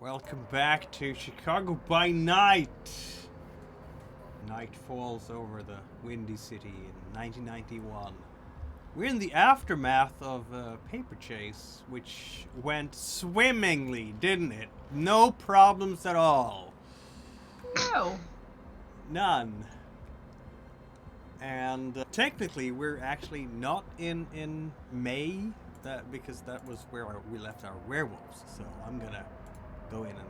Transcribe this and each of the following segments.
Welcome back to Chicago by Night. Night falls over the Windy City in 1991. We're in the aftermath of a paper chase, which went swimmingly, didn't it? No problems at all. No. None. And technically, we're actually not in May, because that was where we left our werewolves. So I'm gonna go in and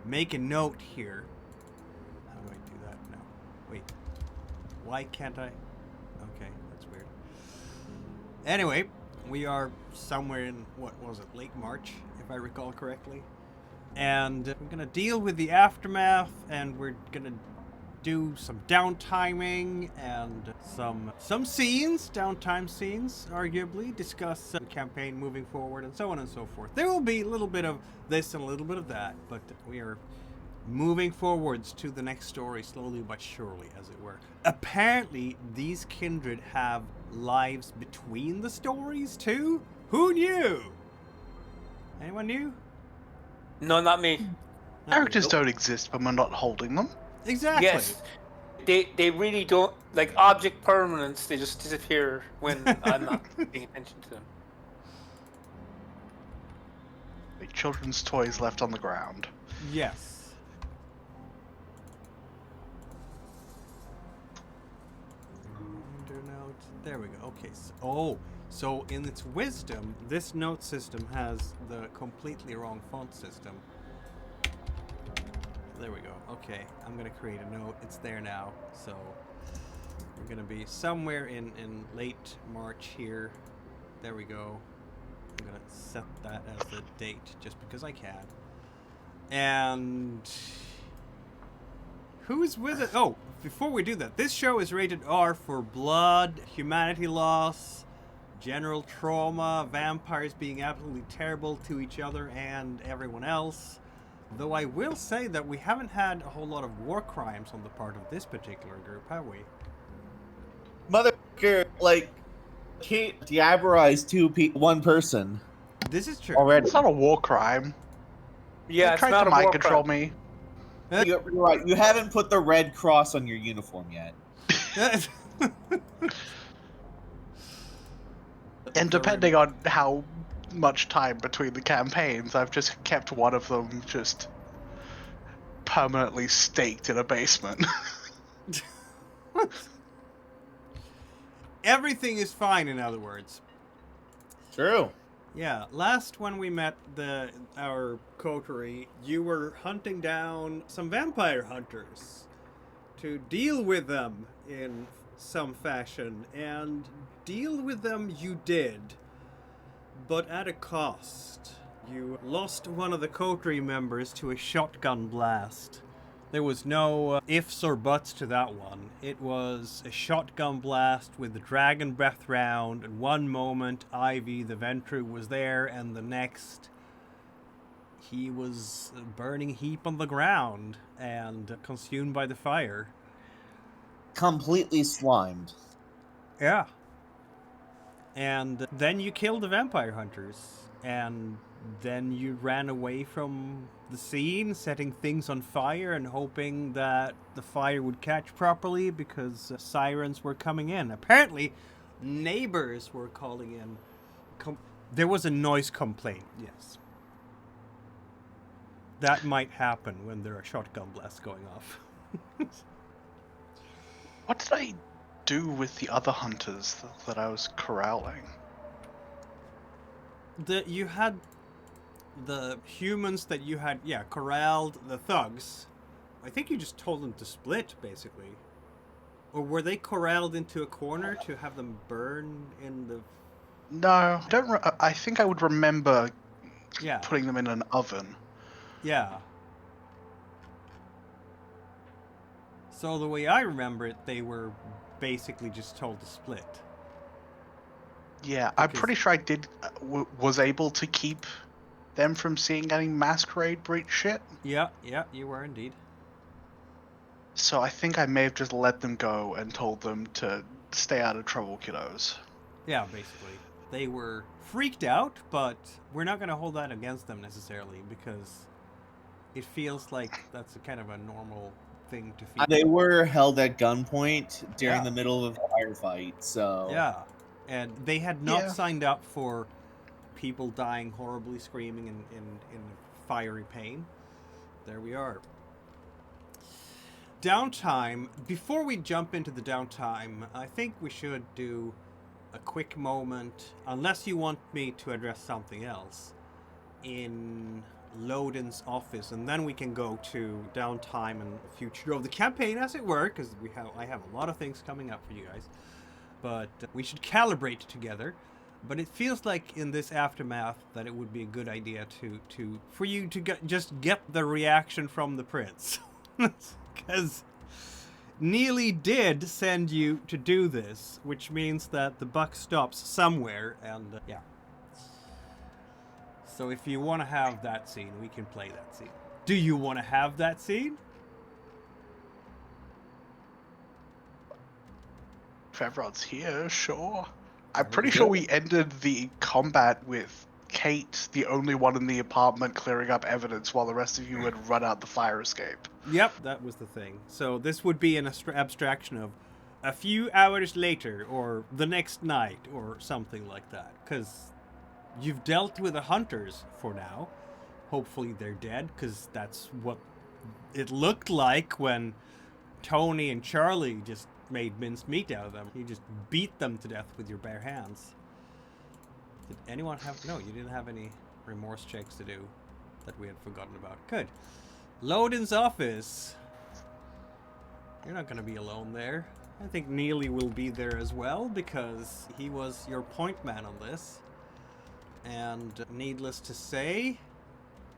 make a note here. How do I do that now? Wait. Why can't I? Okay, that's weird. Anyway, we are somewhere in, what was it, late March, if I recall correctly. And we're gonna deal with the aftermath, and we're gonna do some downtiming and some scenes, downtime scenes, arguably, discuss the campaign moving forward, and so on and so forth. There will be a little bit of this and a little bit of that, but we are moving forwards to the next story slowly but surely, as it were. Apparently, these kindred have lives between the stories, too? Who knew? Anyone knew? No, not me. Characters don't exist when we're not holding them. Exactly. Yes. They really don't, like object permanence, they just disappear when I'm not paying attention to them. Like children's toys left on the ground. Yes. Note. There we go. Okay. So in its wisdom, this note system has the completely wrong font system. There we go. Okay, I'm gonna create a note. It's there now. So we're gonna be somewhere in late March here. There we go. I'm gonna set that as the date just because I can. And who's with it? Oh, before we do that, this show is rated R for blood, humanity loss, general trauma, vampires being absolutely terrible to each other and everyone else. Though I will say that we haven't had a whole lot of war crimes on the part of this particular group, have we? Motherfucker, like, can't diablerized one person. This is true. Already. It's not a war crime. Yeah, They it's tried not to a war mind control crime. me. You're right. You haven't put the red cross on your uniform yet. And depending on how much time between the campaigns, I've just kept one of them just permanently staked in a basement. Everything is fine, in other words. True. Yeah, last when we met our coterie, you were hunting down some vampire hunters to deal with them in some fashion, and deal with them you did, but at a cost. You lost one of the coterie members to a shotgun blast. There was no ifs or buts to that one. It was a shotgun blast with the dragon breath round, and one moment Ivy, the Ventru, was there, and the next he was a burning heap on the ground and consumed by the fire. Completely slimed. Yeah. And then you killed the vampire hunters, and then you ran away from the scene, setting things on fire and hoping that the fire would catch properly because sirens were coming in. Apparently, neighbors were calling in. There was a noise complaint, yes. That might happen when there are shotgun blasts going off. What did I do with the other hunters that I was corralling? You had the humans that you had, corralled, the thugs. I think you just told them to split, basically. Or were they corralled into a corner to have them burn in the... No, I think I would remember Yeah. putting them in an oven. Yeah. So the way I remember it, they were basically just told to split. Yeah, I'm Because- pretty sure I did was able to keep them from seeing any masquerade breach shit. Yeah, you were indeed. So I think I may have just let them go and told them to stay out of trouble, kiddos. Yeah, basically. They were freaked out, but we're not going to hold that against them necessarily, because It feels like that's a kind of a normal thing to feel. They were held at gunpoint during Yeah. the middle of a firefight, so Yeah, and they had not Yeah. signed up for people dying horribly, screaming in fiery pain. There we are. Downtime. Before we jump into the downtime, I think we should do a quick moment, unless you want me to address something else, in Loden's office, and then we can go to downtime and future of the campaign, as it were, because I have a lot of things coming up for you guys. But we should calibrate together. But it feels like in this aftermath that it would be a good idea for you to just get the reaction from the prince, because Neely did send you to do this, which means that the buck stops somewhere, and yeah. So if you want to have that scene, we can play that scene. Do you want to have that scene? If everyone's here, sure. I'm pretty sure we ended the combat with Kate, the only one in the apartment, clearing up evidence while the rest of you had run out the fire escape. Yep, that was the thing. So this would be an abstraction of a few hours later, or the next night, or something like that. Because you've dealt with the hunters for now. Hopefully they're dead, because that's what it looked like when Tony and Charlie just made minced meat out of them. You just beat them to death with your bare hands. Did anyone have... No, you didn't have any remorse checks to do that we had forgotten about. Good. Loden's office. You're not going to be alone there. I think Neely will be there as well, because he was your point man on this. And needless to say,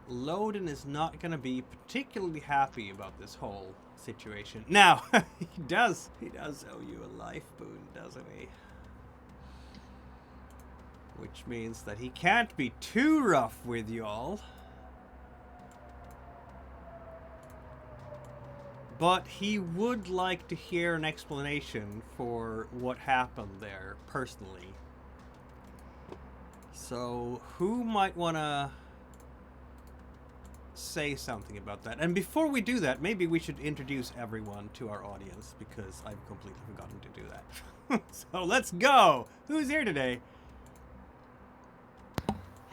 Loden is not going to be particularly happy about this whole situation. Now, he does owe you a life boon, doesn't he? Which means that he can't be too rough with y'all. But he would like to hear an explanation for what happened there, personally. So, who might want to say something about that? And before we do that, maybe we should introduce everyone to our audience, because I've completely forgotten to do that. So, let's go! Who's here today?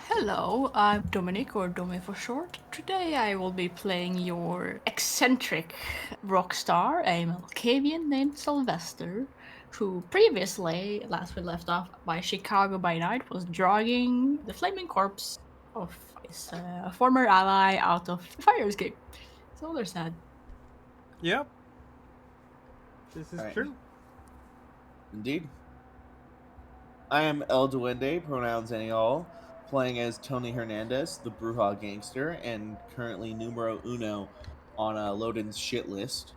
Hello, I'm Dominic, or Domi for short. Today I will be playing your eccentric rock star, a Malkavian named Sylvester, who previously, last we left off by Chicago by night, was dragging the flaming corpse of his former ally out of the fire escape. So there's that. Yep. This is All right. true. Indeed. I am El Duende, pronouns any all, playing as Tony Hernandez, the Bruja gangster, and currently numero uno on Loden's shit list.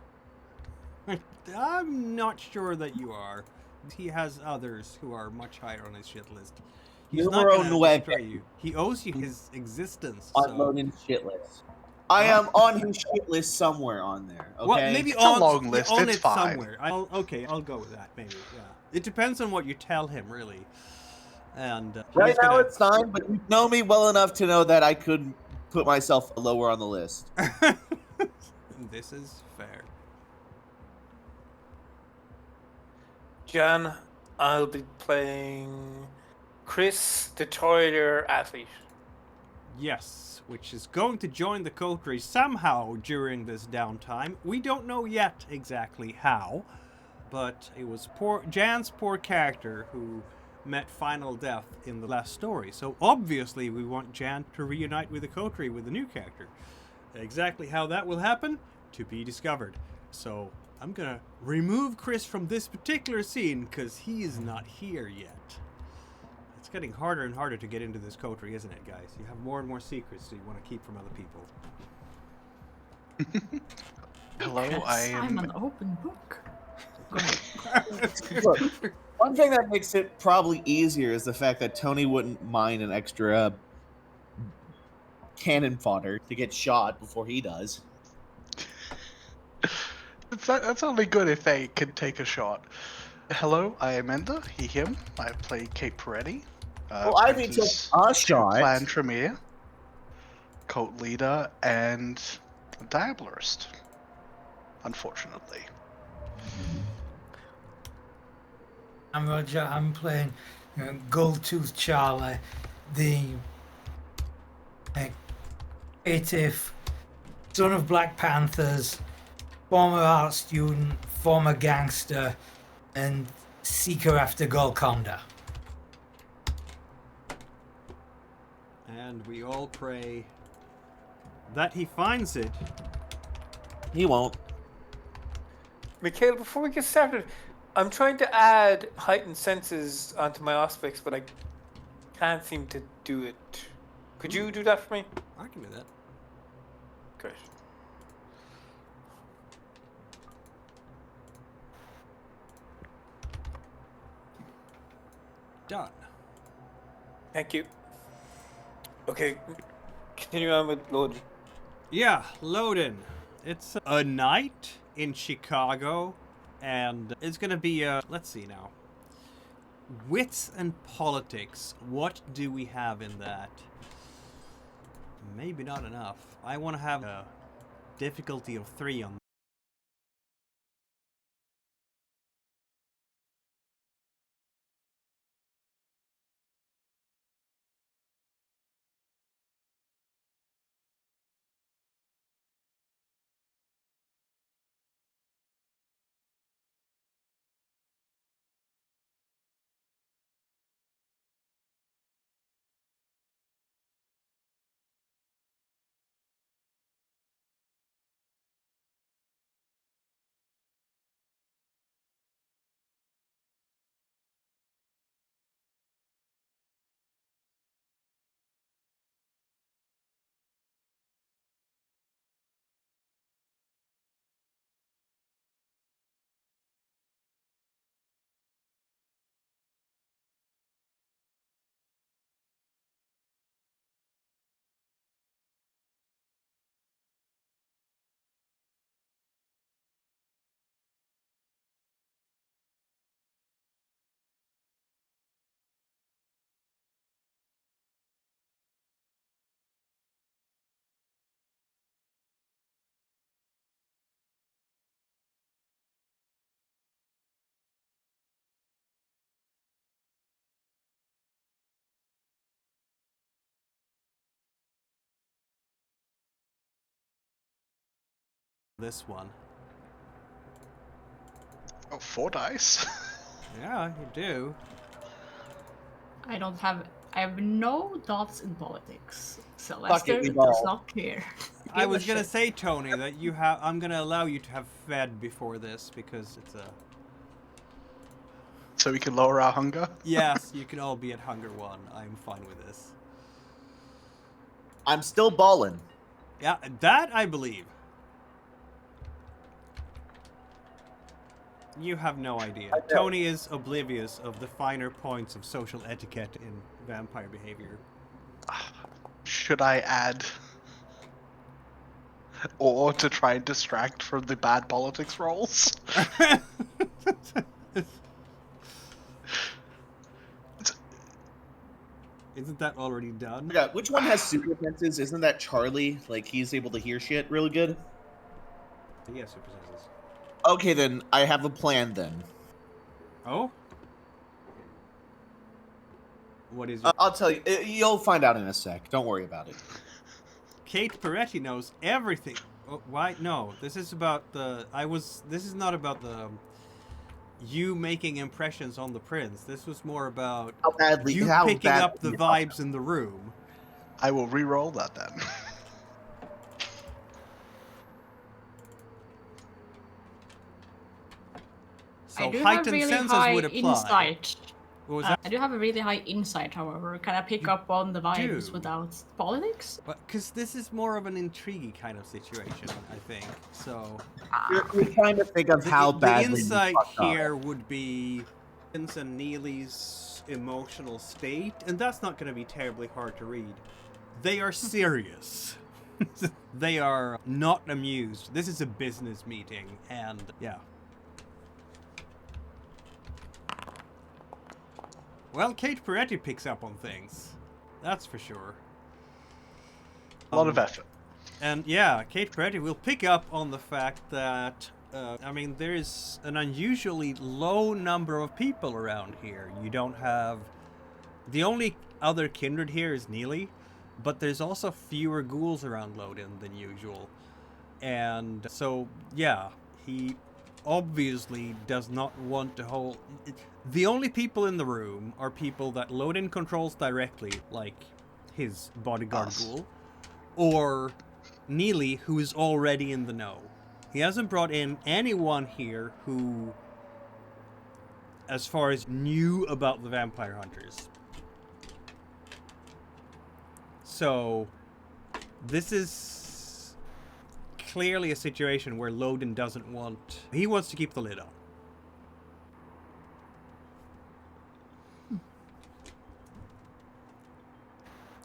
I'm not sure that you are. He has others who are much higher on his shit list. He's Numero not gonna nueve. destroy you. He owes you his existence. On So. Loden's shit list. I am on his shit list somewhere on there, okay? Well, maybe It's a on, long list, on it's it fine. somewhere. I'll go with that. Maybe. Yeah. It depends on what you tell him, really. And Right he's now gonna- it's fine, but you know me well enough to know that I could put myself lower on the list. This is fair. Jan, I'll be playing Chris, the toiler athlete. Yes, which is going to join the coterie somehow during this downtime. We don't know yet exactly how, but it was Jan's poor character who met final death in the last story. So obviously we want Jan to reunite with the coterie with the new character. Exactly how that will happen, to be discovered. So I'm gonna remove Chris from this particular scene because he is not here yet. It's getting harder and harder to get into this coterie, isn't it, guys? You have more and more secrets that you want to keep from other people. Hello, I I'm am... an open book. Look, one thing that makes it probably easier is the fact that Tony wouldn't mind an extra cannon fodder to get shot before he does. That's only good if they can take a shot. Hello, I am Ender, he, him. I play Kate Peretti. Well, Ivy took apprentice a to shot. Clan Tremere. cult leader, and a diablerist. Unfortunately. I'm Roger. I'm playing Goldtooth Charlie, the creative son of Black Panthers, former art student, former gangster, and seeker after Golconda. And we all pray that he finds it. He won't. Mikhail, before we get started, I'm trying to add heightened senses onto my aspects, but I can't seem to do it. Could you do that for me? I can do that. Great. Done. Thank you. Okay, continue on with loading. Yeah, loading. It's a night in Chicago, and it's gonna be let's see now. Wits and politics. What do we have in that? Maybe not enough. I want to have a difficulty of 3 on. This one. Oh, 4 dice. Yeah, you do. I have no thoughts in politics. Fuck Sylvester it, we does ball. not care. I Give a was gonna shit. say, Tony, that you have. I'm gonna allow you to have fed before this because it's a. So we can lower our hunger. Yes, you can all be at Hunger 1. I'm fine with this. I'm still ballin'. Yeah, that I believe. You have no idea. I know. Tony is oblivious of the finer points of social etiquette in vampire behavior. Should I add or to try and distract from the bad politics rolls? Isn't that already done? Yeah, which one has super senses? Isn't that Charlie? Like, he's able to hear shit really good? Yeah, super senses. Okay, then I have a plan then. Oh? What is your... I'll tell you. You'll find out in a sec. Don't worry about it. Kate Peretti knows everything. Oh, why? No, this is about the... This is not about the... You making impressions on the prince. This was more about How badly? you how picking badly up the vibes in the room. I will re-roll that then. So I do have heightened really senses high would apply. insight. What was that? I do have a really high insight, however. Can I pick up on the vibes do. without politics? Because this is more of an intrigue kind of situation, I think. So You're trying to think of how the badly. insight you fucked up. here would be Vince and Neely's emotional state, and that's not going to be terribly hard to read. They are serious. They are not amused. This is a business meeting, and yeah. Well, Kate Peretti picks up on things. That's for sure. A lot of effort. And yeah, Kate Peretti will pick up on the fact that, there's an unusually low number of people around here. You don't have... The only other kindred here is Neely, but there's also fewer ghouls around Lodin than usual. And so, yeah, he obviously does not want to hold... The only people in the room are people that Lodin controls directly, like his bodyguard ghoul, or Neely, who is already in the know. He hasn't brought in anyone here who, as far as knew about the vampire hunters. So, this is clearly a situation where Lodin doesn't want... He wants to keep the lid on.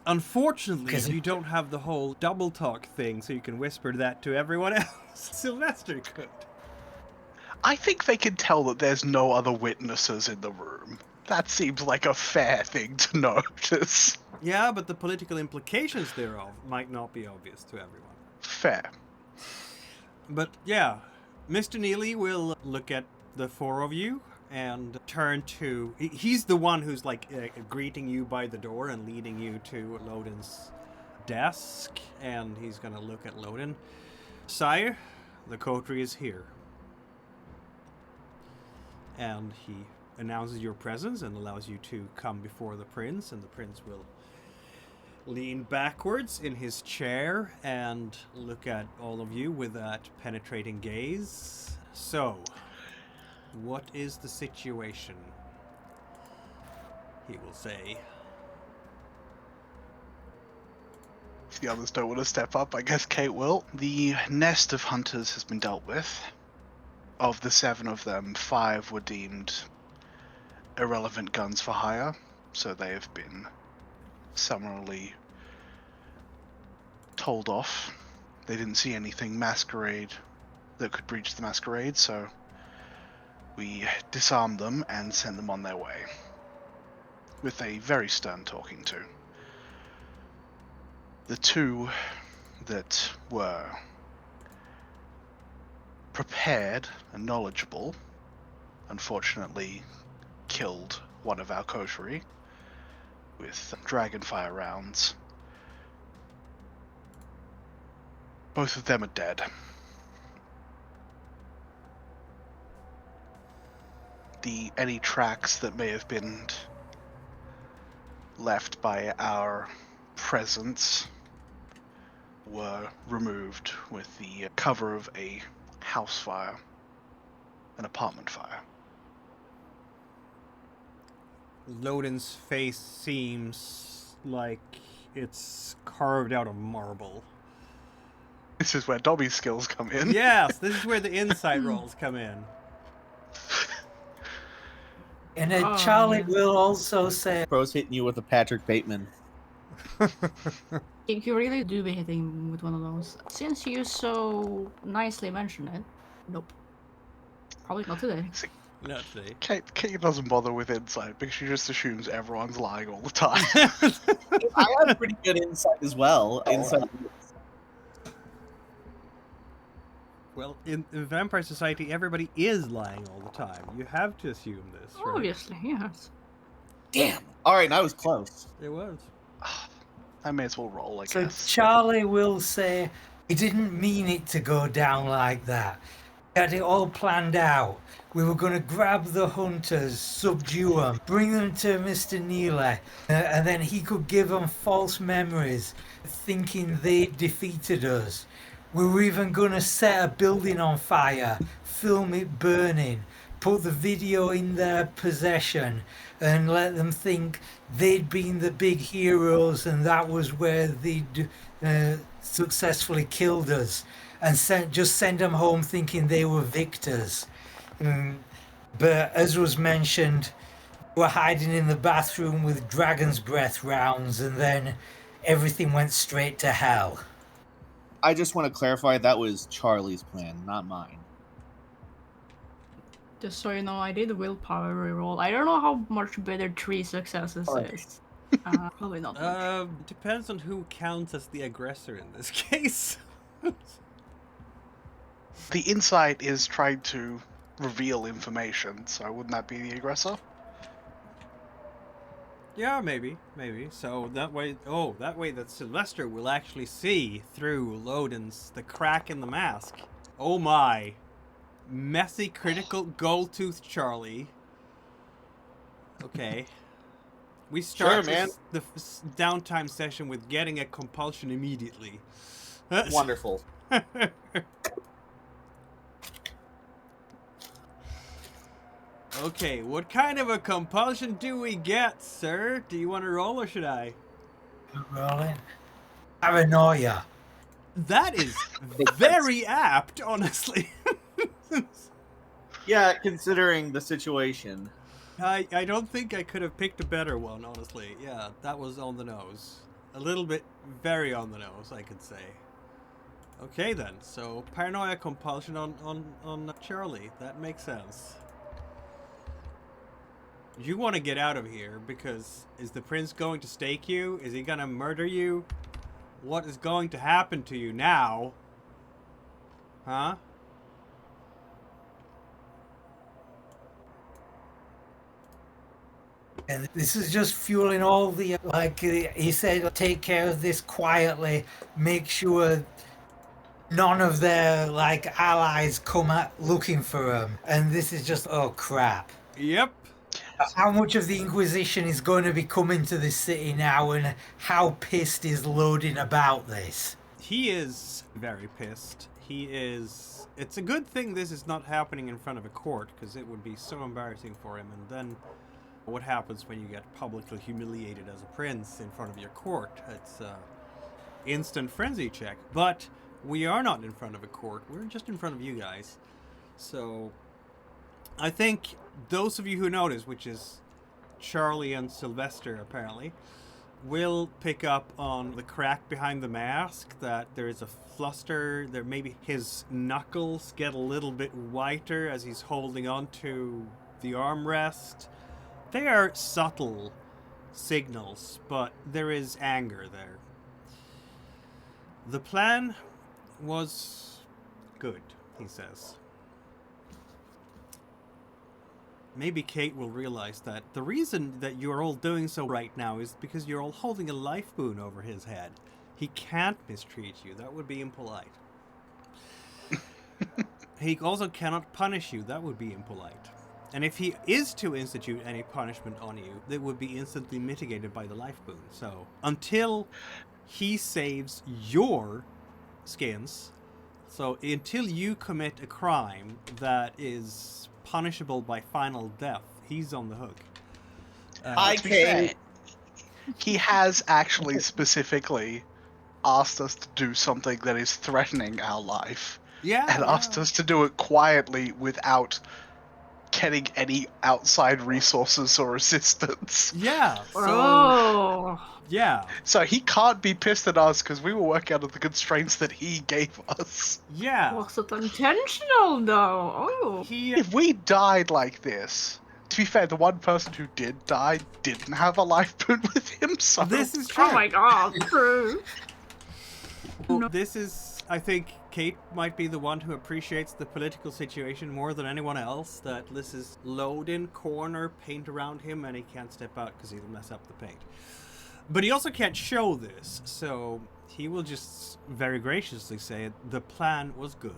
Unfortunately, you don't have the whole double talk thing, so you can whisper that to everyone else. Sylvester could. I think they can tell that there's no other witnesses in the room. That seems like a fair thing to notice. Yeah, but the political implications thereof might not be obvious to everyone. Fair. But yeah, Mr. Neely will look at the four of you and turn to... He's the one who's like greeting you by the door and leading you to Lodin's desk, and he's gonna look at Lodin. Sire, the coterie is here. And he announces your presence and allows you to come before the prince, and the prince will lean backwards in his chair and look at all of you with that penetrating gaze. So, what is the situation? He will say. If the others don't want to step up, I guess Kate will. The nest of hunters has been dealt with. Of the 7 of them, 5 were deemed irrelevant guns for hire, so they have been summarily told off. They didn't see anything masquerade that could breach the masquerade, so we disarmed them and sent them on their way, with a very stern talking to. The 2 that were prepared and knowledgeable, unfortunately killed one of our coterie with dragonfire rounds. Both of them are dead. Any tracks that may have been left by our presence were removed with the cover of a house fire, an apartment fire. Lodin's face seems like it's carved out of marble. This is where Dobby's skills come in. Yes, this is where the insight rolls come in. And then Charlie will also say... Bro's hitting you with a Patrick Bateman. You really do be hitting with one of those. Since you so nicely mentioned it, nope. Probably not today. Not today. Kate doesn't bother with insight because she just assumes everyone's lying all the time. I have pretty good insight as well. Insight. Well, in Vampire Society, everybody is lying all the time. You have to assume this, right? Obviously, yes. Damn. All right, I was close. It was. I may as well roll, I So guess. Charlie will say, he didn't mean it to go down like that. He had it all planned out. We were going to grab the hunters, subdue them, bring them to Mr. Neely, and then he could give them false memories, thinking they defeated us. We were even going to set a building on fire, film it burning, put the video in their possession, and let them think they'd been the big heroes and that was where they'd successfully killed us, and just send them home thinking they were victors. But as was mentioned, we're hiding in the bathroom with dragon's breath rounds, and then everything went straight to hell. I just want to clarify that was Charlie's plan, not mine. Just so you know, I did a willpower reroll. I don't know how much better 3 successes is. Probably not much. Depends on who counts as the aggressor in this case. The insight is trying to reveal information, so wouldn't that be the aggressor? Yeah, maybe. So that way, that Sylvester will actually see through Loden's the crack in the mask. Oh my, messy critical gold-toothed Charlie. Okay, we start Sure, man. the downtime session with getting a compulsion immediately. Wonderful. Okay, what kind of a compulsion do we get, sir? Do you want to roll or should I? Rolling. Paranoia. That is very apt, honestly. Yeah, considering the situation. I don't think I could have picked a better one, honestly. Yeah, that was on the nose. A little bit very on the nose, I could say. Okay then, so paranoia compulsion on Charlie. That makes sense. You want to get out of here because is the prince going to stake you? Is he going to murder you? What is going to happen to you now? Huh? And this is just fueling all the, like he said, take care of this quietly, make sure none of their, like, allies come out looking for them. And this is just, oh crap. Yep. How much of the Inquisition is going to be coming to this city now, and how pissed is Loden about this? He is very pissed. He is... It's a good thing this is not happening in front of a court, because it would be so embarrassing for him. And then what happens when you get publicly humiliated as a prince in front of your court? It's instant frenzy check. But we are not in front of a court. We're just in front of you guys. So I think those of you who notice, which is Charlie and Sylvester apparently, will pick up on the crack behind the mask, that there is a fluster, there maybe his knuckles get a little bit whiter as he's holding on to the armrest. They are subtle signals, but there is anger there. The plan was good, he says. Maybe Kate will realize that the reason that you're all doing so right now is because you're all holding a life boon over his head. He can't mistreat you. That would be impolite. He also cannot punish you. That would be impolite. And if he is to institute any punishment on you, that would be instantly mitigated by the life boon. So until he saves your skins, so until you commit a crime that is punishable by final death, he's on the hook. I To be fair, can. he has actually specifically asked us to do something that is threatening our life, and asked us to do it quietly without getting any outside resources or assistance. Yeah. So Oh. yeah. So he can't be pissed at us because we were working under the constraints that he gave us. Yeah. Was it intentional though? Oh. He If we died like this, to be fair, the one person who did die didn't have a life boon with him, so this is true. Oh my god, true. This is, I think, Kate might be the one who appreciates the political situation more than anyone else. That this is Loden, corner, paint around him, and he can't step out because he'll mess up the paint. But he also can't show this, so he will just very graciously say the plan was good.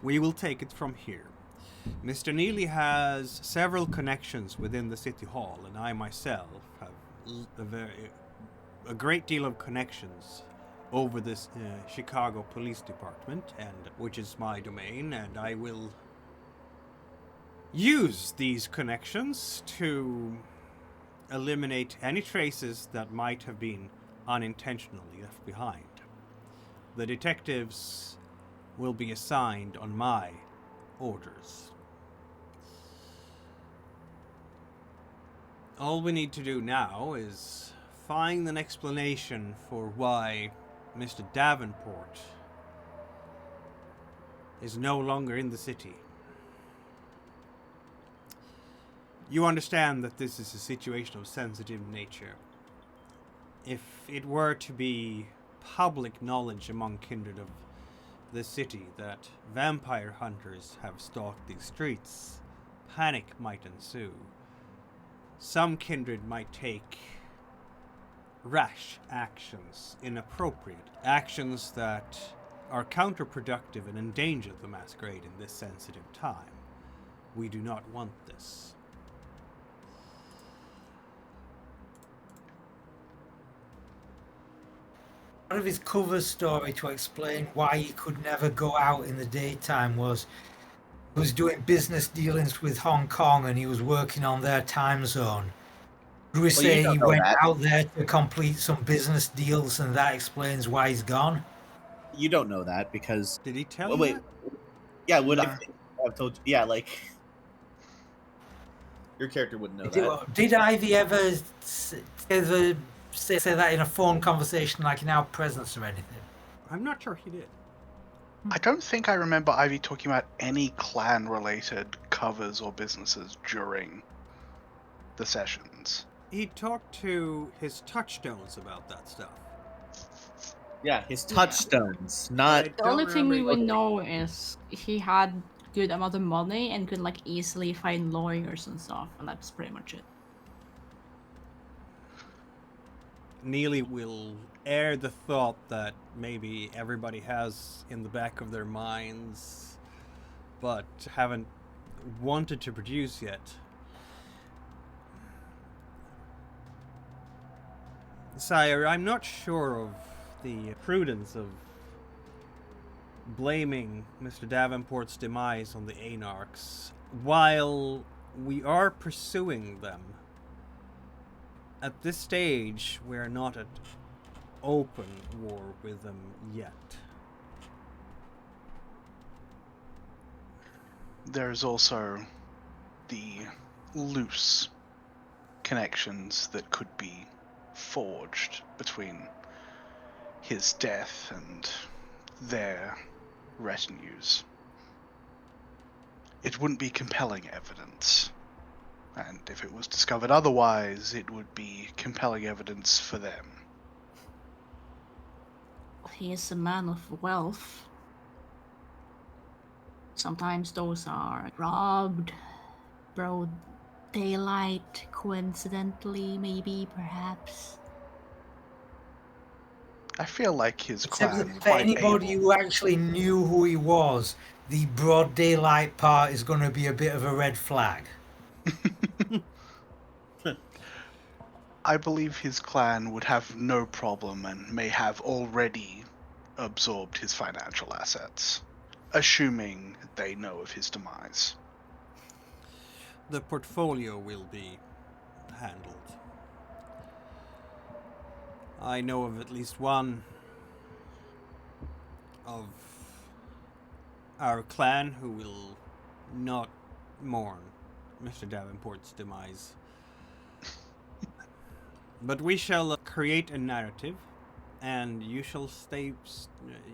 We will take it from here. Mr. Neely has several connections within the City Hall, and I myself have a great deal of connections over this Chicago Police Department, and which is my domain, and I will use these connections to eliminate any traces that might have been unintentionally left behind. The detectives will be assigned on my orders. All we need to do now is find an explanation for why Mr. Davenport is no longer in the city. You understand that this is a situation of sensitive nature. If it were to be public knowledge among kindred of the city that vampire hunters have stalked these streets, panic might ensue. Some kindred might take rash actions, inappropriate actions that are counterproductive and endanger the masquerade in this sensitive time. We do not want this. Part of his cover story to explain why he could never go out in the daytime was he was doing business dealings with Hong Kong and he was working on their time zone. Would we say don't he know went that. out there to complete some business deals and that explains why he's gone? You don't know that because. Did he tell Oh, you wait. that? Yeah, would Yeah. I've told you? Yeah, like your character wouldn't know that. Did Ivy ever say that in a phone conversation, like in our presence or anything? I'm not sure he did. I don't think I remember Ivy talking about any clan-related covers or businesses during the sessions. He talked to his touchstones about that stuff. Yeah, his touchstones, not. I The don't only thing we remember- would know is he had good amount of money and could like easily find lawyers and stuff, and that's pretty much it. Neely will air the thought that maybe everybody has in the back of their minds, but haven't wanted to produce yet. Sire, I'm not sure of the prudence of blaming Mr. Davenport's demise on the Anarchs while we are pursuing them. At this stage, we're not at open war with them yet. There's also the loose connections that could be forged between his death and their retinues. It wouldn't be compelling evidence, and if it was discovered otherwise, it would be compelling evidence for them. He is a man of wealth. Sometimes those are robbed, broad daylight, coincidentally, maybe, perhaps. I feel like his Except clan that would for be anybody able- who actually knew who he was, the broad daylight part is going to be a bit of a red flag. I believe his clan would have no problem and may have already absorbed his financial assets, assuming they know of his demise. The portfolio will be handled. I know of at least one of our clan who will not mourn Mr. Davenport's demise. But we shall create a narrative, and you shall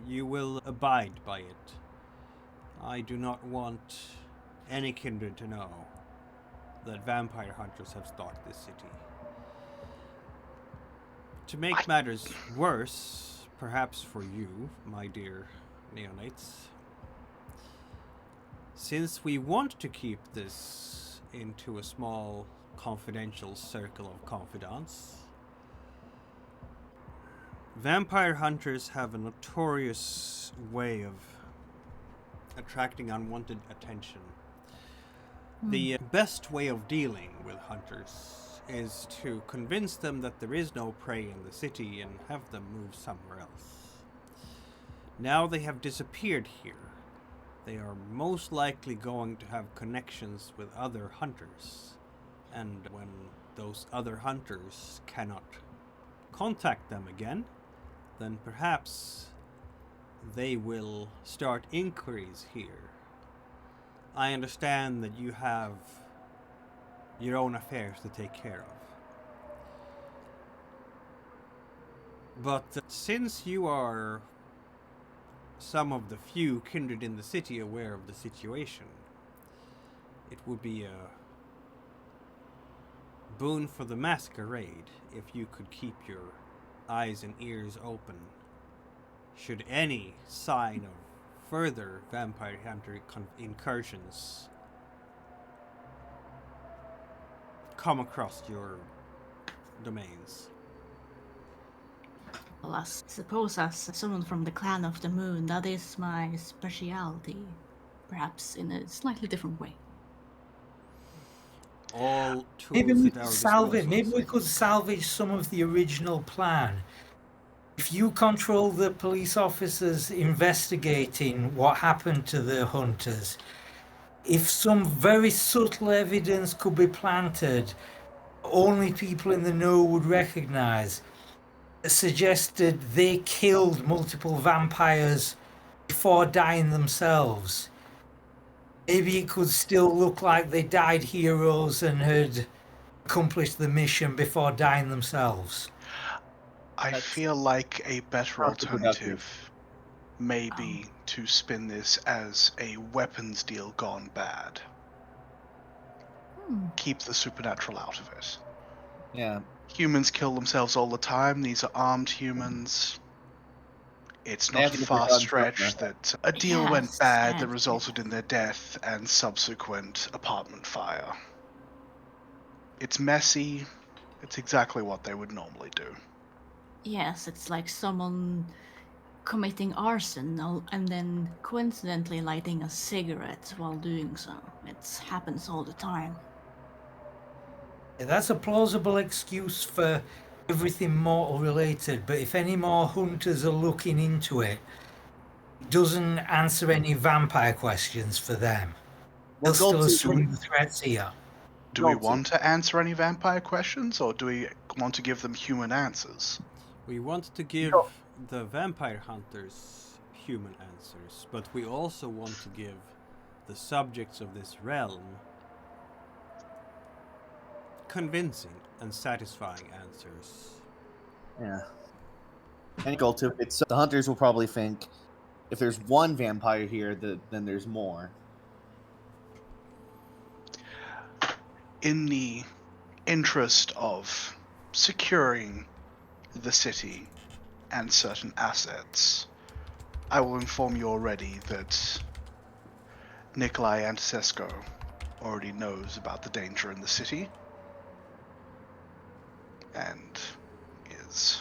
you will abide by it. I do not want any kindred to know that vampire hunters have stalked this city. To make matters worse, perhaps for you, my dear neonates, since we want to keep this into a small confidential circle of confidants, vampire hunters have a notorious way of attracting unwanted attention. The best way of dealing with hunters is to convince them that there is no prey in the city and have them move somewhere else. Now they have disappeared here. They are most likely going to have connections with other hunters. And when those other hunters cannot contact them again, then perhaps they will start inquiries here. I understand that you have your own affairs to take care of. But since you are some of the few kindred in the city aware of the situation, it would be a boon for the masquerade if you could keep your eyes and ears open should any sign of further vampire hunter incursions come across your domains. Well, I suppose as someone from the clan of the moon, that is my specialty. Perhaps in a slightly different way. All Maybe tools we at our could salvage. disposal. Maybe we could salvage some of the original plan. If you control the police officers investigating what happened to the hunters, if some very subtle evidence could be planted, only people in the know would recognize, suggested they killed multiple vampires before dying themselves. Maybe it could still look like they died heroes and had accomplished the mission before dying themselves. I That's feel like a better counterproductive. alternative may be to spin this as a weapons deal gone bad. Keep the supernatural out of it. Yeah. Humans kill themselves all the time. These are armed humans. It's They not have a to get far their guns stretch out there. that a deal went Yes, bad that and- resulted in their death and subsequent apartment fire. It's messy. It's exactly what they would normally do. Yes, it's like someone committing arson and then coincidentally lighting a cigarette while doing so. It happens all the time. That's a plausible excuse for everything mortal related, but if any more hunters are looking into it, it doesn't answer any vampire questions for them. They'll Well, still go to- assume the threat's here. Do we Don't want to answer any vampire questions, or do we want to give them human answers? We want to give No. the vampire hunters human answers, but we also want to give the subjects of this realm convincing and satisfying answers. Yeah. And goal too. It's the hunters will probably think if there's one vampire here, then there's more. In the interest of securing the city and certain assets, I will inform you already that Nikolai Antisesco already knows about the danger in the city and has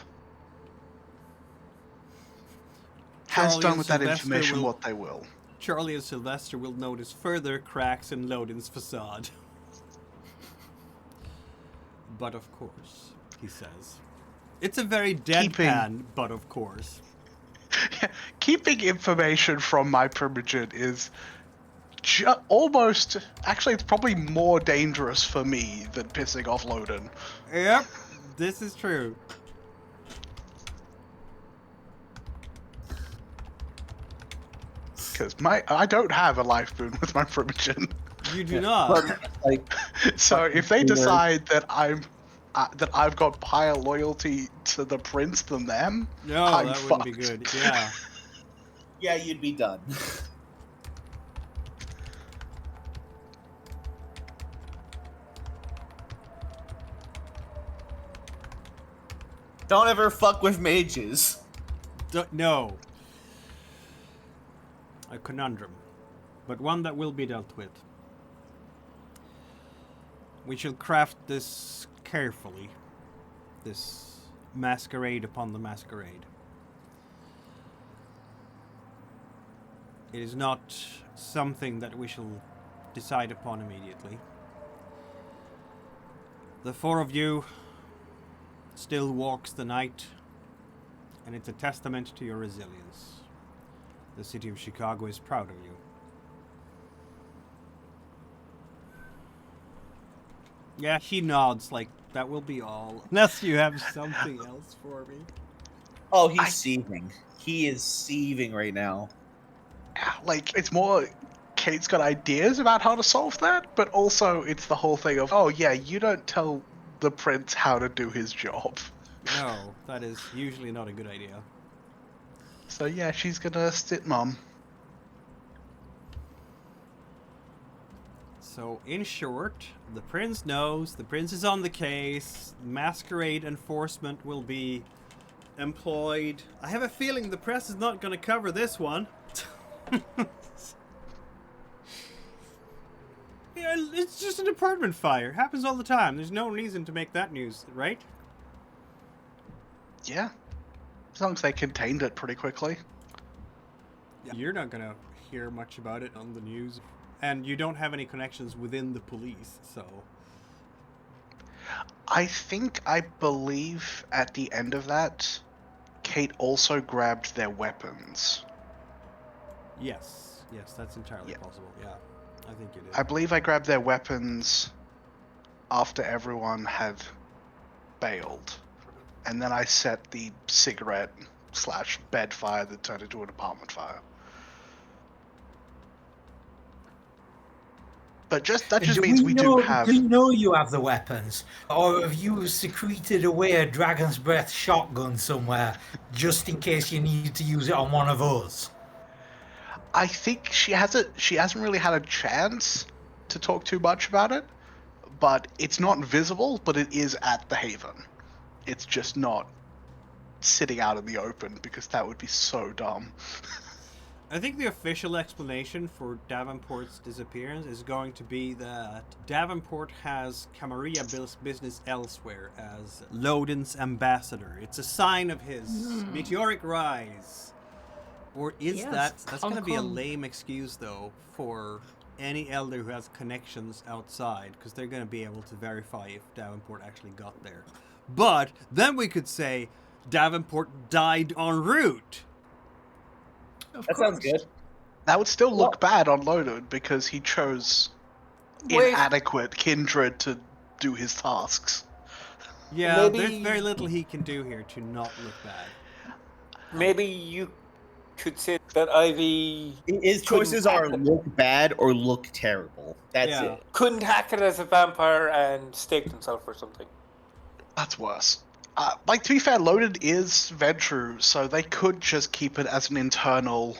Charlie done and with that Sylvester information will- what they will. Charlie and Sylvester will notice further cracks in Lodin's facade. But of course, he says. It's a very deadpan, but of course. Keeping information from my primogen is almost... Actually, it's probably more dangerous for me than pissing off Lodin. Yep, this is true. Because I don't have a life boon with my primogen. You do not. Like, So if they Weird. decide that I've got higher loyalty to the prince than them, No, I'm that wouldn't be fucked. good. Yeah. yeah, you'd be done. Don't ever fuck with mages. No. A conundrum, but one that will be dealt with. We shall craft this carefully. This masquerade upon the masquerade. It is not something that we shall decide upon immediately. The four of you still walks the night, and it's a testament to your resilience. The city of Chicago is proud of you. Yeah, he nods like that will be all. Unless you have something else for me. Oh, he's seething. He is seething right now. Like, it's more Kate's got ideas about how to solve that, but also it's the whole thing of, oh yeah, you don't tell the prince how to do his job. No, that is usually not a good idea. So yeah, she's gonna sit mum. So, in short, the prince knows, the prince is on the case, masquerade enforcement will be employed. I have a feeling the press is not going to cover this one. Yeah, it's just an apartment fire. Happens all the time. There's no reason to make that news, right? Yeah. As long as they contained it pretty quickly. You're not going to hear much about it on the news. And you don't have any connections within the police, so... I believe at the end of that, Kate also grabbed their weapons. Yes, that's entirely possible, yeah. I think you did. I believe I grabbed their weapons after everyone had bailed. And then I set the cigarette/bed fire that turned into an apartment fire. But that just means we do have... Do you know you have the weapons? Or have you secreted away a dragon's breath shotgun somewhere just in case you need to use it on one of us? I think she hasn't really had a chance to talk too much about it, but it's not visible, but it is at the Haven. It's just not sitting out in the open, because that would be so dumb. I think the official explanation for Davenport's disappearance is going to be that Davenport has Camarilla business elsewhere as Loden's ambassador. It's a sign of his meteoric rise. Or is Yes, that's going to be a come. lame excuse, though, for any elder who has connections outside, because they're going to be able to verify if Davenport actually got there. But then we could say Davenport died en route. That sounds good. That would still look bad on Loden, because he chose Wait. inadequate kindred to do his tasks. Yeah, Maybe- there's very little he can do here to not look bad. Maybe you could say that Ivy His choices are look bad or look terrible. That's Yeah. it. couldn't hack it as a vampire and staked himself or something. That's worse. To be fair, Loden is Ventru, so they could just keep it as an internal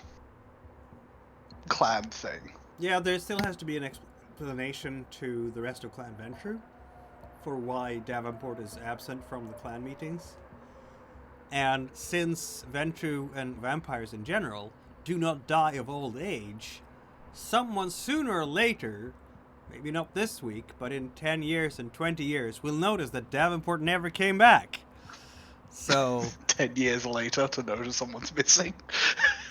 clan thing. Yeah, there still has to be an explanation to the rest of Clan Ventru for why Davenport is absent from the clan meetings. And since Ventru and vampires in general do not die of old age, someone sooner or later, maybe not this week, but in 10 years and 20 years, will notice that Davenport never came back. So 10 years later to notice someone's missing.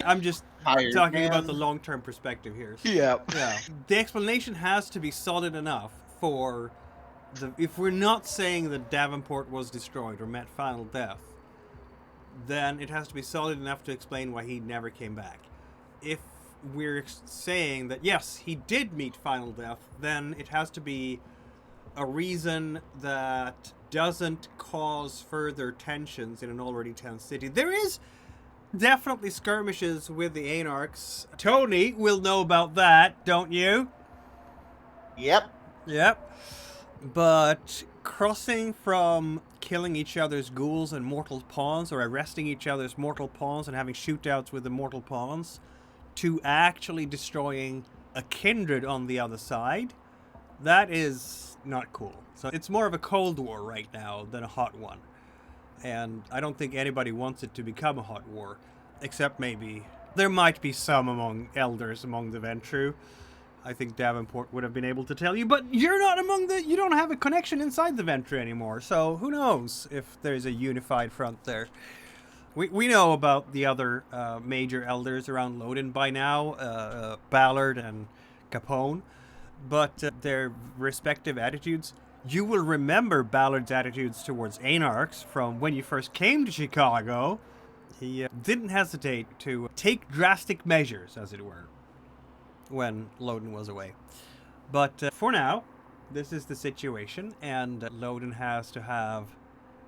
I'm just Hired talking man. about the long-term perspective here. Yeah. Yeah. The explanation has to be solid enough for if we're not saying that Davenport was destroyed or met final death, then it has to be solid enough to explain why he never came back. If we're saying that yes, he did meet final death, then it has to be a reason that doesn't cause further tensions in an already tense city. There is definitely skirmishes with the Anarchs. Tony will know about that, don't you? Yep. Yep. But crossing from killing each other's ghouls and mortal pawns, or arresting each other's mortal pawns and having shootouts with the mortal pawns, to actually destroying a kindred on the other side, that is not cool. So it's more of a cold war right now than a hot one. And I don't think anybody wants it to become a hot war, except maybe there might be some among elders among the Ventru. I think Davenport would have been able to tell you, but you're not you don't have a connection inside the Ventru anymore, so who knows if there's a unified front there. We know about the other major elders around Loden by now, Ballard and Capone, but their respective attitudes. You will remember Ballard's attitudes towards Anarchs from when you first came to Chicago. He didn't hesitate to take drastic measures, as it were, when Loden was away. But for now, this is the situation, and Loden has to have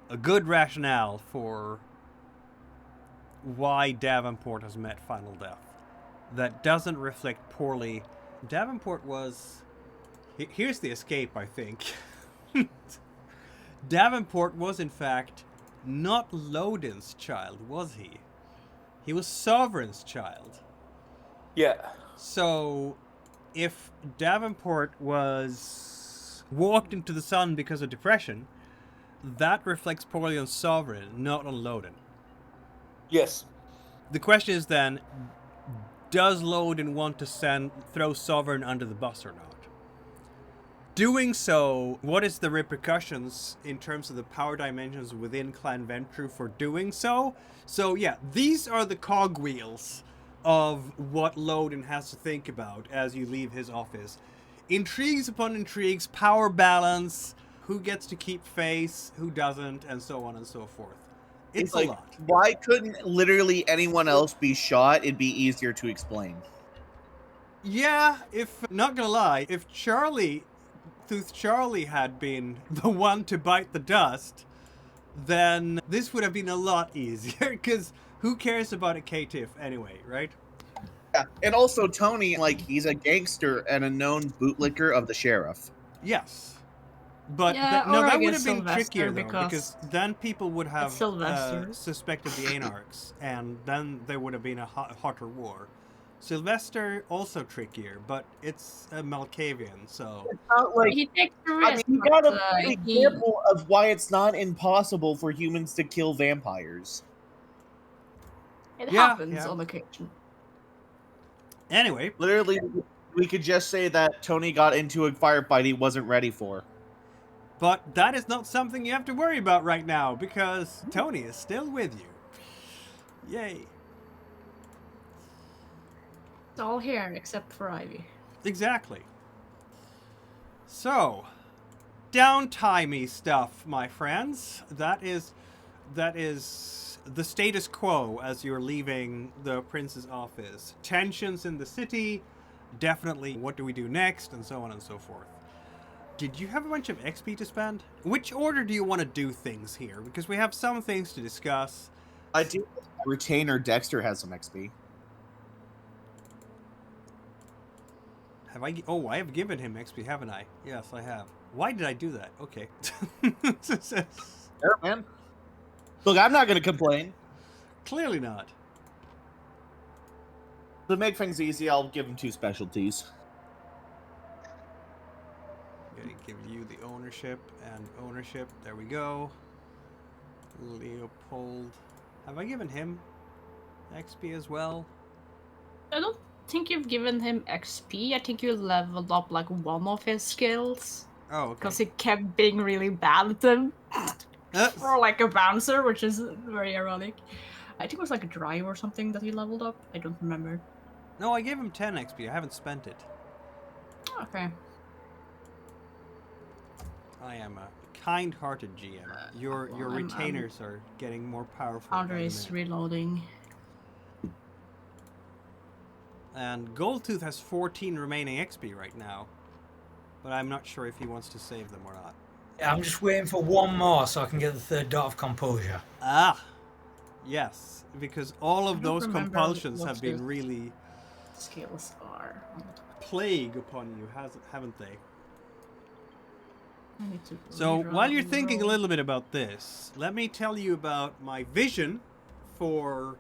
a good rationale for why Davenport has met final death that doesn't reflect poorly. Davenport was... Here's the escape, I think. Davenport was, in fact, not Loden's child, was he? He was Sovereign's child. Yeah. So, if Davenport was walked into the sun because of depression, that reflects poorly on Sovereign, not on Loden. Yes. The question is then, does Loden want to throw Sovereign under the bus or not? Doing so, what is the repercussions in terms of the power dimensions within Clan Ventru for doing so? So yeah, these are the cogwheels of what Loden has to think about as you leave his office. Intrigues upon intrigues, power balance, who gets to keep face, who doesn't, and so on and so forth. It's a lot. Why couldn't literally anyone else be shot? It'd be easier to explain. Yeah, not gonna lie, if Tooth Charlie had been the one to bite the dust, then this would have been a lot easier, because who cares about a K-Tiff anyway, right? Yeah, and also Tony, he's a gangster and a known bootlicker of the sheriff. Yes. But Yeah, no, or I that would guess have been Sylvester, trickier, though, because then people would have Sylvester. suspected the Anarchs, and then there would have been a hotter war. Sylvester, also trickier, but it's a Malkavian, so... It's not like... He takes the risk. you gotta be careful of why it's not impossible for humans to kill vampires. It happens on occasion. Anyway. Literally, we could just say that Tony got into a firefight he wasn't ready for. But that is not something you have to worry about right now, because Tony is still with you. Yay. It's all here except for Ivy. Exactly. So, downtimey stuff, my friends. That is the status quo as you're leaving the prince's office. Tensions in the city, definitely what do we do next, and so on and so forth. Did you have a bunch of XP to spend? Which order do you want to do things here? Because we have some things to discuss. I do. Retainer Dexter has some XP. Have I? Oh, I have given him XP, haven't I? Yes, I have. Why did I do that? Okay. Sure, man. Look, I'm not going to complain. Clearly not. To make things easy, I'll give him 2 specialties. I'm gonna give you the ownership and ownership. There we go. Leopold. Have I given him XP as well? I don't think you've given him XP. I think you leveled up one of his skills. Oh, okay. Because he kept being really bad at them. Or a bouncer, which is very ironic. I think it was a drive or something that he leveled up. I don't remember. No, I gave him 10 XP. I haven't spent it. Okay. I am a kind-hearted GM. Your retainers are getting more powerful. Andre is reloading. And Goldtooth has 14 remaining XP right now. But I'm not sure if he wants to save them or not. Yeah, I'm just waiting for one more so I can get the 3rd dot of composure. Ah! Yes, because all of I don't those remember compulsions what have been his really skills are. plague upon you, haven't they? I need to So while you're reroll. thinking a little bit about this, let me tell you about my vision for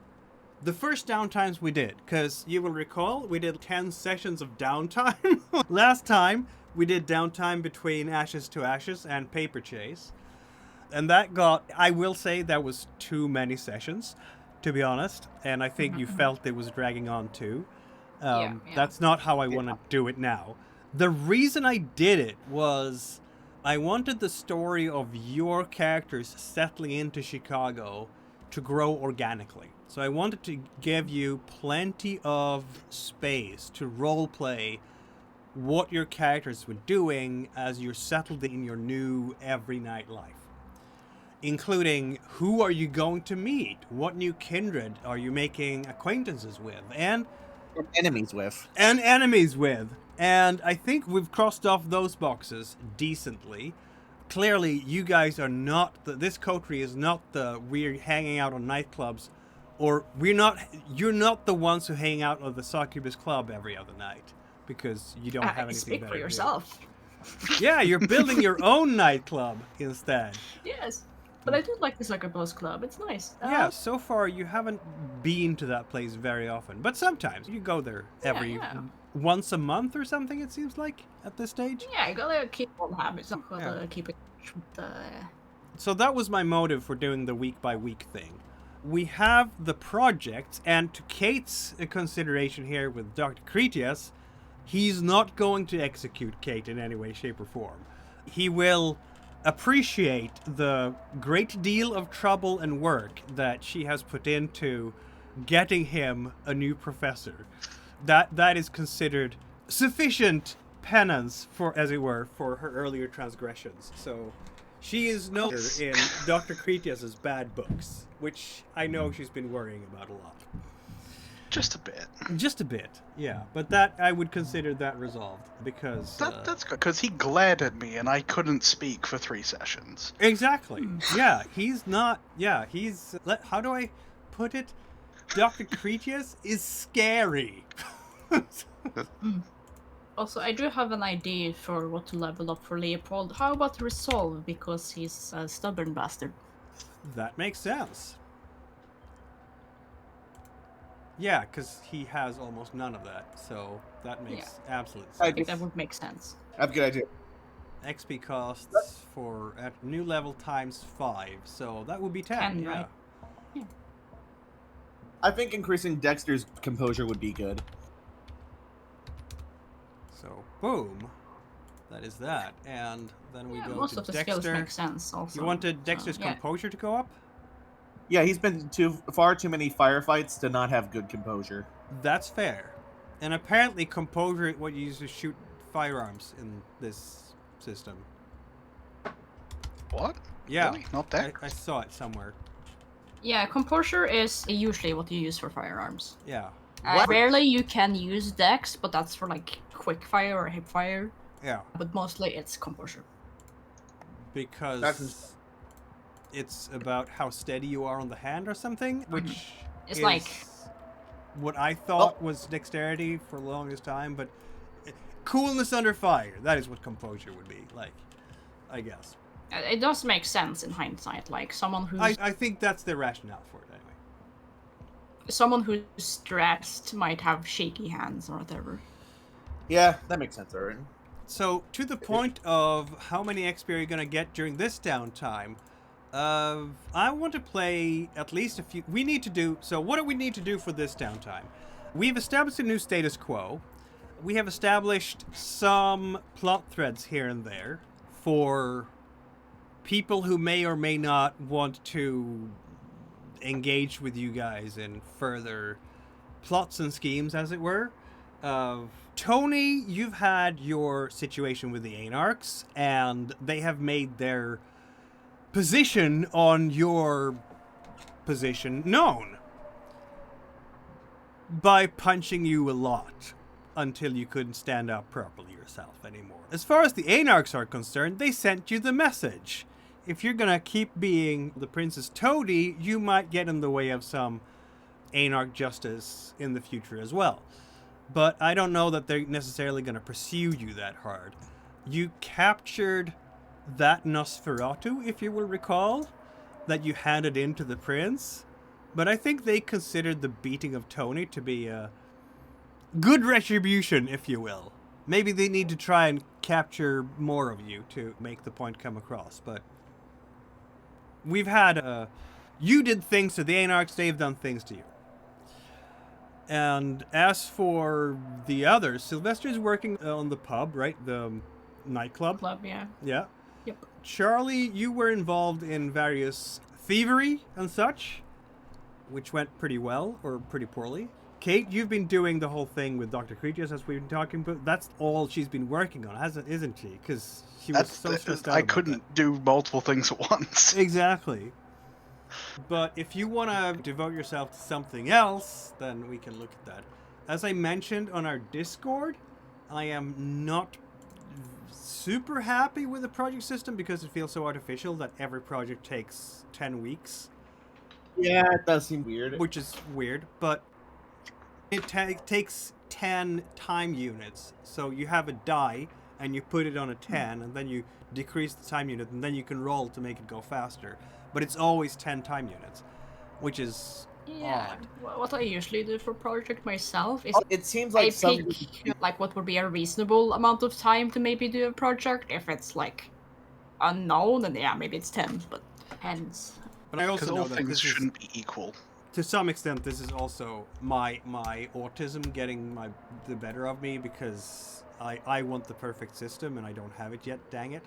the first downtimes we did. Because you will recall, we did 10 sessions of downtime. Last time, we did downtime between Ashes to Ashes and Paper Chase. And that I will say, that was too many sessions, to be honest. And I think you felt it was dragging on too. Yeah. That's not how I want to do it now. The reason I did it was I wanted the story of your characters settling into Chicago to grow organically. So I wanted to give you plenty of space to roleplay what your characters were doing as you're settled in your new every night life. Including who are you going to meet? What new kindred are you making acquaintances with? And enemies with. And I think we've crossed off those boxes decently. Clearly, you guys are not this coterie is not we're hanging out on nightclubs, or you're not the ones who hang out at the Succubus Club every other night because you don't have anything speak better for to do. yourself. Yeah, you're building your own nightclub instead. Yes. But I do like the Sucker Boss Club. It's nice. Yeah, so far you haven't been to that place very often, but sometimes you go there every yeah. once a month or something. It seems like at this stage. Yeah, I gotta keep all habits. I Yeah. gotta keep it with the... So that was my motive for doing the week by week thing. We have the project, and to Kate's consideration here with Dr. Cretias, he's not going to execute Kate in any way, shape, or form. He will appreciate the great deal of trouble and work that she has put into getting him a new professor. That is considered sufficient penance, for, as it were, for her earlier transgressions. So she is no longer in Dr. Cretias's bad books, which I know she's been worrying about a lot. Just a bit. Just a bit, yeah. But that, I would consider that resolved, because... That's good, because he glared at me and I couldn't speak for 3 sessions. Exactly. Yeah, he's not... Yeah, he's... How do I put it? Dr. Cretias is scary. Also, I do have an idea for what to level up for Leopold. How about Resolve, because he's a stubborn bastard. That makes sense. Yeah, because he has almost none of that, so that makes absolute sense. I think that would make sense. I have a good idea. XP costs for at new level times 5, so that would be 10. 10, yeah. right? Yeah. I think increasing Dexter's composure would be good. So boom, that is that, and then we go most to of the Dexter. skills make sense. Also, You wanted Dexter's yeah. composure to go up? Yeah, he's been to far too many firefights to not have good composure. That's fair. And apparently composure is what you use to shoot firearms in this system. What? Yeah. Really? Not that? I saw it somewhere. Yeah, composure is usually what you use for firearms. Yeah. Rarely you can use Dex, but that's for like quick fire or hip fire. Yeah. But mostly it's composure. Because it's about how steady you are on the hand or something, which It's is like... what I thought was dexterity for the longest time, but coolness under fire, that is what composure would be like, I guess. It does make sense in hindsight, like someone who's... I think that's the rationale for it anyway. Someone who's stressed might have shaky hands or whatever. Yeah, that makes sense, Aaron. So, to the point of how many XP are you going to get during this downtime, I want to play at least a few... We need to do... So, what do we need to do for this downtime? We've established a new status quo. We have established some plot threads here and there for people who may or may not want to engage with you guys in further plots and schemes, as it were. Tony, you've had your situation with the Anarchs, and they have made their position on your position known by punching you a lot until you couldn't stand up properly yourself anymore. As far as the Anarchs are concerned, they sent you the message. If you're gonna keep being the Princess Toady, you might get in the way of some Anarch justice in the future as well. But I don't know that they're necessarily gonna pursue you that hard. You captured that Nosferatu, if you will recall, that you handed in to the prince. But I think they considered the beating of Tony to be a good retribution, if you will. Maybe they need to try and capture more of you to make the point come across, but we've had you did things to the Anarchs, they've done things to you. And as for the others, Sylvester's working on the pub, right? The nightclub. Club, yeah. Yeah. Yep. Charlie, you were involved in various thievery and such, which went pretty well, or pretty poorly. Kate, you've been doing the whole thing with Dr. Cretias, as we've been talking about. That's all she's been working on, isn't she? Because she was so stressed out I about couldn't do multiple things at once. that. Exactly. But if you want to devote yourself to something else, then we can look at that. As I mentioned on our Discord, I am not super happy with the project system because it feels so artificial that every project takes 10 weeks. Yeah, it does seem weird. Which is weird, but it takes 10 time units. So you have a die, and you put it on a 10, and then you decrease the time unit, and then you can roll to make it go faster. but it's always 10 time units, which is Yeah. odd. What I usually do for project myself is It seems I like some pick like what would be a reasonable amount of time to maybe do a project. If it's like unknown, then yeah, maybe it's 10, but depends. But I Because also know all that things this is, shouldn't be equal. to some extent, this is also my autism getting the better of me, because I want the perfect system and I don't have it yet. Dang it!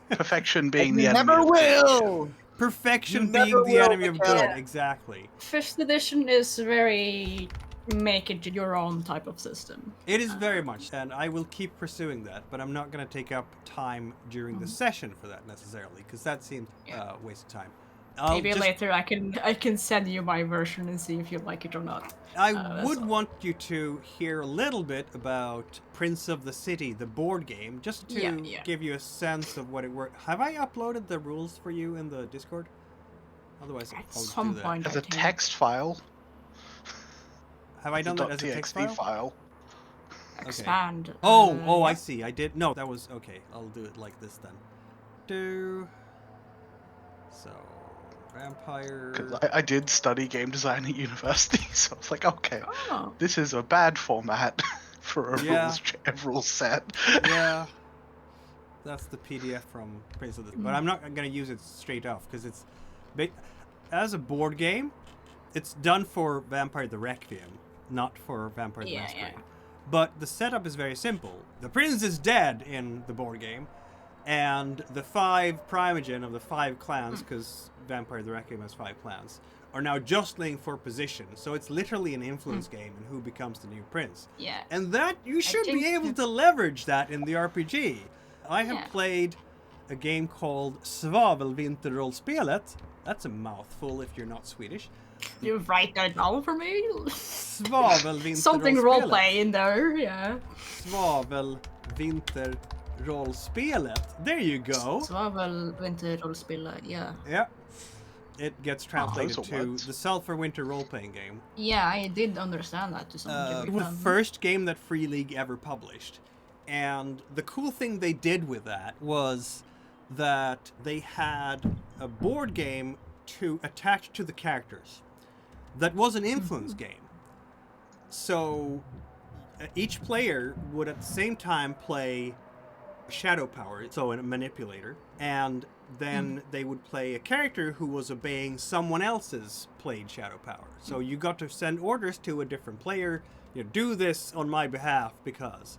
Perfection being you the enemy never of good. will. Perfection You never being the will, enemy of Mikhail. good. Exactly. 5th edition is very make it your own type of system. It is very much, and I will keep pursuing that, but I'm not going to take up time during the session for that necessarily, because that seems a waste of time. Maybe later I can send you my version and see if you like it or not. I that's would all. want you to hear a little bit about Prince of the City, the board game, just to Yeah. give you a sense of what it works. Have I uploaded the rules for you in the Discord? Otherwise, At I'll some do that. point, As I a think. text file. Have I done that as a .txt text file? file. Expand. Oh, I yeah. see. I did. No, that was okay. I'll do it like this then. So, vampire. Because I did study game design at university, so I was like, okay, Oh. this is a bad format for a Yeah. rules set. Yeah. That's the PDF from Prince of the... But I'm not going to use it straight off, because it's... As a board game, it's done for Vampire the Requiem, not for Vampire the Masquerade. Yeah. But the setup is very simple. The prince is dead in the board game, and the 5 primogen of the 5 clans, because Vampire the Requiem has 5 clans, are now jostling for position. So it's literally an influence game and who becomes the new prince. Yeah. And that, you should be think- able to leverage that in the RPG. I have Yeah. played a game called Svavelvinterrollspelet. That's a mouthful if you're not Swedish. You write that down for me? Svavelvinterrollspelet. Something roleplay in there, yeah. Svavelvinterrollspelet. There you go. Svavel Vinterrollspela, yeah. Yeah. It gets translated those are to words. the Sulphur Winter role-playing game. Yeah, I did understand that to some It degree. was the first game that Free League ever published. And the cool thing they did with that was that they had a board game to attach to the characters that was an influence game. So each player would at the same time play Shadow Power, so a manipulator, and then they would play a character who was obeying someone else's played Shadow Power. So you got to send orders to a different player, you know, do this on my behalf because.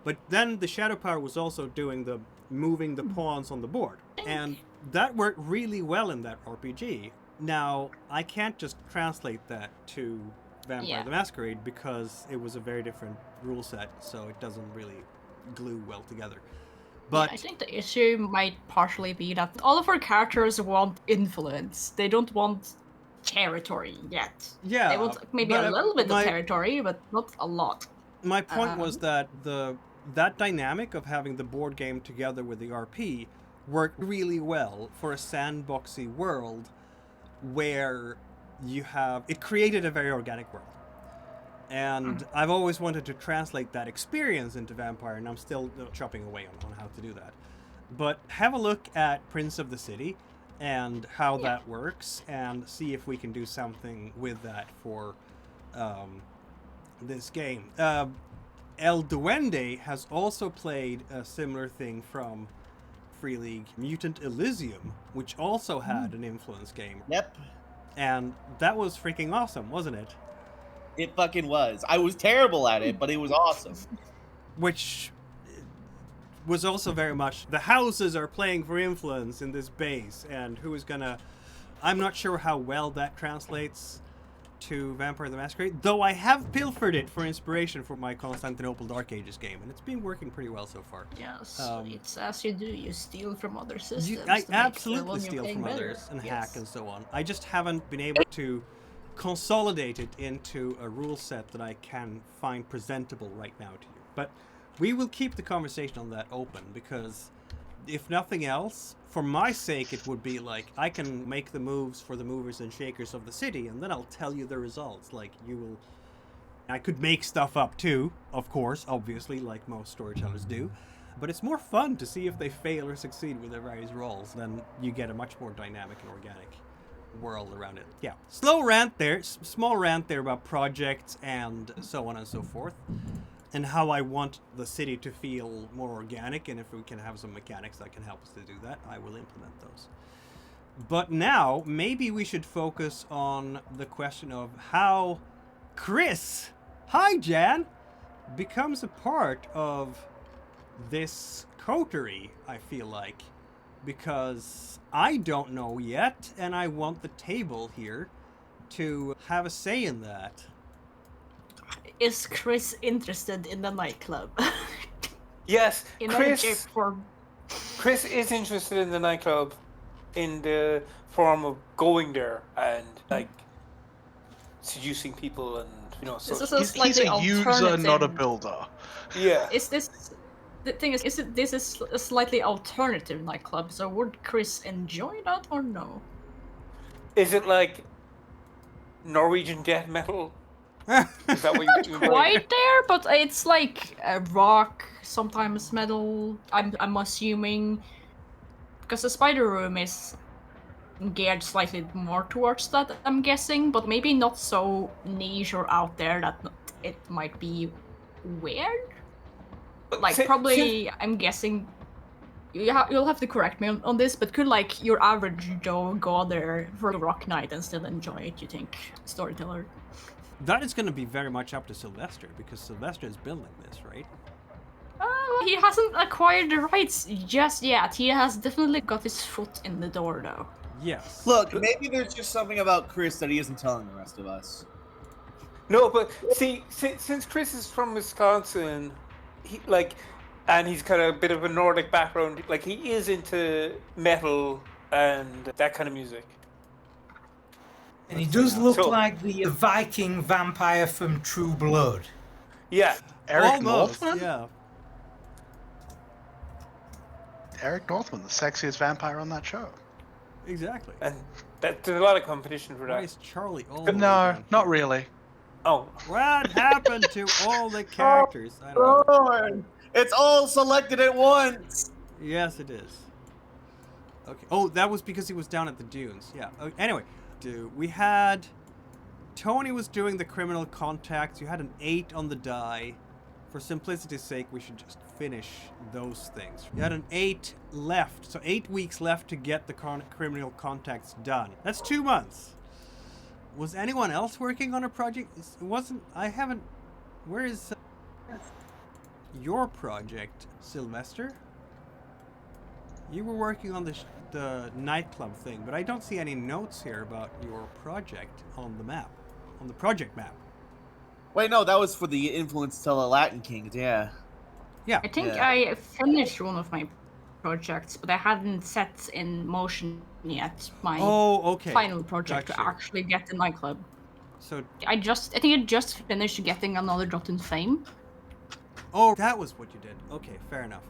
But then the Shadow Power was also doing the moving the pawns on the board. And that worked really well in that RPG. Now, I can't just translate that to Vampire the Masquerade because it was a very different rule set, so it doesn't really glue well together. But I think the issue might partially be that all of our characters want influence. They don't want territory yet. yeah, They want maybe but, a little bit my- of territory, but not a lot. My point was that that dynamic of having the board game together with the RP worked really well for a sandboxy world where it created a very organic world. And I've always wanted to translate that experience into Vampire, and I'm still chopping away on how to do that. But have a look at Prince of the City and how that works, and see if we can do something with that for this game. El Duende has also played a similar thing from Free League, Mutant Elysium, which also had an influence game. Yep, And that was freaking awesome, wasn't it? it fucking was. I was terrible at it, but it was awesome. Which was also very much the houses are playing for influence in this base, and who is gonna. I'm not sure how well that translates to Vampire the Masquerade, though I have pilfered it for inspiration for my Constantinople Dark Ages game, and it's been working pretty well so far. Yes, Um, it's as you do. You steal from other systems. I to make the absolutely one you're steal playing from better. others and Yes. hack and so on. I just haven't been able to consolidate it into a rule set that I can find presentable right now to you. But we will keep the conversation on that open, because if nothing else, for my sake, it would be like, I can make the moves for the movers and shakers of the city, and then I'll tell you the results. Like, you will... I could make stuff up too, of course, obviously, like most storytellers do. But it's more fun to see if they fail or succeed with their various roles. Then you get a much more dynamic and organic world around it. Yeah. Slow rant there, small rant there about projects and so on and so forth. And how I want the city to feel more organic, and if we can have some mechanics that can help us to do that, I will implement those. But now, maybe we should focus on the question of how Chris, hi Jan, becomes a part of this coterie, I feel like. Because I don't know yet, and I want the table here to have a say in that. Is Chris interested in the nightclub? Yes, In any shape Chris. or Chris is interested in the nightclub, in the form of going there and like seducing people and This such. is a He's slightly a user, not a alternative- builder. Yeah. Is this the thing? This is a slightly alternative nightclub? So would Chris enjoy that or no? Is it like Norwegian death metal? Is that what you do? Quite there, but it's like rock, sometimes metal. I'm assuming because the spider room is geared slightly more towards that. I'm guessing, but maybe not so niche or out there that it might be weird. Like probably, I'm guessing. You'll have to correct me on this, but could like your average Joe go there for a rock night and still enjoy it? You think, storyteller? That is going to be very much up to Sylvester, because Sylvester is building this, right? He hasn't acquired the rights just yet. He has definitely got his foot in the door, though. Yes. Look, maybe there's just something about Chris that he isn't telling the rest of us. No, but see, since Chris is from Wisconsin, and he's kind of a bit of a Nordic background. Like he is into metal and that kind of music. And he does look So- like the Viking vampire from True Blood. Yeah. Eric Almost, Northman? yeah. Eric Northman, the sexiest vampire on that show. Exactly. And there's a lot of competition for Why that. is Charlie all But the way no, down not here? really. Oh, What happened to all the characters? I don't know. Lord, it's all selected at once. Yes, it is. Okay. Oh, that was because he was down at the dunes. Yeah. Anyway, we had... Tony was doing the criminal contacts. You had an 8 on the die. For simplicity's sake, we should just finish those things. You had an 8 left. So 8 weeks left to get the criminal contacts done. That's 2 months. Was anyone else working on a project? It wasn't... I haven't... Where is... your project, Sylvester? You were working on the nightclub thing, but I don't see any notes here about your project on the map, on the project map. Wait, no, that was for the influence to the Latin Kings, yeah. Yeah. I think Yeah. I finished one of my projects, but I hadn't set in motion yet my Oh, okay. final project Gotcha. to actually get the nightclub. So, I think I just finished getting another Dot in Fame, oh, that was what you did. Okay, fair enough.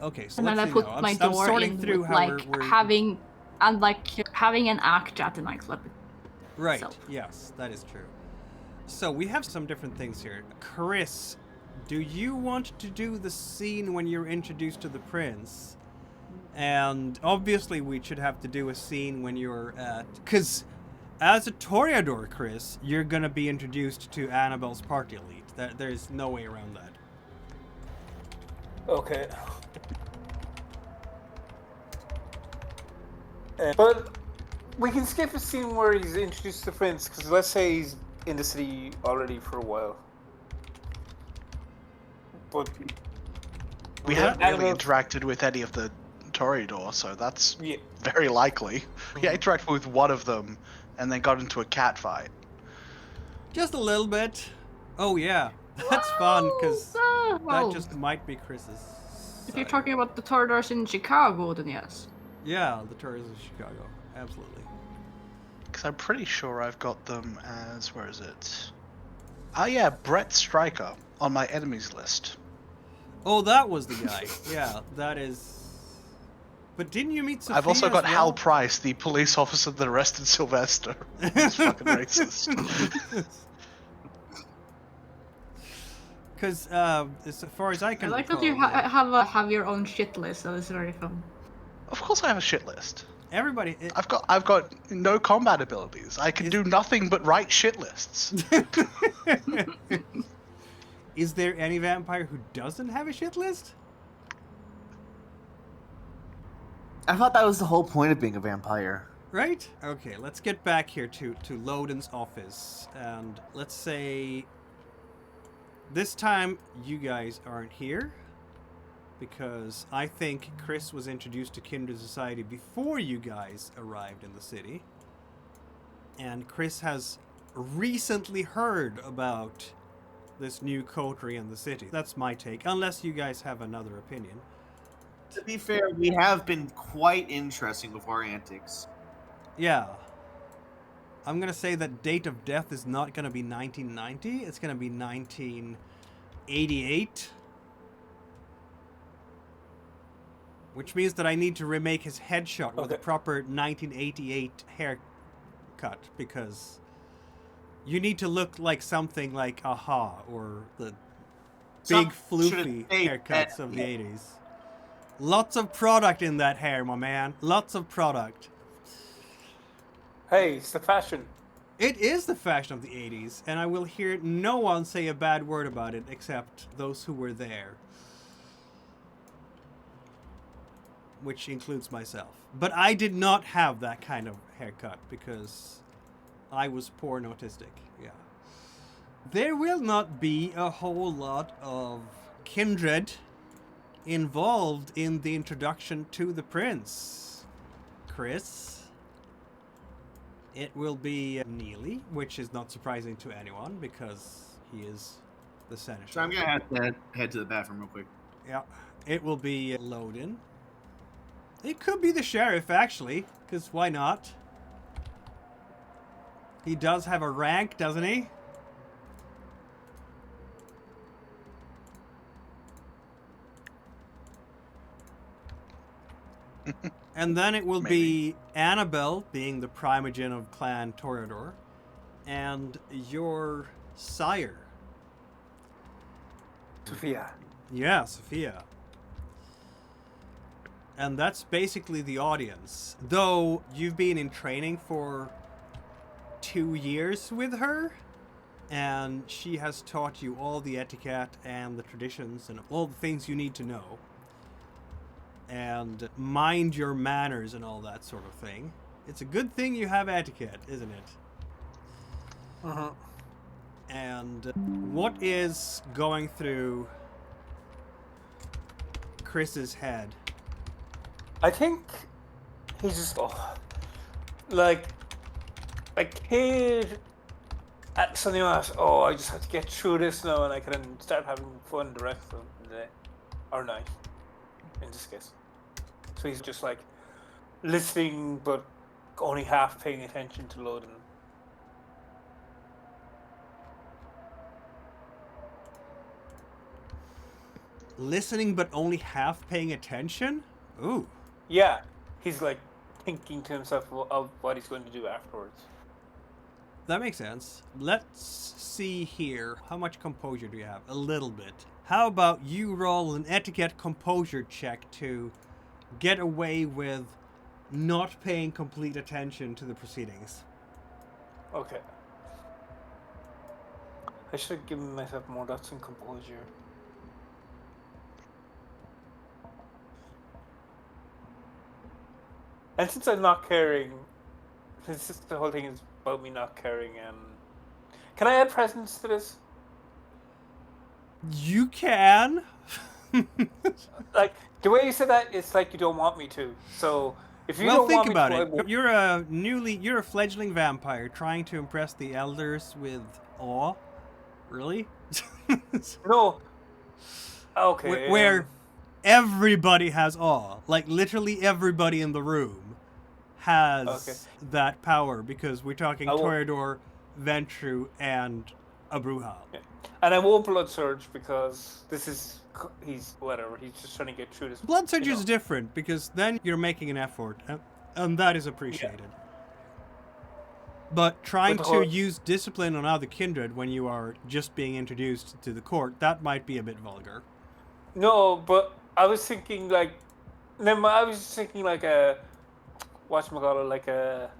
Okay, so and then let's I see put now. my I'm door sorting in through with, how like we're having an act at the nightclub. Right, itself. yes, that is true. So we have some different things here. Chris, do you want to do the scene when you're introduced to the prince? And obviously we should have to do a scene when you're at... Because as a Toreador, Chris, you're going to be introduced to Annabelle's party elite. There's no way around that. okay. But we can skip a scene where he's introduced to the prince, because let's say he's in the city already for a while. But We Yeah. haven't really Annabelle- interacted with any of the Toreador, so that's yeah, very likely. We interacted with one of them and then got into a cat fight. Just a little bit. Oh, yeah. That's fun, because well, that just might be Chris's if you're side. talking about the Toreadors in Chicago, then yes. Yeah, the Toreadors of Chicago. Absolutely. Because I'm pretty sure I've got them as... Where is it? Oh yeah, Brett Stryker on my enemies list. Oh, that was the guy. Yeah, that is... But didn't you meet Sophia I've also got as Hal well? Price, the police officer that arrested Sylvester. He's fucking racist. Because as far as I I can like recall, that you have your own shit list. That is very fun. Of course, I have a shit list. everybody. I've got no combat abilities. I can Is- do nothing but write shit lists. Is there any vampire who doesn't have a shit list? I thought that was the whole point of being a vampire. Right? Okay, let's get back here to Loden's office. And let's say this time you guys aren't here. Because I think Chris was introduced to Kindred Society before you guys arrived in the city. And Chris has recently heard about this new coterie in the city. That's my take, unless you guys have another opinion. To be fair, we have been quite interesting with our antics. Yeah. I'm gonna say that date of death is not gonna be 1990, it's gonna be 1988. Which means that I need to remake his headshot with a proper 1988 haircut, because you need to look like something like Aha or the big floofy haircuts of the 80s. Lots of product in that hair, my man. Lots of product. Hey, it's the fashion. It is the fashion of the 80s, and I will hear no one say a bad word about it except those who were there. Which includes myself. But I did not have that kind of haircut because I was poor and autistic. Yeah. There will not be a whole lot of kindred involved in the introduction to the prince, Chris. It will be Neely, which is not surprising to anyone because he is the senator. So I'm gonna have to head to the bathroom real quick. Yeah. It will be Loden. It could be the sheriff, actually, because why not? He does have a rank, doesn't he? And then it will be Annabelle, being the primogen of Clan Toreador, and your sire. Sophia. Yeah, Sophia. And that's basically the audience. Though you've been in training for 2 years with her, and she has taught you all the etiquette and the traditions and all the things you need to know. And mind your manners and all that sort of thing. It's a good thing you have etiquette, isn't it? Uh-huh. And what is going through Chris's head? I think he's just like a kid at something else. Oh, I just have to get through this now, and I can start having fun the rest of the day or night. In this case, so he's just like listening, but only half paying attention to Loden. Listening, but only half paying attention? Ooh. Yeah, he's like thinking to himself of what he's going to do afterwards. That makes sense. Let's see here. How much composure do you have? A little bit. How about you roll an etiquette composure check to get away with not paying complete attention to the proceedings? Okay. I should have given myself more dots in composure. And since I'm not caring, since the whole thing is about me not caring, can I add presence to this? You can. Like, the way you said that, it's like you don't want me to. So, if you Well, don't think want me about to, I it. won't. You're a fledgling vampire trying to impress the elders with awe. Really? No. Okay. Where everybody has awe. Like, literally everybody in the room has that power, because we're talking Toreador, Ventru, and a Bruja. Yeah. And I won't blood surge because he's just trying to get through this. Blood surge is different, because then you're making an effort, and that is appreciated. But trying With the to whole- use discipline on other kindred when you are just being introduced to the court, that might be a bit vulgar. No, but I was thinking like, I was just thinking like a, whatchamacallit, like a,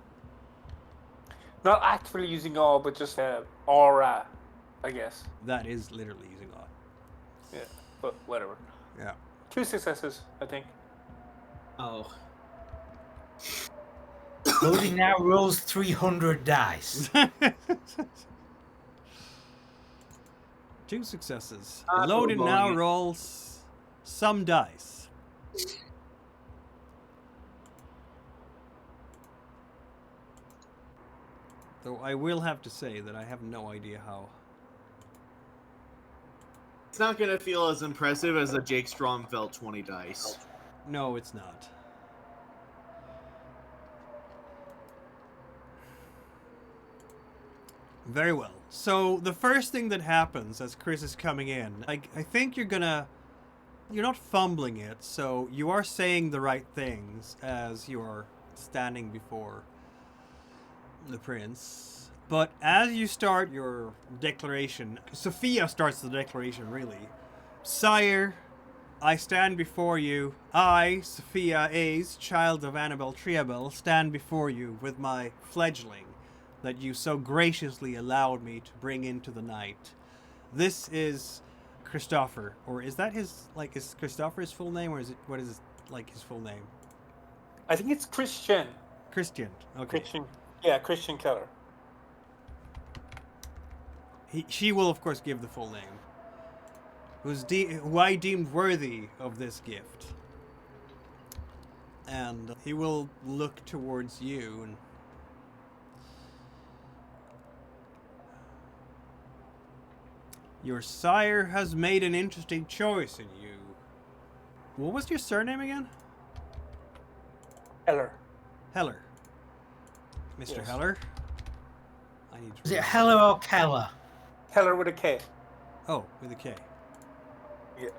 not actively using all, but just a aura, I guess. That is literally using all. Yeah, but whatever. Yeah. 2 successes, I think. Oh. Loading now rolls 300 dice. 2 successes. Ah, Loaded we're now blowing it. rolls some dice. Though I will have to say that I have no idea how. It's not gonna feel as impressive as a Jake Stromfeld 20 dice. No, it's not. Very well. So the first thing that happens as Chris is coming in, I think you're not fumbling it, so you are saying the right things as you are standing before the prince. But as you start your declaration, Sophia starts the declaration really. Sire, I stand before you. I, Sophia A's, child of Annabel Triabel, stand before you with my fledgling that you so graciously allowed me to bring into the night. This is Christopher, or is that his, like, is Christopher his full name, or is it, what is, like, his full name? I think it's Christian. Christian, okay. Christian Keller. She will, of course, give the full name. Who I deemed worthy of this gift. And he will look towards you and... Your sire has made an interesting choice in you. What was your surname again? Keller. Heller. Mr. Yes. Heller? I need to... Is it Heller or Keller? Keller with a K. Oh, with a K. Yeah.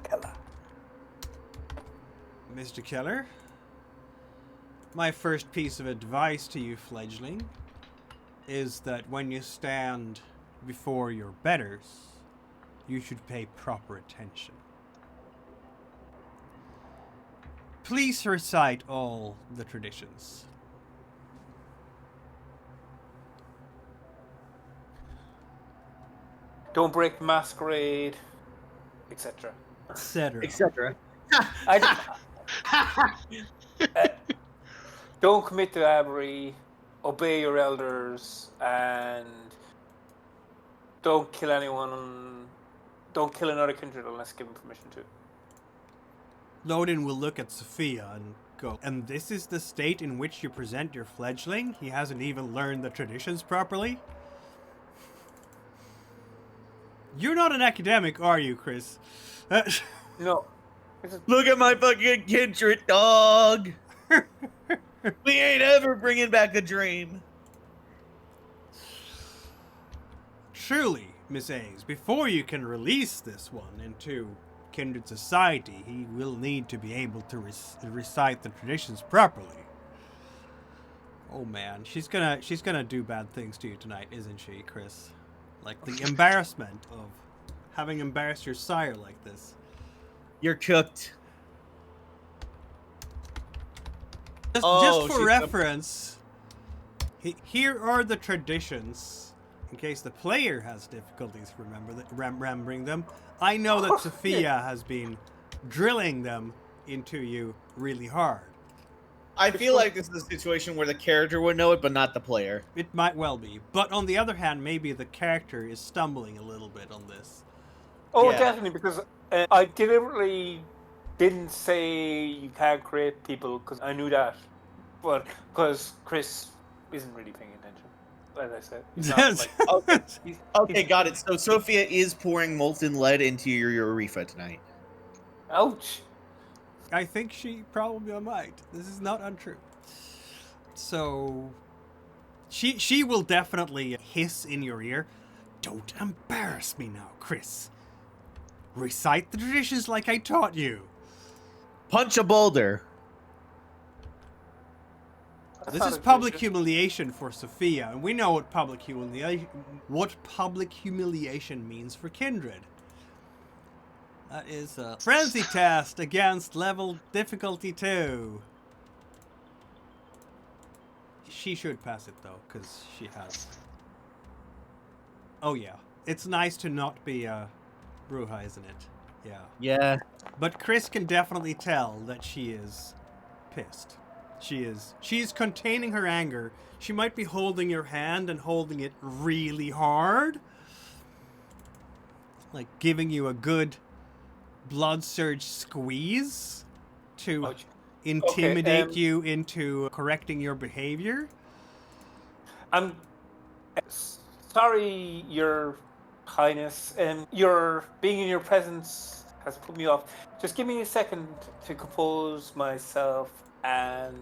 Keller. Mr. Keller, my first piece of advice to you, fledgling, is that when you stand before your betters, you should pay proper attention. Please recite all the traditions. Don't break the masquerade, etc. Etc. Etc. Don't commit to aberry, obey your elders, and don't kill anyone. Don't kill another kindred unless given permission to. Lodin will look at Sophia and go, and this is the state in which you present your fledgling? He hasn't even learned the traditions properly? You're not an academic, are you, Chris? No. Look at my fucking kindred, dog! We ain't ever bringing back a dream. Truly, Miss A's, before you can release this one into kindred society, he will need to be able to recite the traditions properly. Oh man, she's gonna do bad things to you tonight, isn't she, Chris? Like the embarrassment of having embarrassed your sire like this. You're cooked. Just for reference, here are the traditions. In case the player has difficulties remembering them, I know that Sophia has been drilling them into you really hard. I feel like this is a situation where the character would know it, but not the player. It might well be. But on the other hand, maybe the character is stumbling a little bit on this. Oh, Yeah. definitely, because I deliberately didn't say you can't create people because I knew that, but because Chris isn't really paying attention, as I said. He's not, like, Okay, got it. So Sophia is pouring molten lead into your urethra tonight. ouch. I think she probably might. This is not untrue. So, she will definitely hiss in your ear. Don't embarrass me now, Chris. Recite the traditions like I taught you. Punch a boulder. This not is a public tradition. humiliation for Sophia, and we know what public humiliation means for kindred. That is a frenzy test against level difficulty 2. She should pass it though, because she has. Oh yeah, it's nice to not be a Bruja, isn't it? Yeah. Yeah. But Chris can definitely tell that she is pissed. She's containing her anger. She might be holding your hand and holding it really hard. Like giving you a good blood surge squeeze to Ouch. intimidate Okay, you into correcting your behavior. I'm sorry, Your Highness. Your being in your presence has put me off. Just give me a second to compose myself, and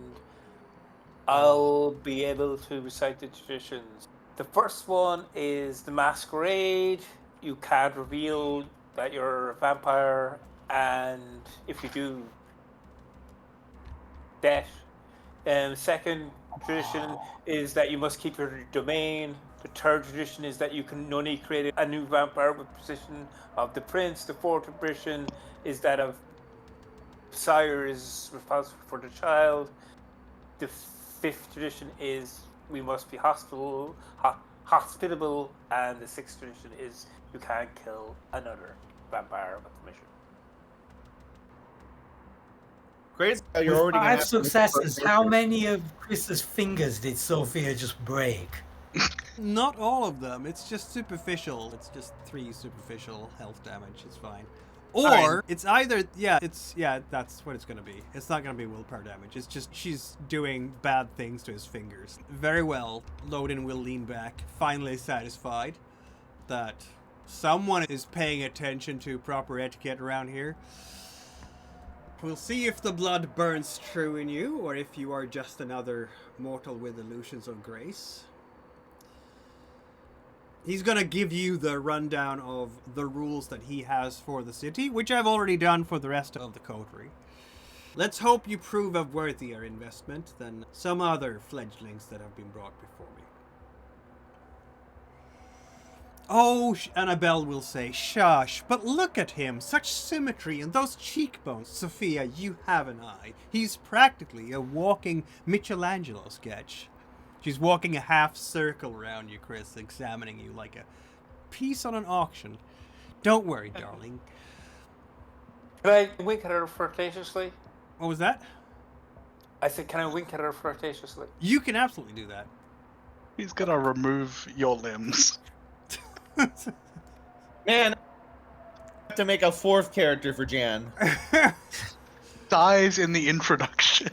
I'll be able to recite the traditions. The first one is the masquerade. You can't reveal that you're a vampire, and if you do, death. Second tradition is that you must keep your domain. The third tradition is that you can only create a new vampire with position of the prince. The fourth tradition is that a sire is responsible for the child. The fifth tradition is we must be hospitable, and the sixth tradition is you can't kill another vampire with permission. Great. You're With already gonna 5 have to make the successes, first how order. many of Chris's fingers did Sophia just break? Not all of them. It's just superficial. It's just 3 superficial health damage. It's fine. Or it's either that's what it's gonna be. It's not gonna be willpower damage. It's just she's doing bad things to his fingers. Very well. Loden will lean back, finally satisfied that someone is paying attention to proper etiquette around here. We'll see if the blood burns true in you, or if you are just another mortal with illusions of grace. He's gonna give you the rundown of the rules that he has for the city, which I've already done for the rest of the coterie. Let's hope you prove a worthier investment than some other fledglings that have been brought before me. Oh, Annabelle will say, shush, but look at him, such symmetry and those cheekbones. Sophia, you have an eye. He's practically a walking Michelangelo sketch. She's walking a half circle around you, Chris, examining you like a piece on an auction. Don't worry, darling. Can I wink at her flirtatiously? What was that? I said, can I wink at her flirtatiously? You can absolutely do that. He's gonna remove your limbs. Man, I have to make a 4th character for Jan. Dies in the introduction.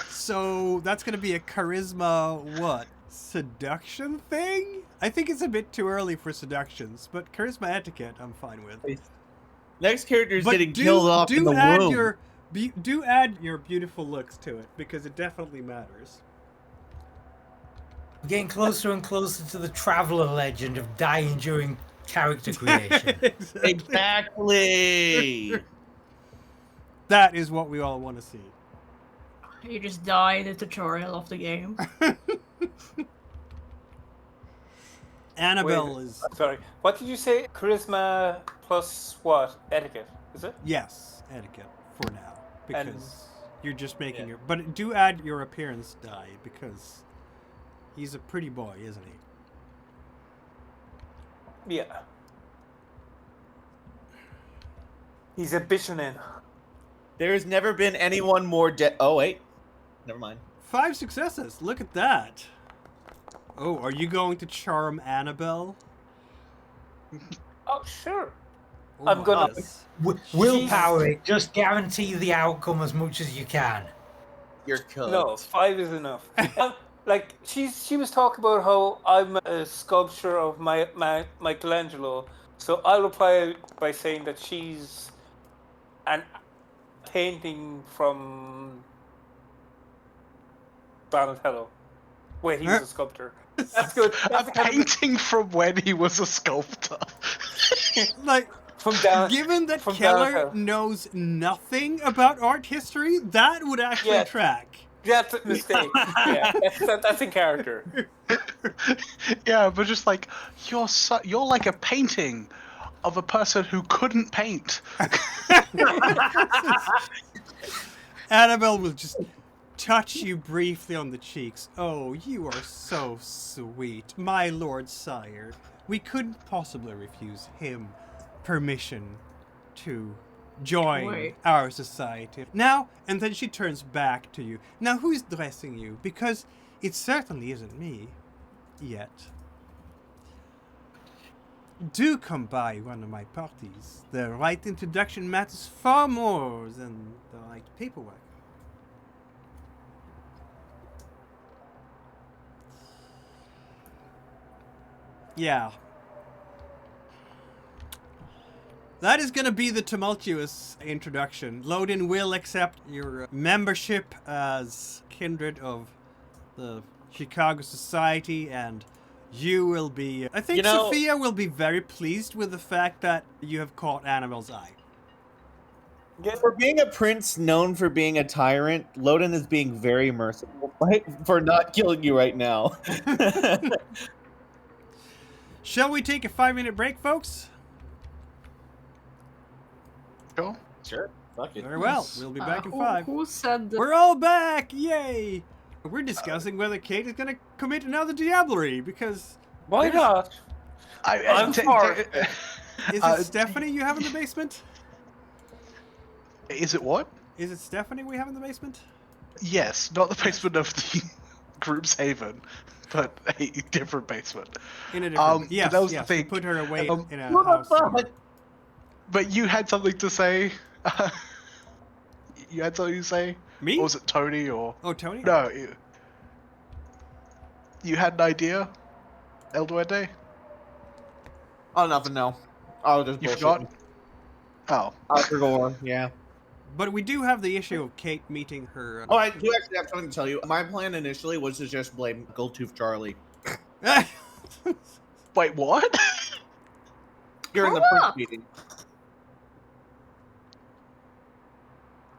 So that's going to be a charisma, what? Seduction thing? I think it's a bit too early for seductions, but charisma etiquette I'm fine with. Next character is But getting killed off in the womb. Do add your beautiful looks to it, because it definitely matters. Getting closer and closer to the traveler legend of dying during character creation. Exactly. That is what we all want to see. You just die in the tutorial of the game. Annabelle Wait, is... Sorry. What did you say? Charisma plus what? Etiquette, is it? Yes, etiquette, for now. Because And- you're just making yeah. your... But do add your appearance die, because he's a pretty boy, isn't he? Yeah. He's a bishonin. There's never been anyone more dead. Oh, wait. Never mind. 5 successes. Look at that. Oh, are you going to charm Annabelle? Oh, sure. Oh, I'm gonna- yes. Willpower it. Just guarantee the outcome as much as you can. You're cooked. No, 5 is enough. Like she was talking about how I'm a sculpture of Michelangelo, so I'll reply by saying that she's an painting from Donatello. Wait, he was a sculptor. That's good. A That's the kind of, painting from when he was a sculptor. Like, from down. given that from Keller Donatello. knows nothing about art history, that would actually Yeah. track. That's a mistake. Yeah, that's in character. Yeah, but just like you're like a painting of a person who couldn't paint. Annabelle will just touch you briefly on the cheeks. Oh, you are so sweet, my lord sire. We couldn't possibly refuse him permission to join Wait. our society. Now, and then she turns back to you. Now, who's dressing you? Because it certainly isn't me. Yet. Do come by one of my parties. The right introduction matters far more than the right paperwork. Yeah. That is going to be the tumultuous introduction. Loden will accept your membership as kindred of the Chicago Society, and you will be... I think Sophia will be very pleased with the fact that you have caught Annabelle's eye. For being a prince known for being a tyrant, Loden is being very merciful for not killing you right now. Shall we take a 5-minute break, folks? Sure. Sure. Fuck it. Very well. We'll be back in 5. Who said that? We're all back! Yay! We're discussing whether Kate is going to commit another diablerie, because... Why not? I'm for it. Is it Stephanie you have in the basement? Is it what? Is it Stephanie we have in the basement? Yes, not the basement of the group's haven, but a different basement. In a different... yes, that was yes. the thing. We put her away in a What house. the somewhere. fuck? But you had something to say. You had something to say. Me? Or was it Tony or? Oh, Tony? No. You had an idea, El Duende? Oh, nothing, no. Oh, just You bullshit. forgot? Oh. I forgot, yeah. But we do have the issue of Kate meeting her... Oh, I do actually have something to tell you. My plan initially was to just blame Goldtooth Charlie. Wait, what? During the Hold prince up. meeting.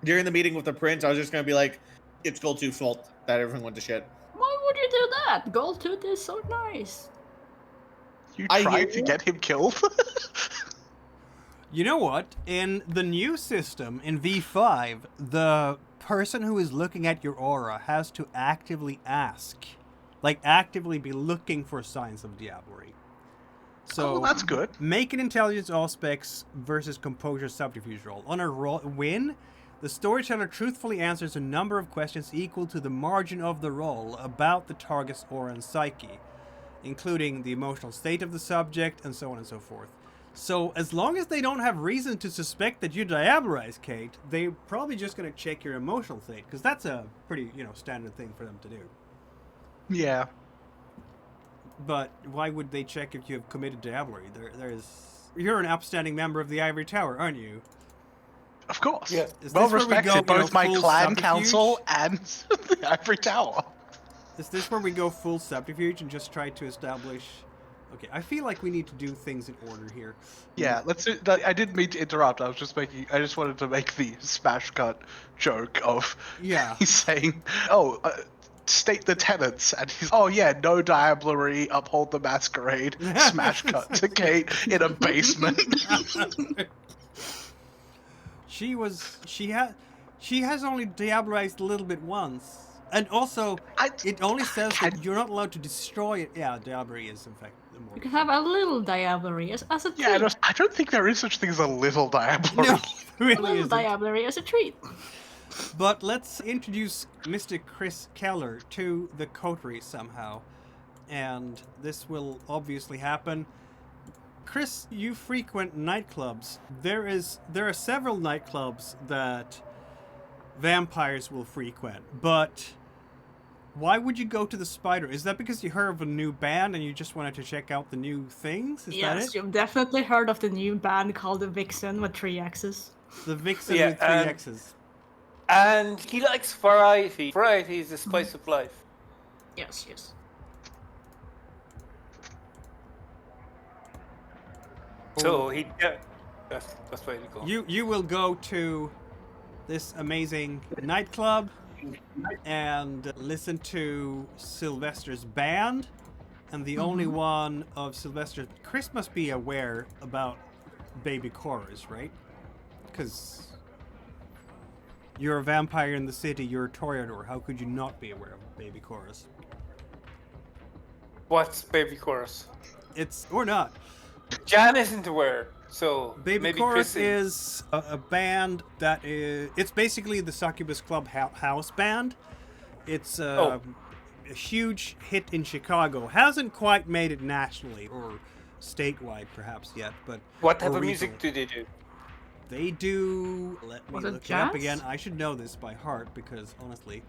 During the meeting with the prince, I was just gonna be like, it's Goldtooth's fault that everything went to shit. Why would you do that? Goldtooth is so nice. You I hear tried to you. get him killed? You know what? In the new system, in V5, the person who is looking at your aura has to actively ask. Like, actively be looking for signs of diablerie. So, well, that's good. make an intelligence aspects versus composure subterfuge roll. On a win, the storyteller truthfully answers a number of questions equal to the margin of the roll about the target's aura and psyche, including the emotional state of the subject and so on and so forth. So as long as they don't have reason to suspect that you diablerize Kate, they're probably just going to check your emotional state, because that's a pretty, standard thing for them to do. Yeah. But why would they check if you have committed diablerie? You're an upstanding member of the Ivory Tower, aren't you? Of course. Yeah. Is Well this where we respected, go, both my full clan subterfuge? council and the Ivory Tower. Is this where we go full subterfuge and just try to establish... Okay, I feel like we need to do things in order here. Yeah, let's do, I didn't mean to interrupt. I just wanted to make the smash cut joke of Yeah. he's saying, state the tenets, and he's, oh yeah, no diablerie, uphold the masquerade, smash cut to Kate in a basement. She has only diablerized a little bit once. And also, it only says that you're not allowed to destroy it. Yeah, diablerie is in fact more. You can have a little diablerie as a treat. Yeah, I don't think there is such thing as a little diablerie. No, a really little isn't. diablerie as a treat. But let's introduce Mr. Chris Keller to the coterie somehow. And this will obviously happen. Chris, you frequent nightclubs. There are several nightclubs that vampires will frequent, but why would you go to the Spider? Is that because you heard of a new band and you just wanted to check out the new things? Is that Yes, it? you've definitely heard of the new band called the Vixen with 3 X's. The Vixen Yeah, with 3 X's. And he likes variety. Variety is the spice of life. Yes, yes. So that's the way to go. You will go to this amazing nightclub. and listen to Sylvester's band. And the only one of Sylvester, Chris must be aware about baby chorus, right? Because you're a vampire in the city, you're a toreador. How could you not be aware of baby chorus? What's baby chorus? It's or not. Jan isn't aware, so Baby maybe Chorus Chris is a band that is. It's basically the Succubus Club house band. It's a huge hit in Chicago. Hasn't quite made it nationally or statewide, perhaps yet. But What type or of music regionally. do they do? They do. Let me Was it look it up jazz? again. I should know this by heart because honestly,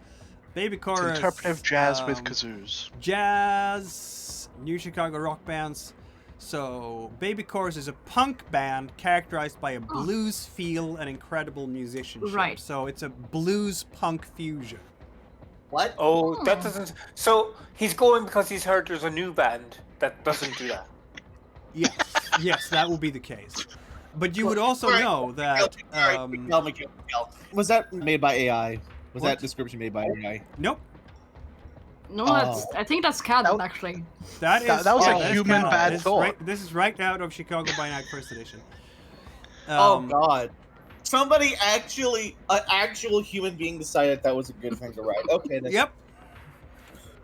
Baby It's Chorus. interpretive jazz with kazoos. Jazz, New Chicago rock bands. So, Baby Chorus is a punk band characterized by a blues feel and incredible musicianship. Right. So, it's a blues punk fusion. What? Oh, that doesn't. So he's going because he's heard there's a new band that doesn't do that. Yes, yes, that will be the case. But you would also know that. Miguel. Was that made by AI? Was What? that description made by AI? Nope. No, Oh. I think that's canon, That- actually. That is. That was a that is human canon. bad This is thought. right- this is right out of Chicago by Night First Edition. Oh God! Somebody actually, an actual human being decided that was a good thing to write. Okay. Then, Yep.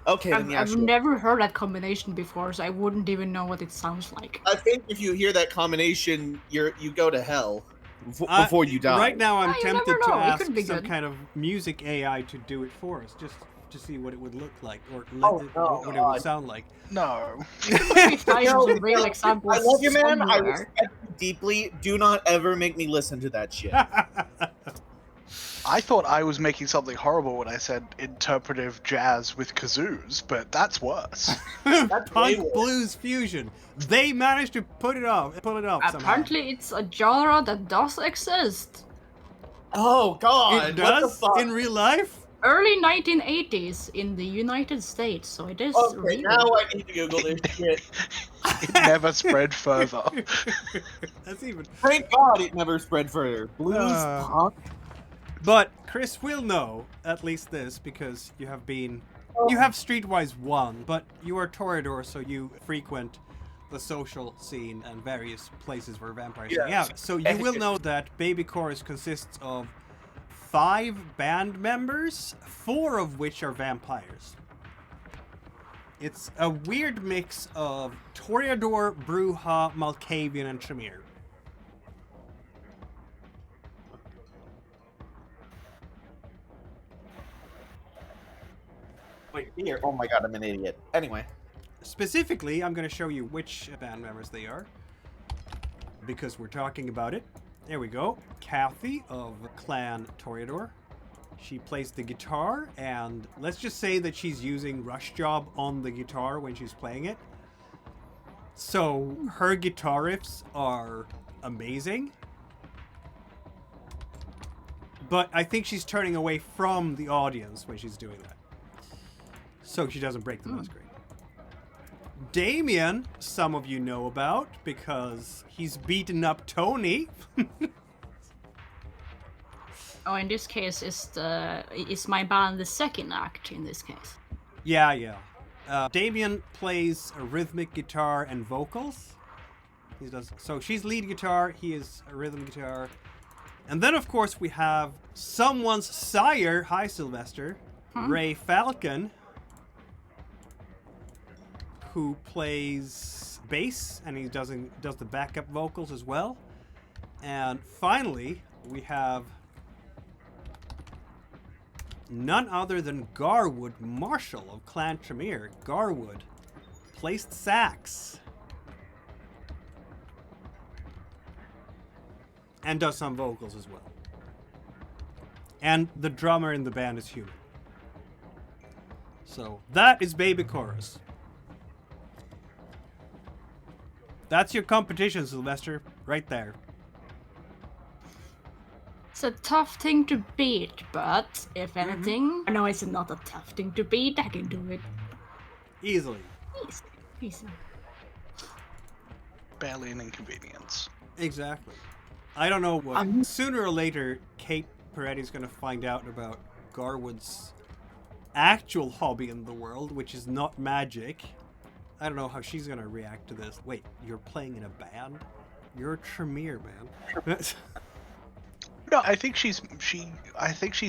Okay. Then I've, yeah, I've sure. never heard that combination before, so I wouldn't even know what it sounds like. I think if you hear that combination, you go to hell Uh, before you die. Right now, I'm Ah, you tempted never to know. It ask could be some good. kind of music AI to do it for us, just to see what it would look like, or Oh, what it God. would sound like. No. We find some real examples I love you, man. I somewhere. respect you deeply. Do not ever make me listen to that shit. I thought I was making something horrible when I said interpretive jazz with kazoos, but that's worse. way Punk worse. blues fusion. They managed to pull it off somehow. Apparently, it's a genre that does exist. Oh God! It What the does fuck? in real life. Early 1980s in the United States, so it is Okay, real. now I need to Google this shit. It never spread further. That's even. Thank God it never spread further. Blues punk. But Chris will know at least this because you have been. You have Streetwise 1, but you are Toreador, so you frequent the social scene and various places where vampires hang Yes. out. So you will know that Baby Chorus consists of 5 band members, 4 of which are vampires. It's a weird mix of Toreador, Bruja, Malkavian, and Tremere. Wait, here. Oh my God, I'm an idiot. Anyway. Specifically, I'm going to show you which band members they are, because we're talking about it. There we go. Kathy of Clan Toreador. She plays the guitar, and let's just say that she's using Rush Job on the guitar when she's playing it. So her guitar riffs are amazing. But I think she's turning away from the audience when she's doing that, so she doesn't break the masquerade. Damien, some of you know about because he's beaten up Tony. Oh, in this case, is my band the second act in this case? Yeah. Damien plays a rhythmic guitar and vocals. He does. So she's lead guitar, he is a rhythm guitar. And then, of course, we have someone's sire, hi Sylvester, Ray Falcon, who plays bass, and he does the backup vocals as well. And finally, we have none other than Garwood Marshall of Clan Tremere. Garwood placed sax and does some vocals as well. And the drummer in the band is human. So that is Baby Chorus. That's your competition, Sylvester, right there. It's a tough thing to beat, but if anything, no, it's not a tough thing to beat. I can do it Easily. easy. Barely an inconvenience. Exactly. I don't know what. Sooner or later, Kate Peretti's going to find out about Garwood's actual hobby in the world, which is not magic. I don't know how she's gonna react to this. Wait, you're playing in a band? You're a Tremere, man. No, I think she's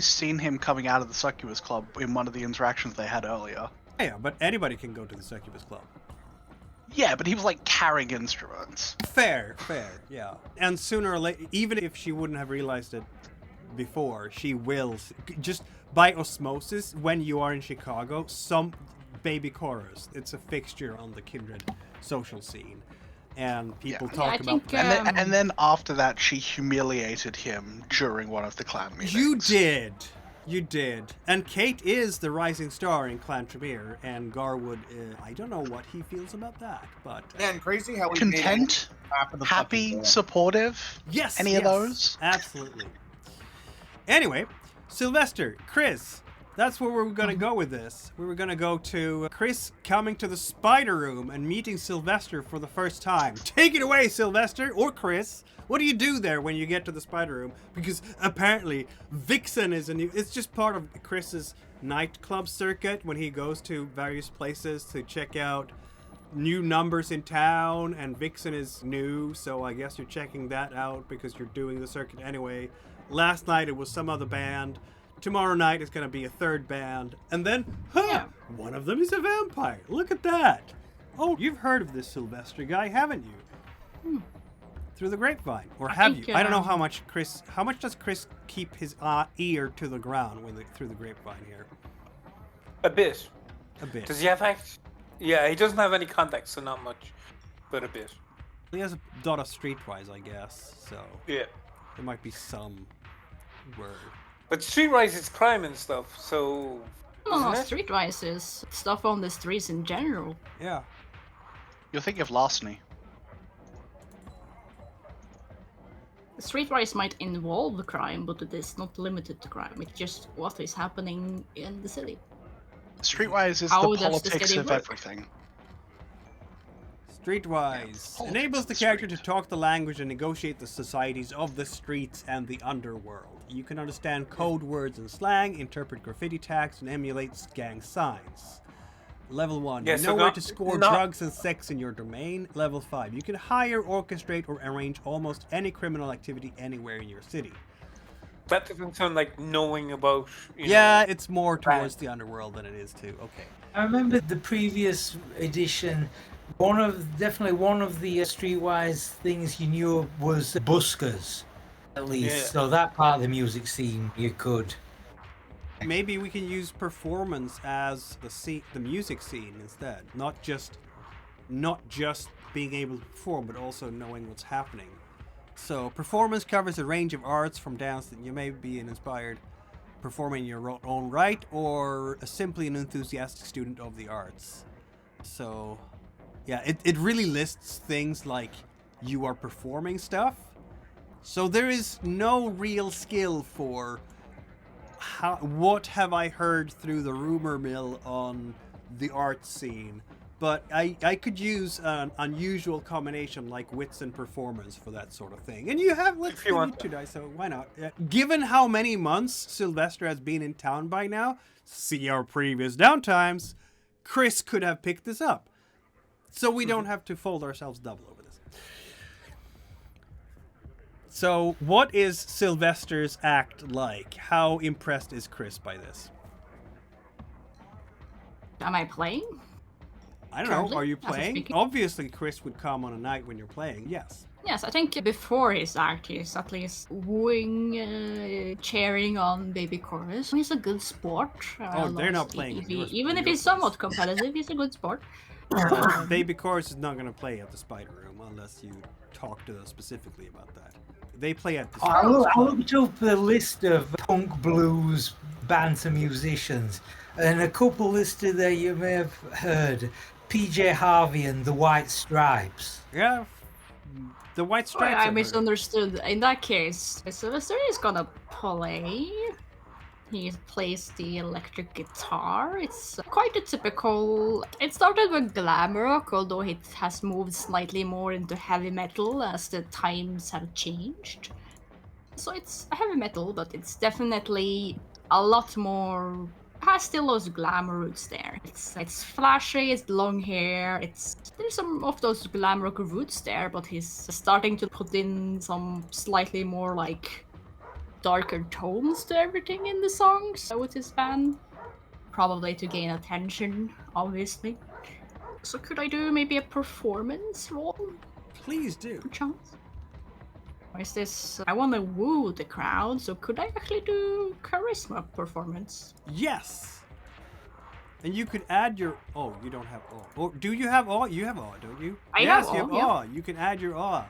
seen him coming out of the Succubus Club in one of the interactions they had earlier. Yeah, but anybody can go to the Succubus Club. Yeah, but he was like carrying instruments. Fair, yeah. And sooner or later, even if she wouldn't have realized it before, she will. Just by osmosis, when you are in Chicago, some baby chorus, it's a fixture on the kindred social scene. And people talk about that. And then after that, she humiliated him during one of the clan meetings. You did. And Kate is the rising star in Clan Tremere, and Garwood, I don't know what he feels about that, but... Man, crazy how we content, happy, supportive. Yes. Any of those? Absolutely. Anyway, Sylvester, Chris, that's where we're going to go with this. We were going to go to Chris coming to the spider room and meeting Sylvester for the first time. Take it away, Sylvester, or Chris. What do you do there when you get to the spider room? Because apparently Vixen is it's just part of Chris's nightclub circuit when he goes to various places to check out new numbers in town, and Vixen is new, so I guess you're checking that out because you're doing the circuit anyway. Last night it was some other band. Tomorrow night is going to be a third band. And then, one of them is a vampire. Look at that. Oh, you've heard of this Sylvester guy, haven't you? Through the grapevine. Or have you? I don't know how much does Chris keep his ear to the ground through the grapevine here? A bit. A bit. Does he have Yeah, he doesn't have any context, so not much. But a bit. He has a dot of streetwise, I guess, so... Yeah. There might be some word. But streetwise is crime and stuff, so... No, streetwise is stuff on the streets in general. Yeah. You're thinking of larceny. Streetwise might involve crime, but it is not limited to crime. It's just what is happening in the city. Streetwise is How the does the politics city of work? everything. Streetwise Yeah, enables the character to talk the language and negotiate the societies of the streets and the underworld. You can understand code words and slang, interpret graffiti tags, and emulate gang signs. Level 1. Yeah, You so know where not- to score not- drugs and sex in your domain. Level 5. You can hire, orchestrate, or arrange almost any criminal activity anywhere in your city. That doesn't sound like knowing about, Yeah, it's more towards the underworld than it is to... Okay. I remember the previous edition. Definitely one of the streetwise things you knew was buskers, at least. Yeah. So that part of the music scene you could. Maybe we can use performance as the music scene instead. Not just being able to perform, but also knowing what's happening. So performance covers a range of arts from dance that you may be inspired performing in your own right, or simply an enthusiastic student of the arts. So yeah, it really lists things like you are performing stuff. So there is no real skill for what have I heard through the rumor mill on the art scene. But I could use an unusual combination like wits and performance for that sort of thing. And you have, let's give you 2 dice, so why not? Given how many months Sylvester has been in town by now, see our previous downtimes, Chris could have picked this up. So we don't have to fold ourselves double over this. So what is Sylvester's act like? How impressed is Chris by this? Am I playing? I don't know. Currently, Are you as I'm playing? speaking? Obviously, Chris would come on a night when you're playing. Yes. Yes, I think before his act, he's at least wooing, cheering on Baby Chorus. He's a good sport. They're not playing in yours, Even in if your he's somewhat place. competitive, he's a good sport. Baby Chorus is not going to play at the Spider Room unless you talk to them specifically about that. They play at the I looked up the list of punk blues bands and musicians, and a couple listed there you may have heard. PJ Harvey and the White Stripes. Yeah. The White Oh, Stripes. I I've heard. misunderstood. In that case, Sylvester is gonna play. He plays the electric guitar. It's quite a typical... It started with glam rock, although it has moved slightly more into heavy metal as the times have changed. So it's heavy metal, but it's definitely a lot more. Has still those glamour roots there. It's flashy. It's long hair. There's some of those glamour roots there, but he's starting to put in some slightly more like darker tones to everything in the songs with his band. Probably to gain attention, obviously. So could I do maybe a performance roll, Please do. perchance? Or is this... I want to woo the crowd, so could I actually do charisma performance? Yes. And you could add your... Oh, you don't have awe. Oh, do you have awe? You have awe, don't you? I yes, have you have awe, yeah. awe. You can add your awe.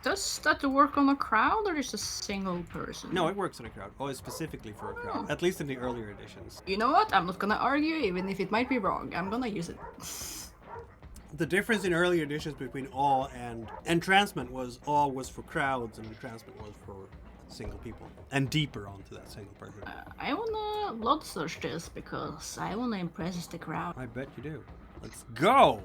Does that work on a crowd or just a single person? No, it works on a crowd. Oh, it's specifically for a crowd. Oh. At least in the earlier editions. You know what? I'm not gonna argue, even if it might be wrong. I'm gonna use it. The difference in earlier editions between awe and entrancement was awe was for crowds and entrancement was for single people. And deeper onto that single person. I wanna blood search this because I wanna impress the crowd. I bet you do. Let's go!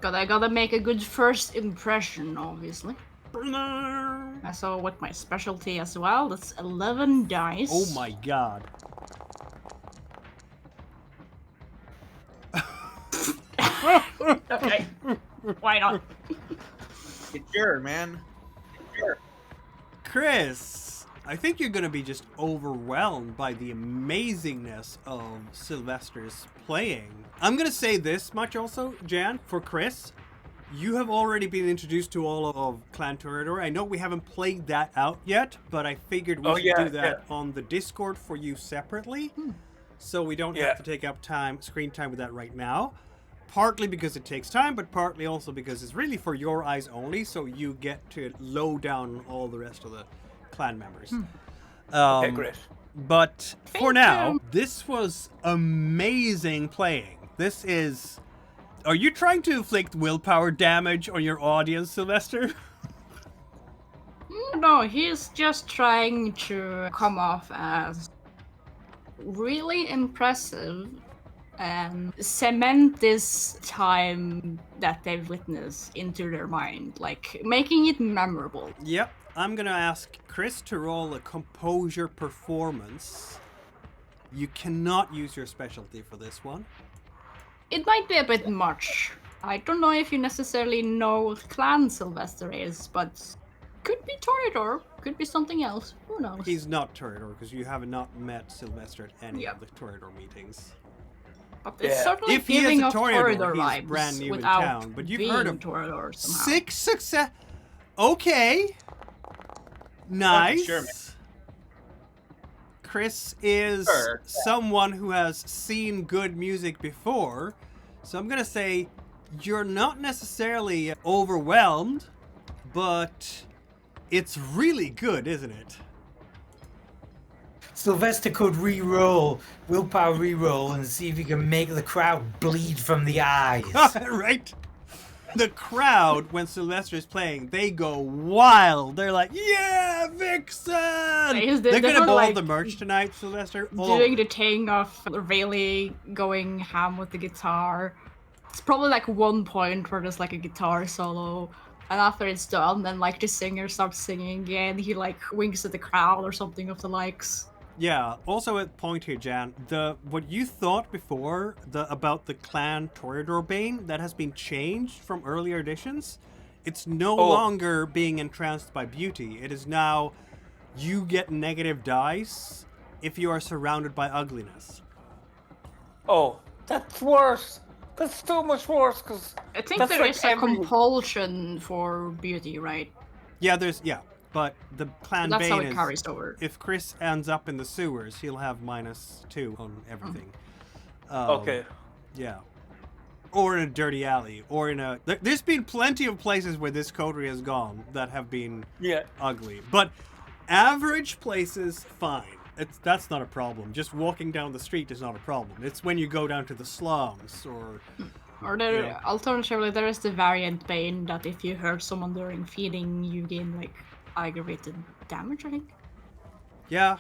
I gotta make a good first impression, obviously. Oh So with my specialty as well, that's 11 dice. my god. Okay, why not? Get sure, man. Sure. Chris, I think you're gonna be just overwhelmed by the amazingness of Sylvester's playing. I'm gonna say this much also, Jan, for Chris. You have already been introduced to all of Clan Toreador. I know we haven't played that out yet, but I figured we should do that on the Discord for you separately. So we don't have to take up screen time with that right now. Partly because it takes time, but partly also because it's really for your eyes only, so you get to low down all the rest of the clan members. Okay, great. But for now, this was amazing playing. This is... Are you trying to inflict willpower damage on your audience, Sylvester? No, he's just trying to come off as really impressive and cement this time that they've witnessed into their mind, like making it memorable. Yep. I'm gonna ask Chris to roll a composure performance. You cannot use your specialty for this one. It might be a bit much. I don't know if you necessarily know what clan Sylvester is, but could be Toreador, could be something else. Who knows? He's not Toreador because you have not met Sylvester at any Yep. of the Toreador meetings. But it's certainly If he is giving a off Toreador, Toreador he's vibes brand new in without town, but you've being heard of Toreador somehow. 6 success. Okay. Nice. Sure, man. Chris is Sure. someone who has seen good music before, so I'm gonna say you're not necessarily overwhelmed, but it's really good, isn't it? Sylvester could re-roll, willpower re-roll, and see if he can make the crowd bleed from the eyes. Right? The crowd, when Sylvester is playing, they go wild. They're like, yeah, Vixen! They're gonna not, blow like, the merch tonight, Sylvester. Doing the thing of really going ham with the guitar. It's probably like one point where there's like a guitar solo, and after it's done, then like the singer starts singing again. He like winks at the crowd or something of the likes. Yeah, also a point here, Jan. What you thought before about the clan Toreador Bane, that has been changed from earlier editions. It's no longer being entranced by beauty. It is now you get negative dice if you are surrounded by ugliness. Oh, that's worse. That's so much worse, because I think there is a compulsion for beauty, right? Yeah, but the clan That's Bane how it is, carries over. if Chris ends up in the sewers, he'll have -2 on everything. Okay. Yeah. Or in a dirty alley, or in a... There's been plenty of places where this coterie has gone that have been ugly. But average places, fine. That's not a problem. Just walking down the street is not a problem. It's when you go down to the slums, or... Alternatively, there is the variant Bane that if you hurt someone during feeding, you gain like aggravated damage, I think. Yeah,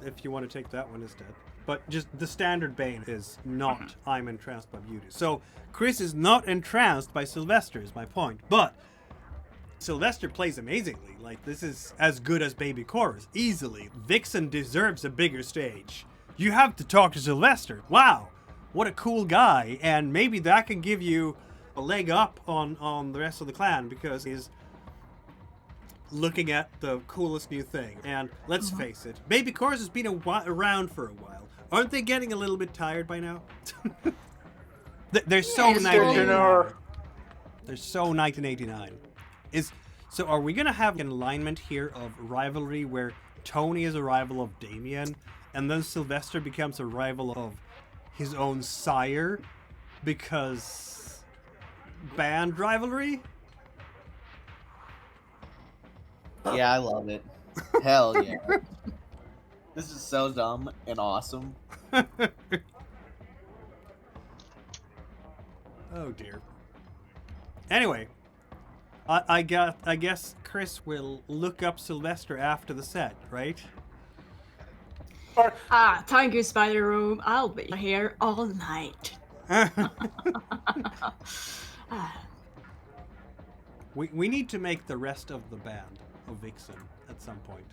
if you want to take that one instead. But just the standard Bane is not I'm entranced by beauty. So Chris is not entranced by Sylvester is my point. But Sylvester plays amazingly. Like, this is as good as Baby Chorus, easily. Vixen deserves a bigger stage. You have to talk to Sylvester. Wow, what a cool guy. And maybe that can give you a leg up on the rest of the clan, because he's looking at the coolest new thing. And let's face it, Baby Chorus has been around for a while. Aren't they getting a little bit tired by now? They're so Yes, 1989. They're so 1989. So are we gonna have an alignment here of rivalry where Tony is a rival of Damien, and then Sylvester becomes a rival of his own sire because band rivalry? Yeah, I love it. Hell yeah. This is so dumb and awesome. Oh dear. Anyway, I guess Chris will look up Sylvester after the set, right? Thank you, Spider Room. I'll be here all night. We need to make the rest of the band of Vixen at some point.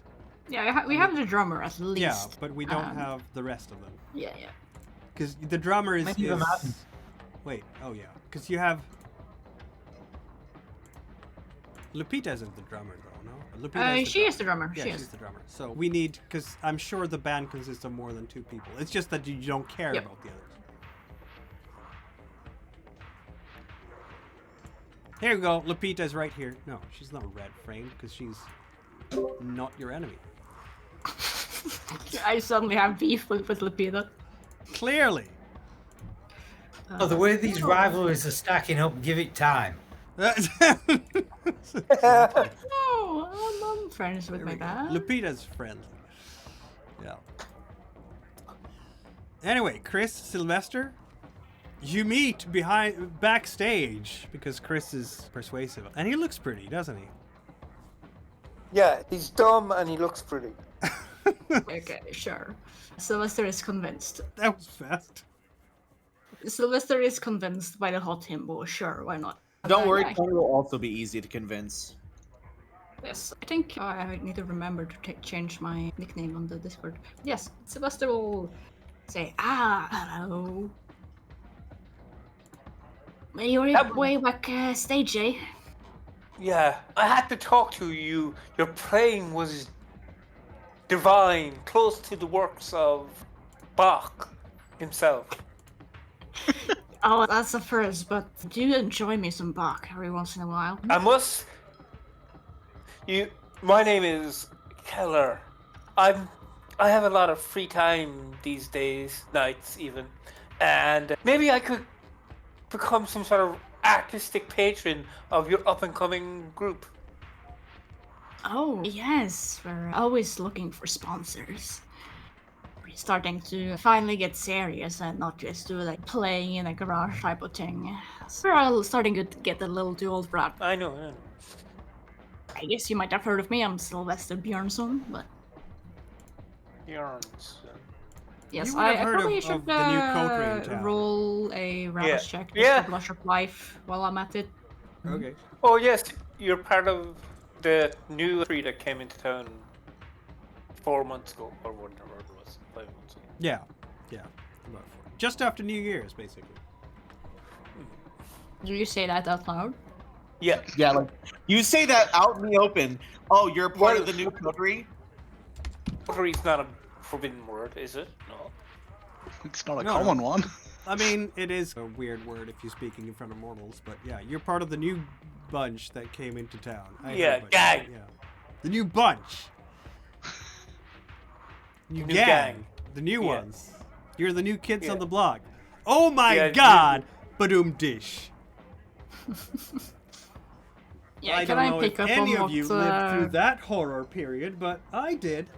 Yeah, we have the drummer at least. Yeah, but we don't have the rest of them. Yeah. Because the drummer is... Maybe Madden. Wait, oh yeah. Because you have... Lupita isn't the drummer though, no? Lupita She is the drummer. Yeah, she she's is. the drummer. So we need... Because I'm sure the band consists of more than 2 people. It's just that you don't care Yep. about the others. Here we go. Lupita's right here. No, she's not red framed because she's not your enemy. I suddenly have beef with Lupita. Clearly. Oh, the way these rivalries are stacking up, give it time. Oh, I'm friends with There my we go. band. Lupita's friendly. Yeah. Anyway, Chris, Sylvester, you meet backstage because Chris is persuasive. And he looks pretty, doesn't he? Yeah, he's dumb and he looks pretty. Okay, sure. Sylvester is convinced. That was fast. Sylvester is convinced by the hot himbo. Sure, why not? Don't worry, Yeah, Tony will also be easy to convince. Yes, I think I need to remember to change my nickname on the Discord. Yes, Sylvester will say, hello. You're way back stage, eh? Yeah, I had to talk to you. Your playing was divine, close to the works of Bach himself. Oh, that's a first, but do enjoy me some Bach every once in a while. My name is Keller. I have a lot of free time these days, nights even, and maybe I could become some sort of artistic patron of your up-and-coming group. Oh, yes, we're always looking for sponsors. We're starting to finally get serious and not just do like playing in a garage type of thing. So we're all starting to get a little too old for that. I know. I guess you might have heard of me. I'm Sylvester Bjornsson, but Yarns. yes, You would have I heard probably of should the new coterie in town. roll a rouse check just Yeah. for Blush of Life while I'm at it. Okay. Oh yes, you're part of the new tree that came into town 4 months ago, or whatever it was, 5 months ago. Yeah. About 4. Just after New Year's, basically. Do you say that out loud? Yeah. Yeah, like you say that out in the open. Oh, you're part of the new coterie? Coterie is not a forbidden word, is it? No. It's not a No. common one. I mean, it is a weird word if you're speaking in front of mortals, but yeah, you're part of the new bunch that came into town. Yeah, heard about gang. you, Yeah. The new bunch. New New gang. gang. The new Yeah. ones. You're the new kids Yeah. on the block. Oh my Yeah, god! Badoom dish. Yeah, I can don't I know pick if up any on of you what, lived through that horror period, but I did.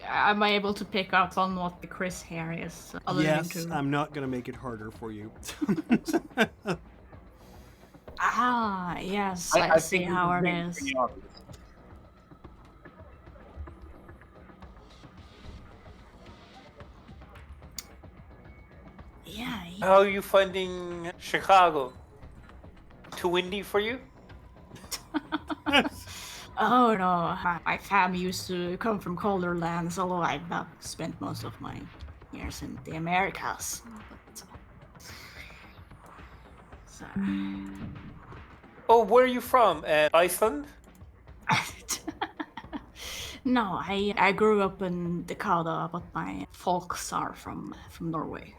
Am I able to pick up on what the Chris here is alluding Yes, to? I'm not gonna make it harder for you. Yes, I see think how it this is. pretty obvious. Yeah, How are you finding Chicago? too windy for you? Oh no, my family used to come from colder lands, although I've not spent most of my years in the Americas. But, so, Oh, where are you from? Iceland? no, I grew up in Dakota, but my folks are from Norway.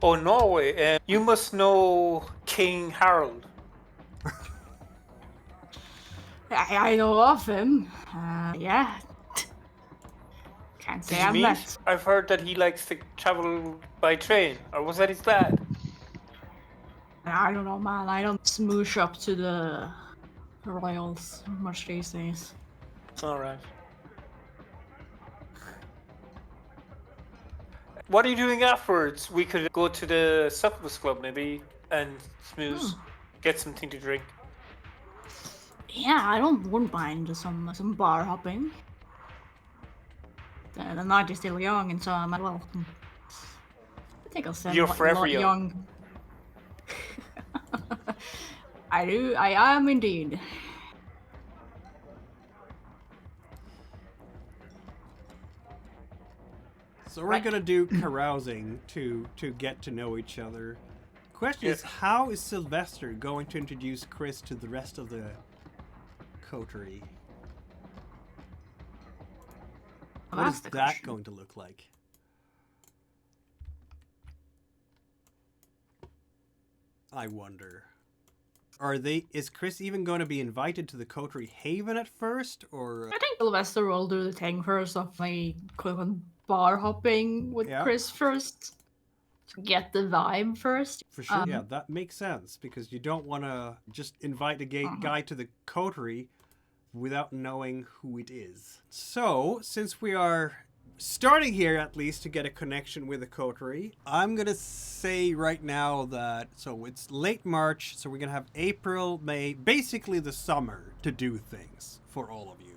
Oh, Norway. You must know King Harold. I know of him. Yeah. Can't say Did you I meet? met. I've heard that he likes to travel by train. Or was that his dad? I don't know, man. I don't smoosh up to the royals much these days. Alright. What are you doing afterwards? We could go to the Succubus Club maybe and smooze, get something to drink. Yeah, wouldn't mind some bar hopping. The night is still young, and so I'm welcome. I think I'll send You're forever young. I am indeed. So we're gonna do carousing to get to know each other. Question is, how is Sylvester going to introduce Chris to the rest of the coterie? Well, What that's is the that question. going to look like? I wonder. Is Chris even going to be invited to the coterie haven at first, or? I think Sylvester will do the thing first of my quick on bar hopping with Chris first. To get the vibe first. For sure, yeah, that makes sense, because you don't want to just invite a guy to the coterie without knowing who it is. So, since we are starting here at least to get a connection with the coterie, I'm going to say right now that, so it's late March, so we're going to have April, May, basically the summer to do things for all of you.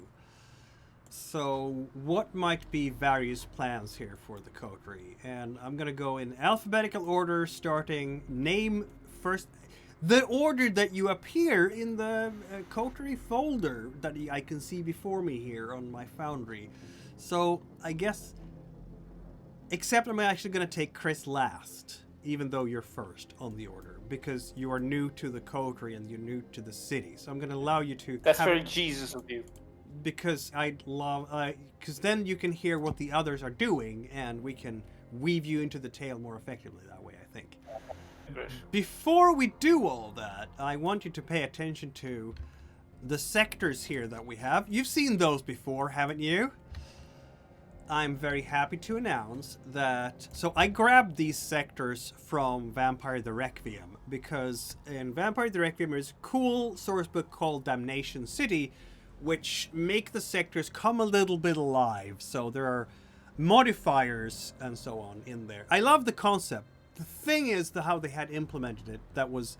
So what might be various plans here for the coterie? And I'm going to go in alphabetical order, starting name first. The order that you appear in the coterie folder that I can see before me here on my Foundry. So I guess, except I'm actually going to take Chris last, even though you're first on the order, because you are new to the coterie and you're new to the city. So I'm going to allow you to. That's very Jesus of you. Because because then you can hear what the others are doing, and we can weave you into the tale more effectively that way, I think. Before we do all that, I want you to pay attention to the sectors here that we have. You've seen those before, haven't you? I'm very happy to announce that... So I grabbed these sectors from Vampire the Requiem, because in Vampire the Requiem there's a cool sourcebook called Damnation City, which make the sectors come a little bit alive. So there are modifiers and so on in there. I love the concept. The thing is how they had implemented it that was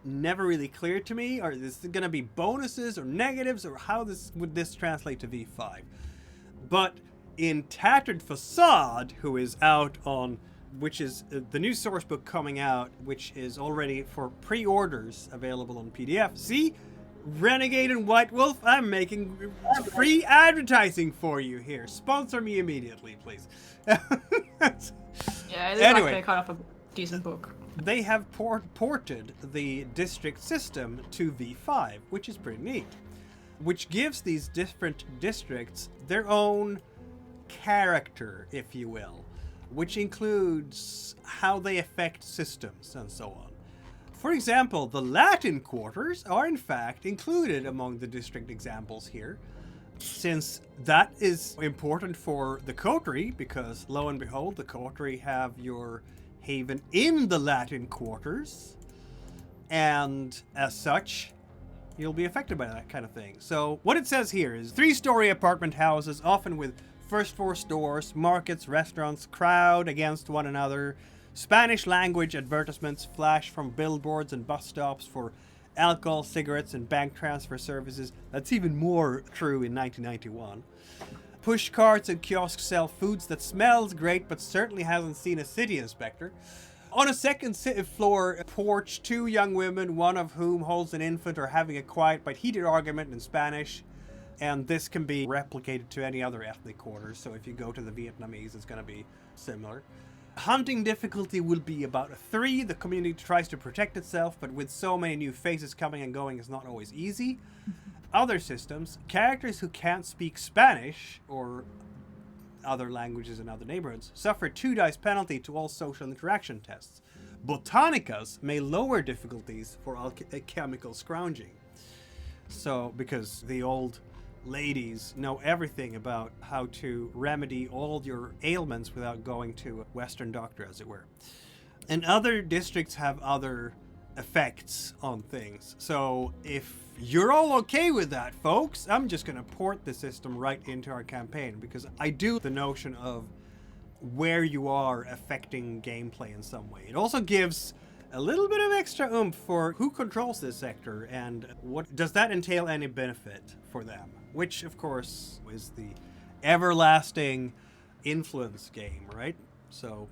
never really clear to me. Are this going to be bonuses or negatives, or how would this translate to V5? But in Tattered Facade, who is out on, which is the new sourcebook coming out, which is already for pre-orders available on PDF. See? Renegade and White Wolf, I'm making free advertising for you here. Sponsor me immediately, please. Yeah, it's anyway, actually kind of a decent book. They have ported the district system to V5, which is pretty neat. Which gives these different districts their own character, if you will. Which includes how they affect systems and so on. For example, the Latin quarters are in fact included among the district examples here, since that is important for the coterie, because lo and behold, the coterie have your haven in the Latin quarters, and as such, you'll be affected by that kind of thing. So what it says here is 3-story apartment houses, often with first floor stores, markets, restaurants, crowd against one another. Spanish language advertisements flash from billboards and bus stops for alcohol, cigarettes, and bank transfer services. That's even more true in 1991. Push carts and kiosks sell foods that smells great but certainly hasn't seen a city inspector. On a second floor porch, two young women, one of whom holds an infant, are having a quiet but heated argument in Spanish. And this can be replicated to any other ethnic quarters. So if you go to the Vietnamese, it's going to be similar. Hunting difficulty will be about a 3. The community tries to protect itself, but with so many new faces coming and going, it's not always easy. Other systems, characters who can't speak Spanish or other languages in other neighborhoods suffer 2 dice penalty to all social interaction tests. Botanicas may lower difficulties for alchemical scrounging. So, because the old ladies know everything about how to remedy all your ailments without going to a Western doctor, as it were. And other districts have other effects on things. So if you're all okay with that, folks, I'm just going to port the system right into our campaign, because I do the notion of where you are affecting gameplay in some way. It also gives a little bit of extra oomph for who controls this sector and what does that entail any benefit for them, which of course is the everlasting influence game, right? So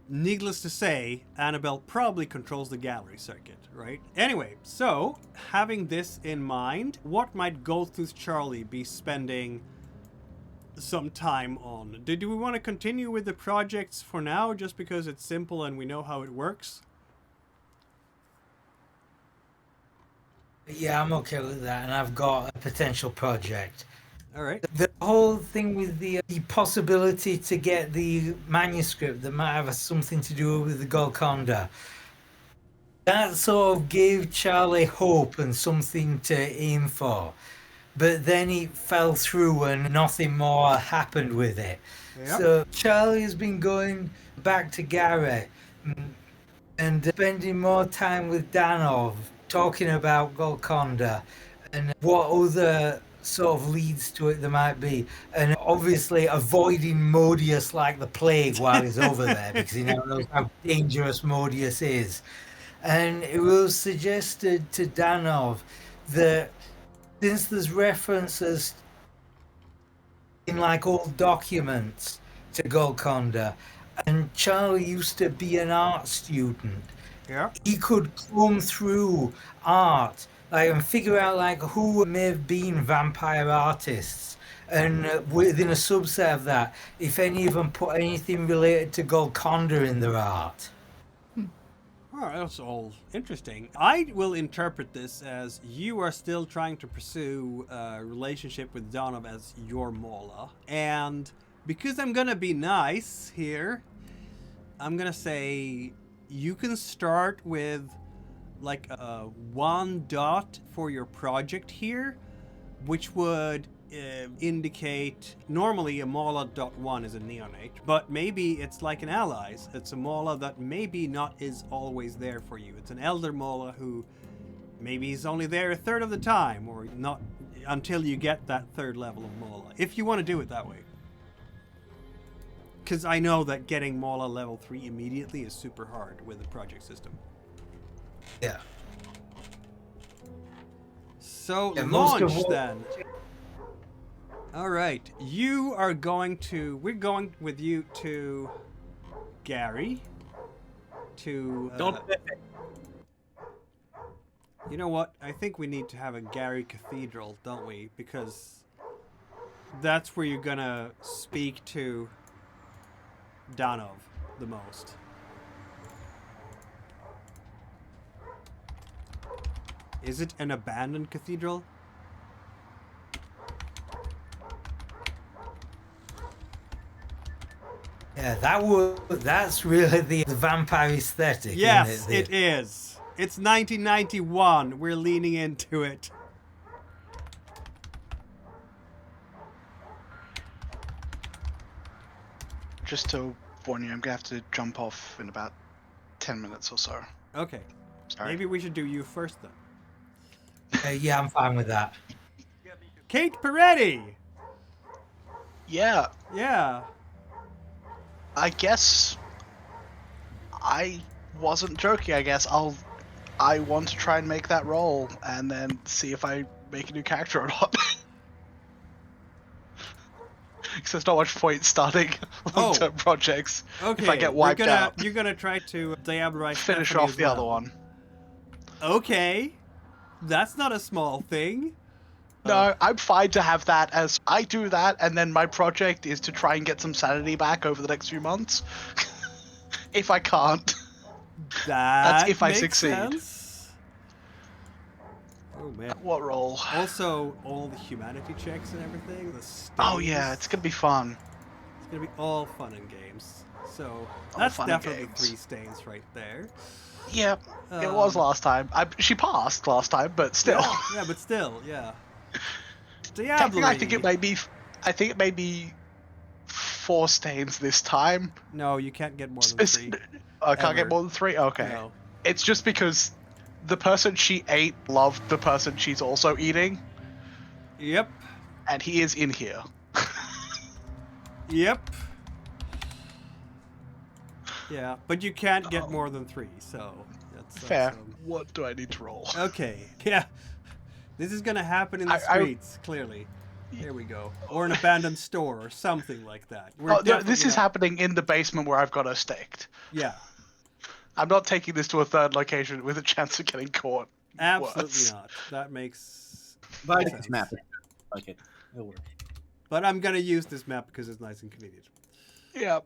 needless to say, Annabelle probably controls the gallery circuit, right? Anyway, so having this in mind, what might Goldtooth Charlie be spending some time on? Do we want to continue with the projects for now, just because it's simple and we know how it works? Yeah, I'm okay with that, and I've got a potential project. All right. The whole thing with the possibility to get the manuscript that might have something to do with the Golconda, that sort of gave Charlie hope and something to aim for. But then it fell through and nothing more happened with it. Yep. So Charlie has been going back to Garrett and spending more time with Danov, talking about Golconda and what other sort of leads to it there might be. And obviously avoiding Modius like the plague while he's over there, because he now knows how dangerous Modius is. And it was suggested to Danov that since there's references in like old documents to Golconda, and Charlie used to be an art student, Yeah. he could comb through art and figure out like who may have been vampire artists, and within a subset of that, if any of them put anything related to Golconda in their art. Oh, that's all interesting. I will interpret this as you are still trying to pursue a relationship with Donov as your Mola. And because I'm going to be nice here, I'm going to say you can start with like a 1 dot for your project here, which would indicate normally a Mola.1 is a neonate, but maybe it's like an allies. It's a Mola that maybe not is always there for you. It's an elder Mola who maybe he's only there a third of the time, or not until you get that 3rd level of Mola, if you want to do it that way. Because I know that getting Mola level 3 immediately is super hard with the project system. Yeah. So Yeah, most of launch all- then. All right, we're going with you to Gary. To Don't. you know what? I think we need to have a Gary Cathedral, don't we? Because that's where you're gonna speak to Donov the most. Is it an abandoned cathedral? Yeah, that's really the vampire aesthetic. Yes, isn't it? it is. It's 1991. We're leaning into it. Just to warn you, I'm gonna have to jump off in about 10 minutes or so. Okay. Sorry. Maybe we should do you first then. Yeah, I'm fine with that. Kate Peretti! Yeah, Yeah. I guess I wasn't joking. I guess I want to try and make that roll and then see if I make a new character or not. because there's not much point starting long-term projects Okay. if I get wiped out. You're gonna try to diablerize Finish Stephanie off as the other well. one. Okay. That's not a small thing. No, I'm fine to have that as I do that, and then my project is to try and get some sanity back over the next few months. If I can't. That's if I makes succeed. Sense. Oh man. What roll? Also, all the humanity checks and everything. The stains. Oh yeah, it's gonna be fun. It's gonna be all fun and games. So All that's fun and definitely games. 3 stains right there. Yep, it was last time. She passed last time, but still. Yeah, but still, yeah. Technically, I think it Diablery. may be 4 stains this time. No, you can't get more than 3. I can't Ever. get more than 3. Okay. No. It's just because the person she ate loved the person she's also eating, Yep. and he is in here. Yep. Yeah, but you can't get more than 3, so that's Fair. What do I need to roll? Okay. Yeah. This is gonna happen in the I- streets, clearly. There we go. Or an abandoned store or something like that. We're Oh, no, this definitely is not- happening in the basement where I've got her staked. Yeah. I'm not taking this to a third location with a chance of getting caught. Absolutely worse. not. That makes But I sense. like this map. I like it. It'll work. But I'm gonna use this map because it's nice and convenient. Yeah.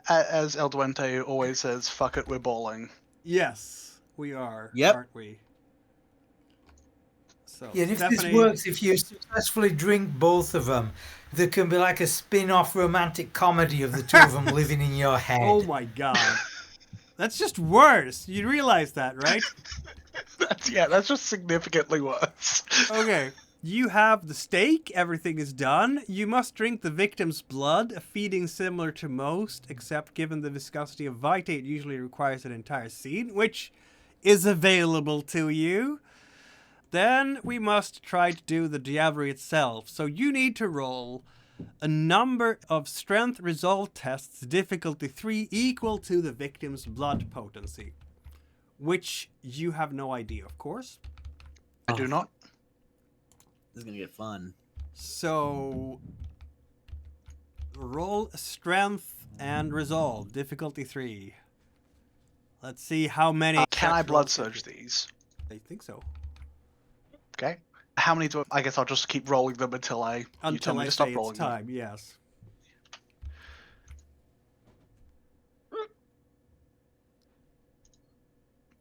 As El Duente always says, fuck it, we're balling. Yes, we are, Yep. aren't we? So, Yeah, and if Stephanie, this works, if you successfully drink both of them, there can be like a spin-off romantic comedy of the two of them living in your head. Oh my god. That's just worse. You realize that, right? That's just significantly worse. Okay. You have the stake, everything is done. You must drink the victim's blood, a feeding similar to most, except given the viscosity of Vitae, it usually requires an entire scene, which is available to you. Then we must try to do the diablerie itself. So you need to roll a number of strength resolve tests, difficulty 3, equal to the victim's blood potency, which you have no idea, of course. I do not. This is gonna get fun. So roll strength and resolve, difficulty 3. Let's see how many. Can I check blood rolls surge you- these? I think so. Okay. How many do I guess I'll just keep rolling them until you tell Until me I to say stop it's rolling them. time, yes.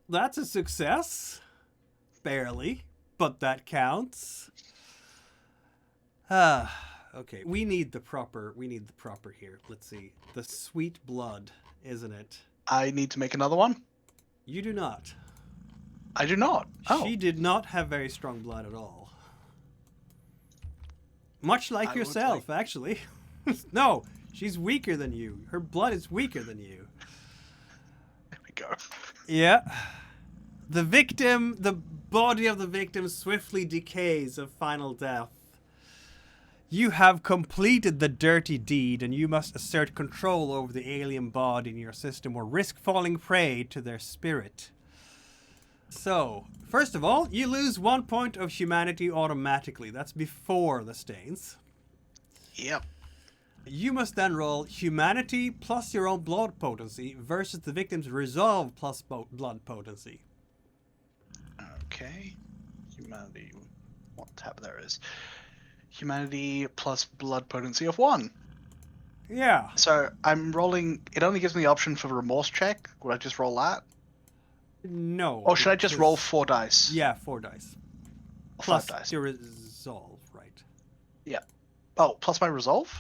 That's a success. Barely, but that counts. Okay. We need the proper here. Let's see. The sweet blood, isn't it? I need to make another one? You do not. I do not. Oh. She did not have very strong blood at all. Much like I would yourself, actually. No, she's weaker than you. Her blood is weaker than you. There we go. Yeah. The body of the victim swiftly decays of final death. You have completed the dirty deed, and you must assert control over the alien body in your system or risk falling prey to their spirit. So, first of all, you lose 1 point of humanity automatically. That's before the stains. Yep. You must then roll humanity plus your own blood potency versus the victim's resolve plus blood potency. Okay. Humanity. What tab there is? Humanity plus blood potency of 1. Yeah. So I'm rolling. It only gives me the option for remorse check. Would I just roll that? No. Or should I just because- roll 4 dice? Yeah, 4 dice. Or Plus 5 dice. your resolve, right? Oh, plus my resolve?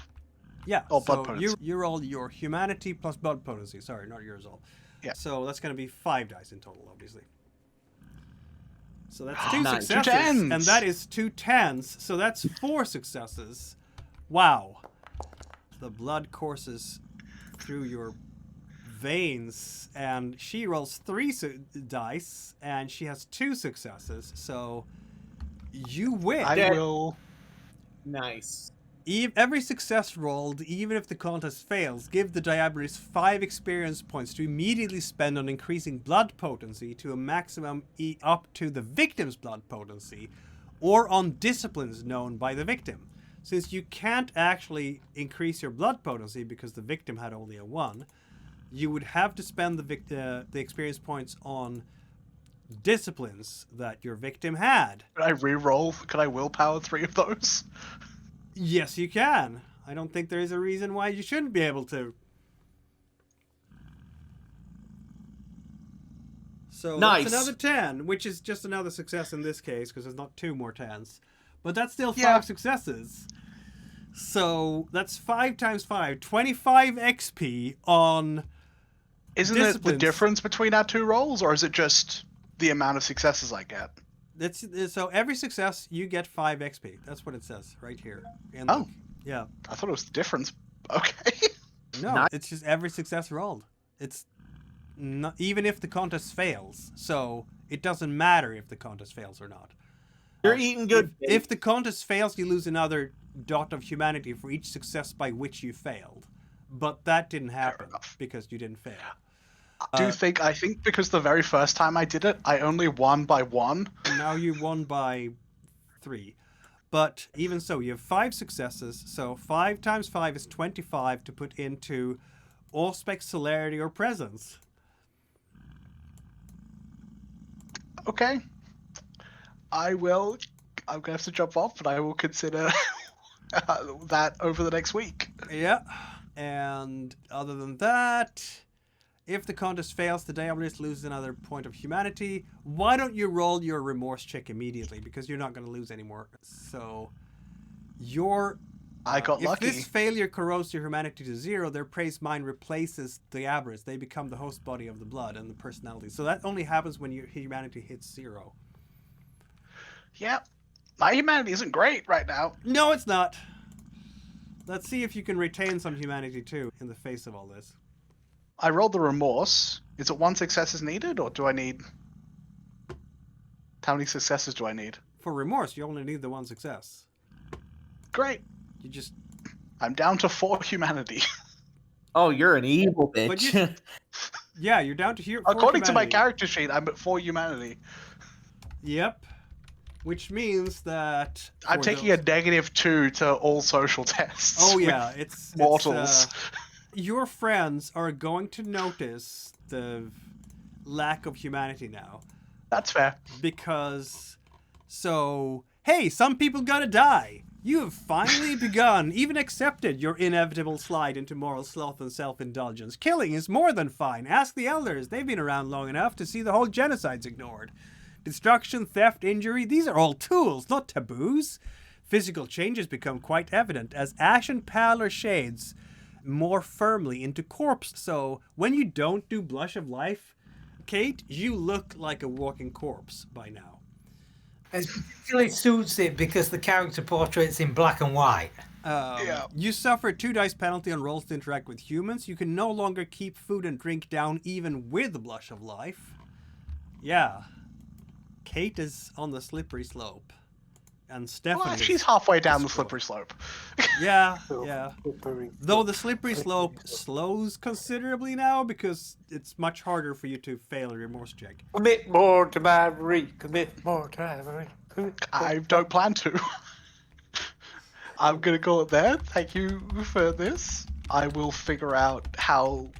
Yeah. Oh, so blood potency. you roll your humanity plus blood potency. Sorry, not your resolve. Yeah. So that's going to be 5 dice in total, obviously. So that's 2 Nice. successes. 2 tens. And that is 2 tens. So that's 4 successes. Wow. The blood courses through your veins, and she rolls 3 dice, and she has 2 successes. So you win. I Dead. will. Nice. Every success rolled, even if the contest fails, give the diableries 5 experience points to immediately spend on increasing blood potency to a maximum up to the victim's blood potency, or on disciplines known by the victim. since you can't actually increase your blood potency because the victim had only a 1, you would have to spend the experience points on disciplines that your victim had. Could I re-roll? Could I willpower 3 of those? Yes, you can. I don't think there is a reason why you shouldn't be able to. So Nice. that's another 10, which is just another success in this case because there's not 2 more 10s. But that's still 5 successes. So that's 5 times 5, 25 XP on Isn't it the disciplines. difference between our 2 rolls, or is it just the amount of successes I get? So every success you get 5 XP. That's what it says right here. Oh. Yeah. I thought it was the difference. Okay. No, Nice. it's just every success rolled. It's not, even if the contest fails. So it doesn't matter if the contest fails or not. You're eating good. If the contest fails, you lose another dot of humanity for each success by which you failed. But that didn't happen enough. because you didn't fail. I think because the very first time I did it, I only won by 1. Now you won by 3. But even so, you have 5 successes. So 5 times 5 is 25 to put into Auspex, Celerity, or Presence. Okay. I'm going to have to jump off, but I will consider that over the next week. Yeah. And other than that, if the contest fails, the diabolist loses another point of humanity. Why don't you roll your remorse check immediately? Because you're not going to lose anymore. So, I got lucky. If this failure corrodes your humanity to 0, their praise mind replaces the diabolist. They become the host body of the blood and the personality. So that only happens when your humanity hits 0. Yeah. My humanity isn't great right now. No, it's not. Let's see if you can retain some humanity too in the face of all this. I rolled the remorse. Is it 1 success is needed, or do I need... How many successes do I need? For remorse, you only need the 1 success. Great. You just... I'm down to 4 humanity. Oh, you're an evil bitch. But you- Yeah, you're down to here. 4 According to my humanity. character sheet, I'm at 4 humanity. Yep. Which means that... I'm for taking those- a -2 to all social tests. Oh with yeah, it's mortals. Your friends are going to notice the lack of humanity now. That's fair. Because, hey, some people gotta die. You have finally begun, even accepted your inevitable slide into moral sloth and self-indulgence. Killing is more than fine. Ask the elders. They've been around long enough to see the whole genocide's ignored. Destruction, theft, injury, these are all tools, not taboos. Physical changes become quite evident as ashen pallor shades more firmly into corpse. So when you don't do Blush of Life, Kate, you look like a walking corpse by now. It particularly suits it because the character portrait's in black and white. Yeah. You suffer 2 dice penalty on rolls to interact with humans. You can no longer keep food and drink down even with Blush of Life. Yeah. Kate is on the slippery slope. And Stephanie Well, is- she's halfway down the slippery slope. Yeah, So, yeah. slippery. Though the slippery slope slows considerably now because it's much harder for you to fail a remorse check. Commit more to Maverick. Commit more to Maverick. I don't plan to. I'm going to call it there. Thank you for this. I will figure out how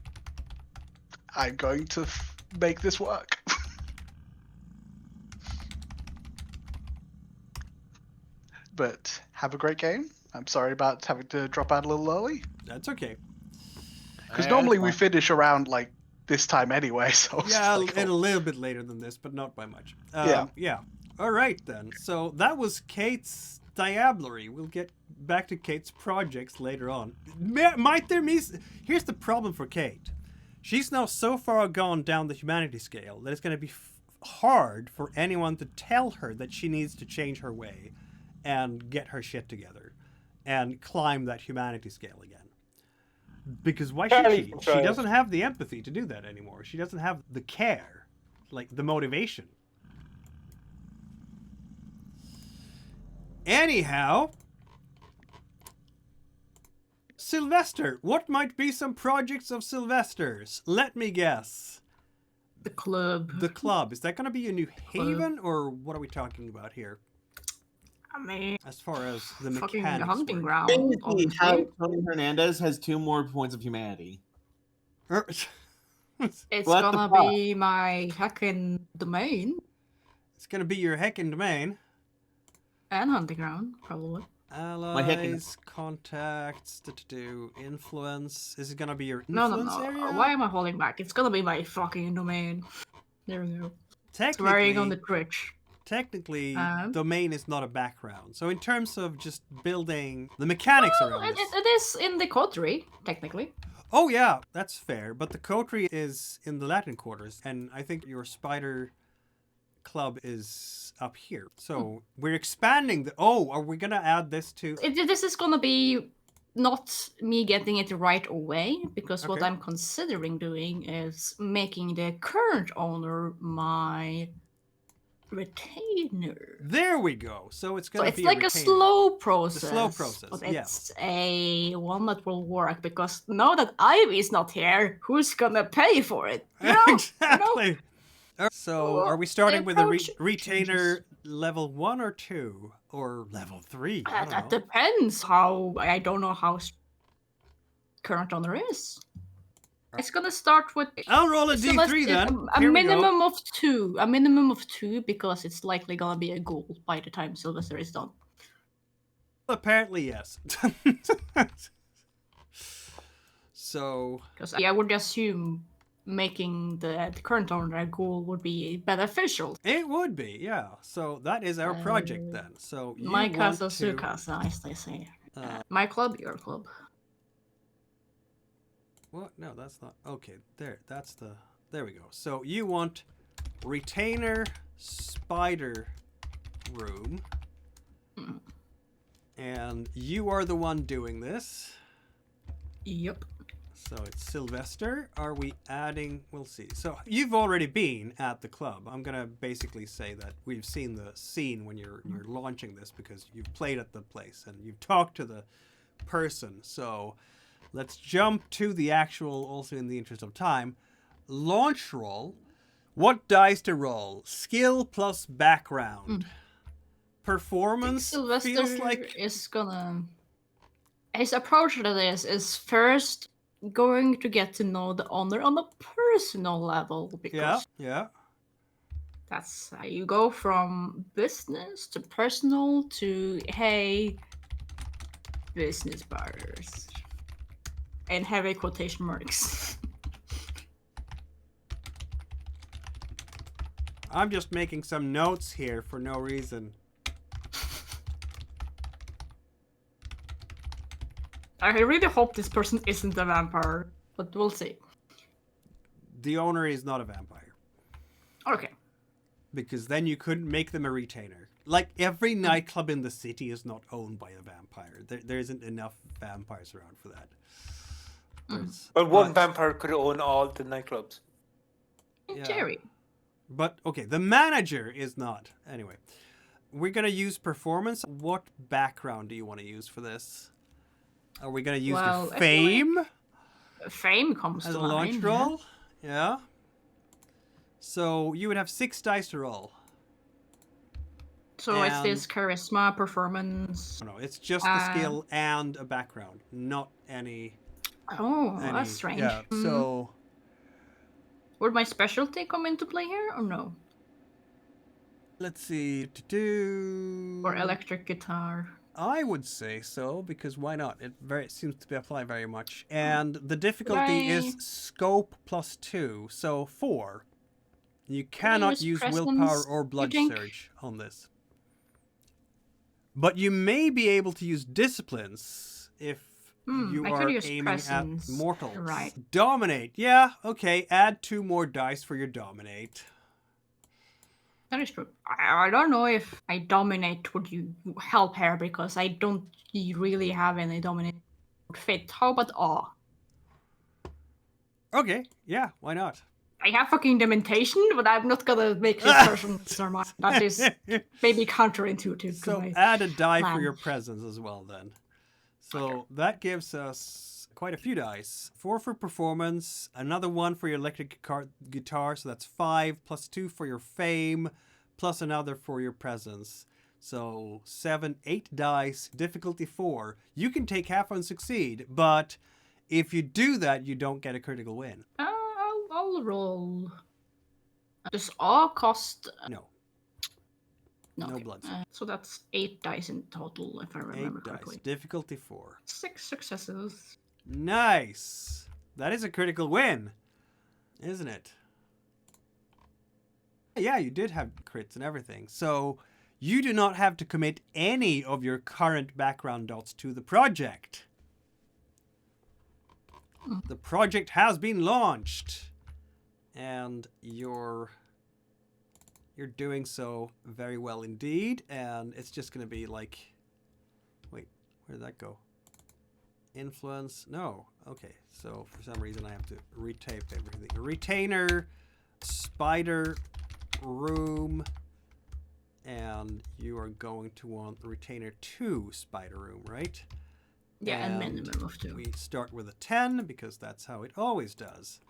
I'm going to make this work. But have a great game. I'm sorry about having to drop out a little early. That's okay. Because normally we finish around like this time anyway, so it's Yeah, like, and a little bit later than this, but not by much. Yeah. Yeah. All right, then. So that was Kate's diablerie. We'll get back to Kate's projects later on. Might there be... Here's the problem for Kate. She's now so far gone down the humanity scale that it's going to be hard for anyone to tell her that she needs to change her way and get her shit together and climb that humanity scale again. Because why should she? She doesn't have the empathy to do that anymore. She doesn't have the care, like the motivation. Anyhow, Sylvester, what might be some projects of Sylvester's? Let me guess. The club. The club. Is that going to be a New Haven, or what are we talking about here? I mean, as far as the fucking mechanics hunting work. ground. Basically, how Obviously. Tony Hernandez has 2 more points of humanity. it's It's What the gonna fuck? be my hacking domain gonna be your heckin' domain. and hunting ground, probably. Allies, contacts, influence. Is it gonna be your No, influence area? Why am I holding back? It's gonna be my fucking domain. There we go. It's wearing on the Twitch. Technically, domain is not a background. So in terms of just building the mechanics around this. It is in the coterie, technically. Oh yeah, that's fair. But the coterie is in the Latin quarters, and I think your spider club is up here. So we're expanding the. Oh, are we gonna add this to? This is gonna be not me getting it right away, because what Okay. I'm considering doing is making the current owner my retainer. There we go. So it's gonna So it's be like a a retainer. slow process. The slow process, But yeah. it's a one that will work, because now that Ivy's not here, who's gonna pay for it? You know? Exactly. So Well, are we starting the with a approach retainer level 1 or 2 or level 3? I That don't know. depends. I don't know how current owner is. It's gonna start with. I'll roll a D3 then. A Here we go. minimum of 2. A minimum of 2, because it's likely gonna be a ghoul by the time Sylvester is done. Apparently, yes. So Because I would assume making the current owner a ghoul would be beneficial. it would be, yeah. So that is our project then. So you My want casa, to su casa, as they say. My club, your club. what? No, that's not. Okay, there. That's the. There we go. So you want retainer spider room, and you are the one doing this. Yep. So it's Sylvester. Are we adding? We'll see. So you've already been at the club. I'm gonna basically say that we've seen the scene when you're launching this, because you've played at the place and you've talked to the person. So let's jump to the actual. Also, in the interest of time, launch roll. What dice to roll? Skill plus background. Performance Sylvester feels like is gonna. His approach to this is first going to get to know the owner on a personal level, because yeah. that's how you go from business to personal to hey, business buyers, and heavy quotation marks. I'm just making some notes here for no reason. I really hope this person isn't a vampire, but we'll see. The owner is not a vampire, Okay. because then you couldn't make them a retainer. Like every nightclub in the city is not owned by a vampire. There isn't enough vampires around for that. But one vampire could own all the nightclubs. In theory. But okay, the manager is not. Anyway, we're gonna use performance. What background do you want to use for this? Are we gonna use Well, your I feel fame Fame comes as to a launch mind. roll? Yeah. So you would have 6 dice to roll. So it's And- this charisma, performance. No, it's just the skill and a background, not any. Oh, that's strange. Yeah. So Would my specialty come into play here or no? let's see. Or electric guitar? I would say so, because why not? It seems to be apply very much. And the difficulty is scope plus 2, so 4. You cannot use willpower presence, or blood you think? surge on this. But you may be able to use disciplines if you I could are use aiming presence, at mortals. right. Dominate. Yeah, okay. Add 2 more dice for your dominate. That is true. I don't know if I dominate would you help here, because I don't really have any dominate fit. How about awe? Okay, yeah, why not? I have fucking dementation, but I'm not gonna make this person normal. That is maybe counterintuitive to So my add a die for plan. your presence as well then. So that gives us quite a few dice. 4 for performance, another 1 for your electric guitar, so that's 5, plus 2 for your fame, plus another for your presence. So 7, 8 dice, difficulty 4. You can take half and succeed, but if you do that, you don't get a critical win. I'll roll. Does all cost? No. No, No okay. blood. So that's 8 dice in total, if I remember 8 dice, correctly. difficulty 4. 6 successes. Nice. That is a critical win, isn't it? Yeah, you did have crits and everything. So you do not have to commit any of your current background dots to the project. The project has been launched. And you're doing so very well indeed. And it's just going to be like... Wait, where did that go? Influence? No. Okay, so for some reason I have to retape everything. Retainer, spider room, and you are going to want retainer 2 spider room, right? Yeah, and minimum of 2. We start with a 10 because that's how it always does.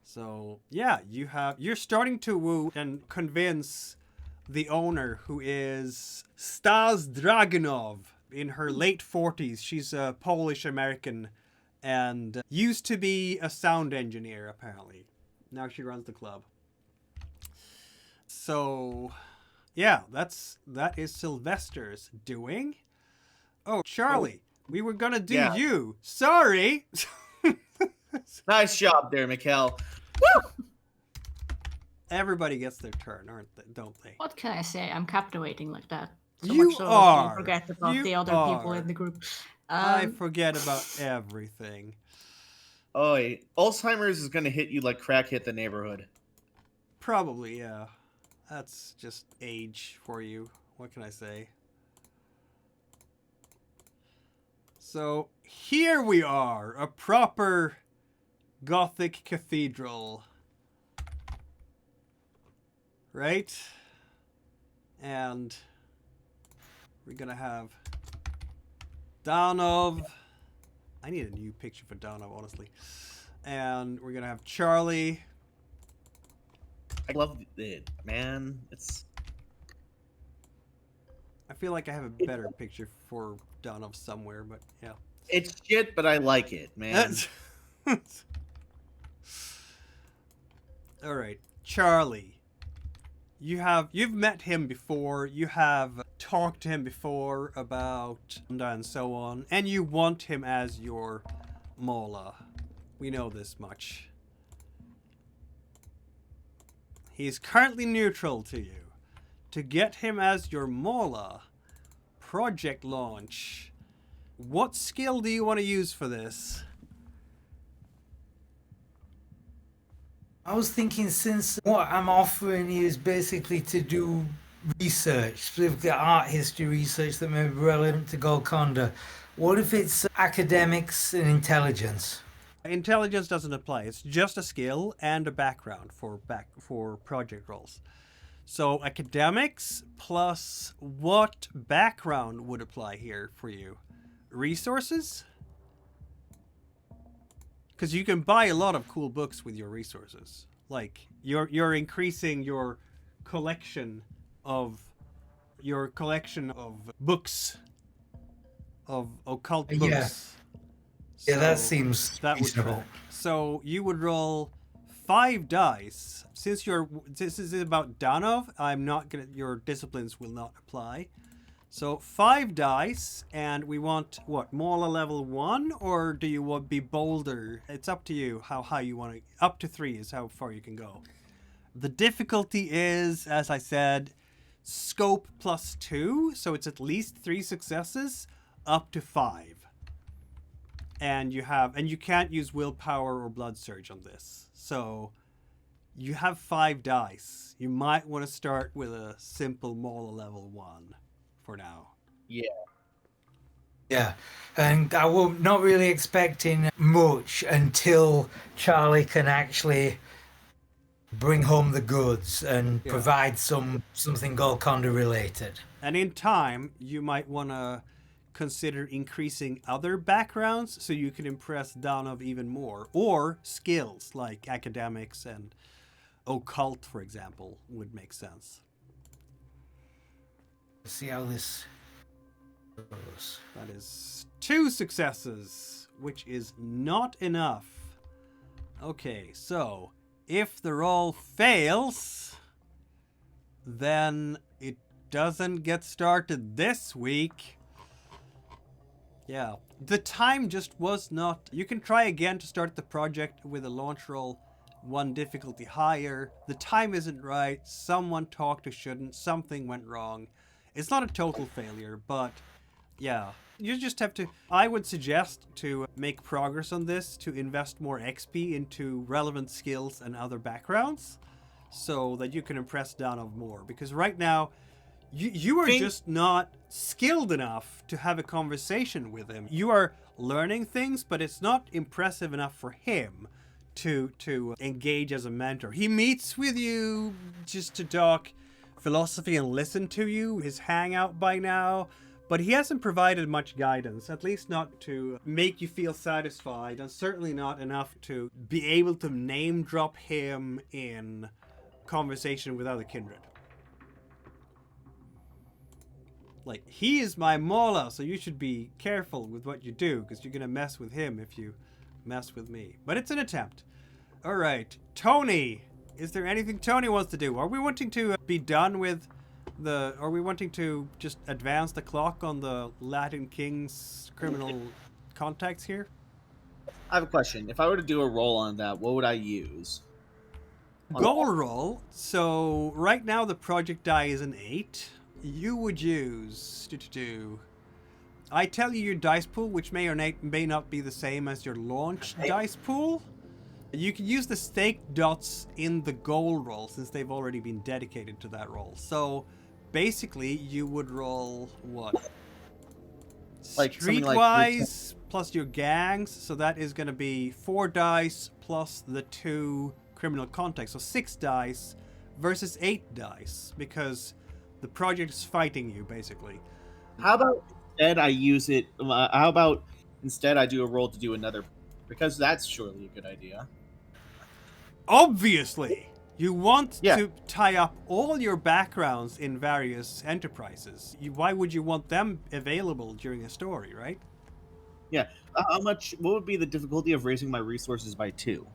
So yeah, you're starting to woo and convince the owner, who is Stas Dragunov, in her late 40s. She's a Polish American and used to be a sound engineer apparently. Now she runs the club. So, yeah, that is Sylvester's doing. Oh, Charlie, we were gonna do you. Sorry. Nice job there, Mikkel. Woo! Everybody gets their turn, don't they? What can I say? I'm captivating like that. So You much so are. That you forget about You the other people are. in the group. I forget about everything. Oh, Alzheimer's is going to hit you like crack hit the neighborhood. Probably, yeah. That's just age for you. What can I say? So here we are, a proper Gothic cathedral. Right? And we're gonna have Donov. I need a new picture for Donov, honestly. And we're gonna have Charlie. I love it, man. It's. I feel like I have a better picture for Donov somewhere, but yeah. It's shit, but I like it, man. All right, Charlie. You've met him before. You have talked to him before about and so on, and you want him as your Mola. We know this much. He's currently neutral to you. To get him as your Mola, project launch. What skill do you want to use for this? I was thinking, since what I'm offering you is basically to do research, specifically art history research that may be relevant to Golconda, what if it's academics and intelligence? Intelligence doesn't apply. It's just a skill and a background for project roles. So academics plus what background would apply here for you? Resources? Because you can buy a lot of cool books with your resources. Like you're increasing your collection of books, of occult books. Yeah. Yeah, that seems reasonable. Would so you would roll 5 dice. Since this is about Danov, I'm not gonna. Your disciplines will not apply. So 5 dice, and we want what? Mola level 1, or do you want be bolder? It's up to you how high you want to. Up to 3 is how far you can go. The difficulty is, as I said, scope plus 2, so it's at least 3 successes, up to 5. And you can't use willpower or blood surge on this. So you have 5 dice. You might want to start with a simple Mola level 1 for now. Yeah. Yeah, and I was not really expecting much until Charlie can actually bring home the goods and provide something Golconda related. And in time, you might want to consider increasing other backgrounds so you can impress Donov even more. Or skills like academics and occult, for example, would make sense. Let's see how this goes. That is 2 successes, which is not enough. Okay, so if the roll fails, then it doesn't get started this week. Yeah, the time just was not... You can try again to start the project with a launch roll 1 difficulty higher. The time isn't right, someone talked who shouldn't, something went wrong. It's not a total failure, but yeah, you just have to... I would suggest to make progress on this, to invest more XP into relevant skills and other backgrounds, so that you can impress Danov more. Because right now, you are just not skilled enough to have a conversation with him. You are learning things, but it's not impressive enough for him to engage as a mentor. He meets with you just to talk philosophy and listen to you, his hangout by now, but he hasn't provided much guidance, at least not to make you feel satisfied, and certainly not enough to be able to name drop him in conversation with other kindred. Like, he is my Mola, so you should be careful with what you do, because you're gonna mess with him if you mess with me. But it's an attempt. Alright, Tony! Is there anything Tony wants to do? Are we wanting to be done with the... Are we wanting to just advance the clock on the Latin King's criminal contacts here? I have a question. If I were to do a roll on that, what would I use? Goal roll. So, right now the project die is an 8. You would use... I tell you your dice pool, which may or may not be the same as your launch dice pool. You can use the stake dots in the goal roll, since they've already been dedicated to that roll. So, basically, you would roll, what? Like Streetwise plus your gangs, so that is going to be 4 dice plus the 2 criminal contacts. So 6 dice versus 8 dice, because the project is fighting you, basically. How about instead I use it... how about instead I do a roll to do another... Because that's surely a good idea. Obviously! You want to tie up all your backgrounds in various enterprises. Why would you want them available during a story, right? Yeah. What would be the difficulty of raising my resources by 2?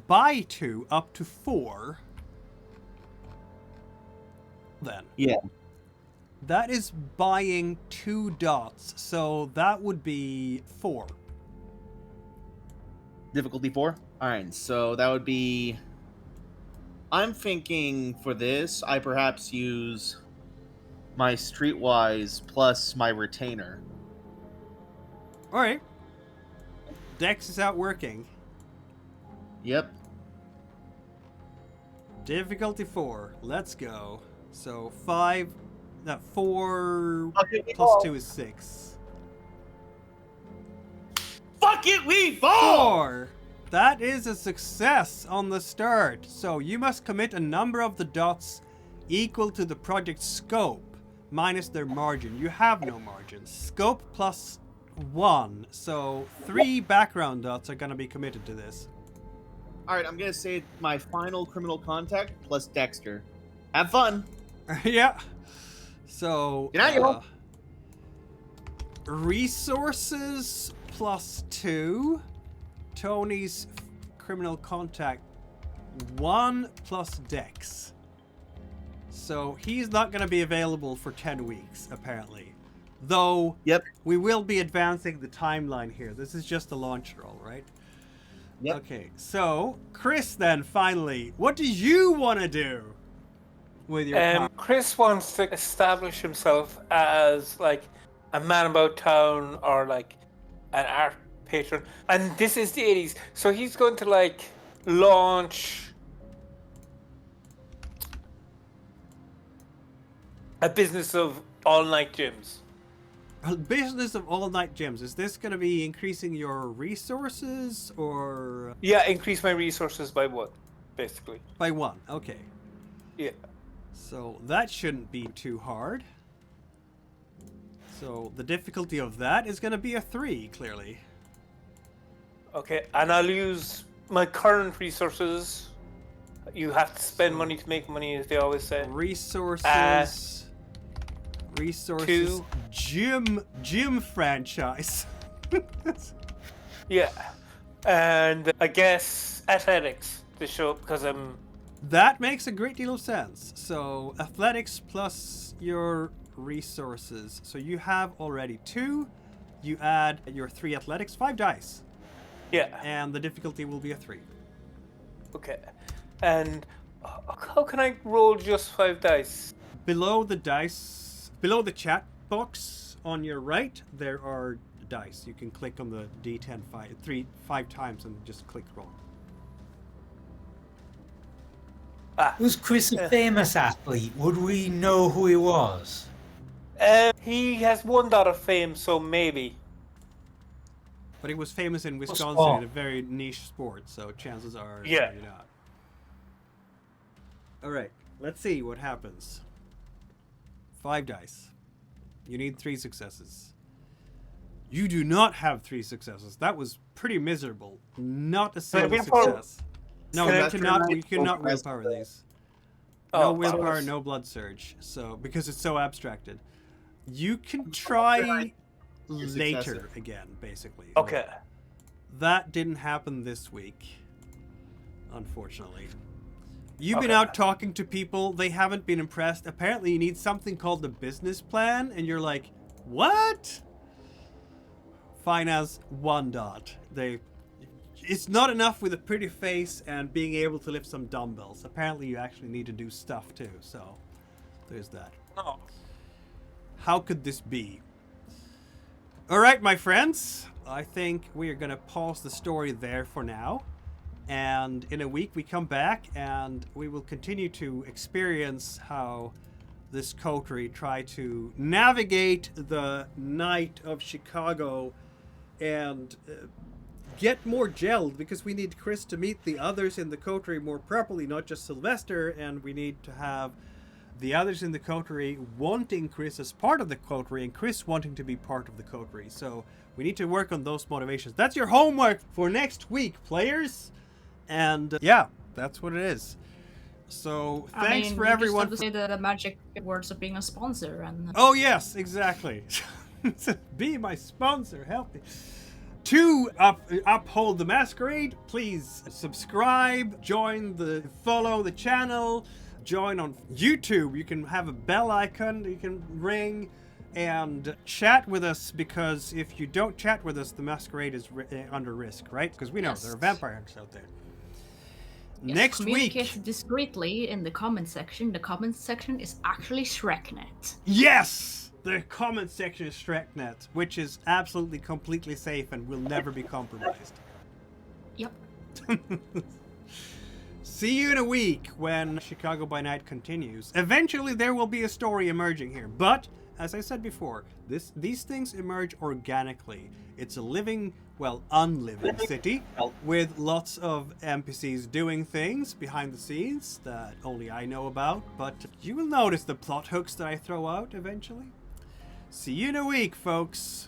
By 2 up to 4. Then. Yeah. That is buying 2 dots, so that would be 4. Difficulty 4? Alright, so that would be... I'm thinking for this, I perhaps use my Streetwise plus my Retainer. Alright. Dex is out working. Yep. Difficulty 4. Let's go. So 4 Okay, plus 2 is 6. Fuck it, we fall! 4! That is a success on the start. So you must commit a number of the dots equal to the project's scope minus their margin. You have no margin. Scope plus 1. So 3 background dots are going to be committed to this. Alright, I'm going to say my final criminal contact plus Dexter. Have fun! Yeah. So... Good night, y'all. Resources plus 2. Tony's criminal contact 1 plus Dex. So he's not going to be available for 10 weeks, apparently. Though, we will be advancing the timeline here. This is just a launch roll, right? Yep. Okay, so, Chris then, finally, what do you want to do with your Chris wants to establish himself as, like, a man about town or, like, an art patron. And this is the 80s, so he's going to, like, launch a business of all-night gyms. A business of all-night gyms. Is this going to be increasing your resources, or...? Yeah, increase my resources by 1, basically. By 1, okay. Yeah. So that shouldn't be too hard. So the difficulty of that is going to be a 3, clearly. Okay, and I'll use my current resources. You have to spend money to make money, as they always say. Resources Resources. Gym franchise. Yeah. And I guess athletics to show up because I'm. That makes a great deal of sense. So athletics plus your resources. So you have already 2. You add your 3 athletics, 5 dice. Yeah. And the difficulty will be a 3. Okay. And how can I roll just 5 dice? Below the chat box on your right, there are dice. You can click on the D10 5 times and just click roll. Was Chris a famous athlete? Would we know who he was? He has 1 dot of fame, so maybe. But he was famous in Wisconsin sport? in a very niche sport, so chances are Yeah. you're not. Alright, let's see what happens. 5 dice. You need 3 successes. You do not have 3 successes. That was pretty miserable. Not a single success. No, you cannot willpower these. No willpower, no blood surge. So because it's so abstracted. You can try later again, basically. Okay. That didn't happen this week, unfortunately. You've been out talking to people, they haven't been impressed. Apparently you need something called the business plan, and you're like, what? Fine as 1 dot. It's not enough with a pretty face and being able to lift some dumbbells. Apparently you actually need to do stuff too, so there's that. Oh. How could this be? Alright, my friends. I think we are going to pause the story there for now. And in a week we come back and we will continue to experience how this coterie try to navigate the night of Chicago and get more gelled, because we need Chris to meet the others in the coterie more properly, not just Sylvester, and we need to have the others in the coterie wanting Chris as part of the coterie and Chris wanting to be part of the coterie. So we need to work on those motivations. That's your homework for next week, players. And yeah, that's what it is. So thanks for everyone. You just have to say the magic words of being a sponsor. And oh yes, exactly. Be my sponsor, help me. To uphold the masquerade, please subscribe, follow the channel, join on YouTube. You can have a bell icon you can ring, and chat with us, because if you don't chat with us, the masquerade is under risk, right? Because we know there are vampire hunters out there. yes, Next week, communicate discreetly in the comment section. The comment section is actually ShrekNet. yes, the comment section is ShrekNet, which is absolutely completely safe and will never be compromised. Yep. See you in a week when Chicago by Night continues. Eventually there will be a story emerging here, but as I said before, these things emerge organically. It's a living, well, unliving city with lots of NPCs doing things behind the scenes that only I know about, but you will notice the plot hooks that I throw out eventually. See you in a week, folks.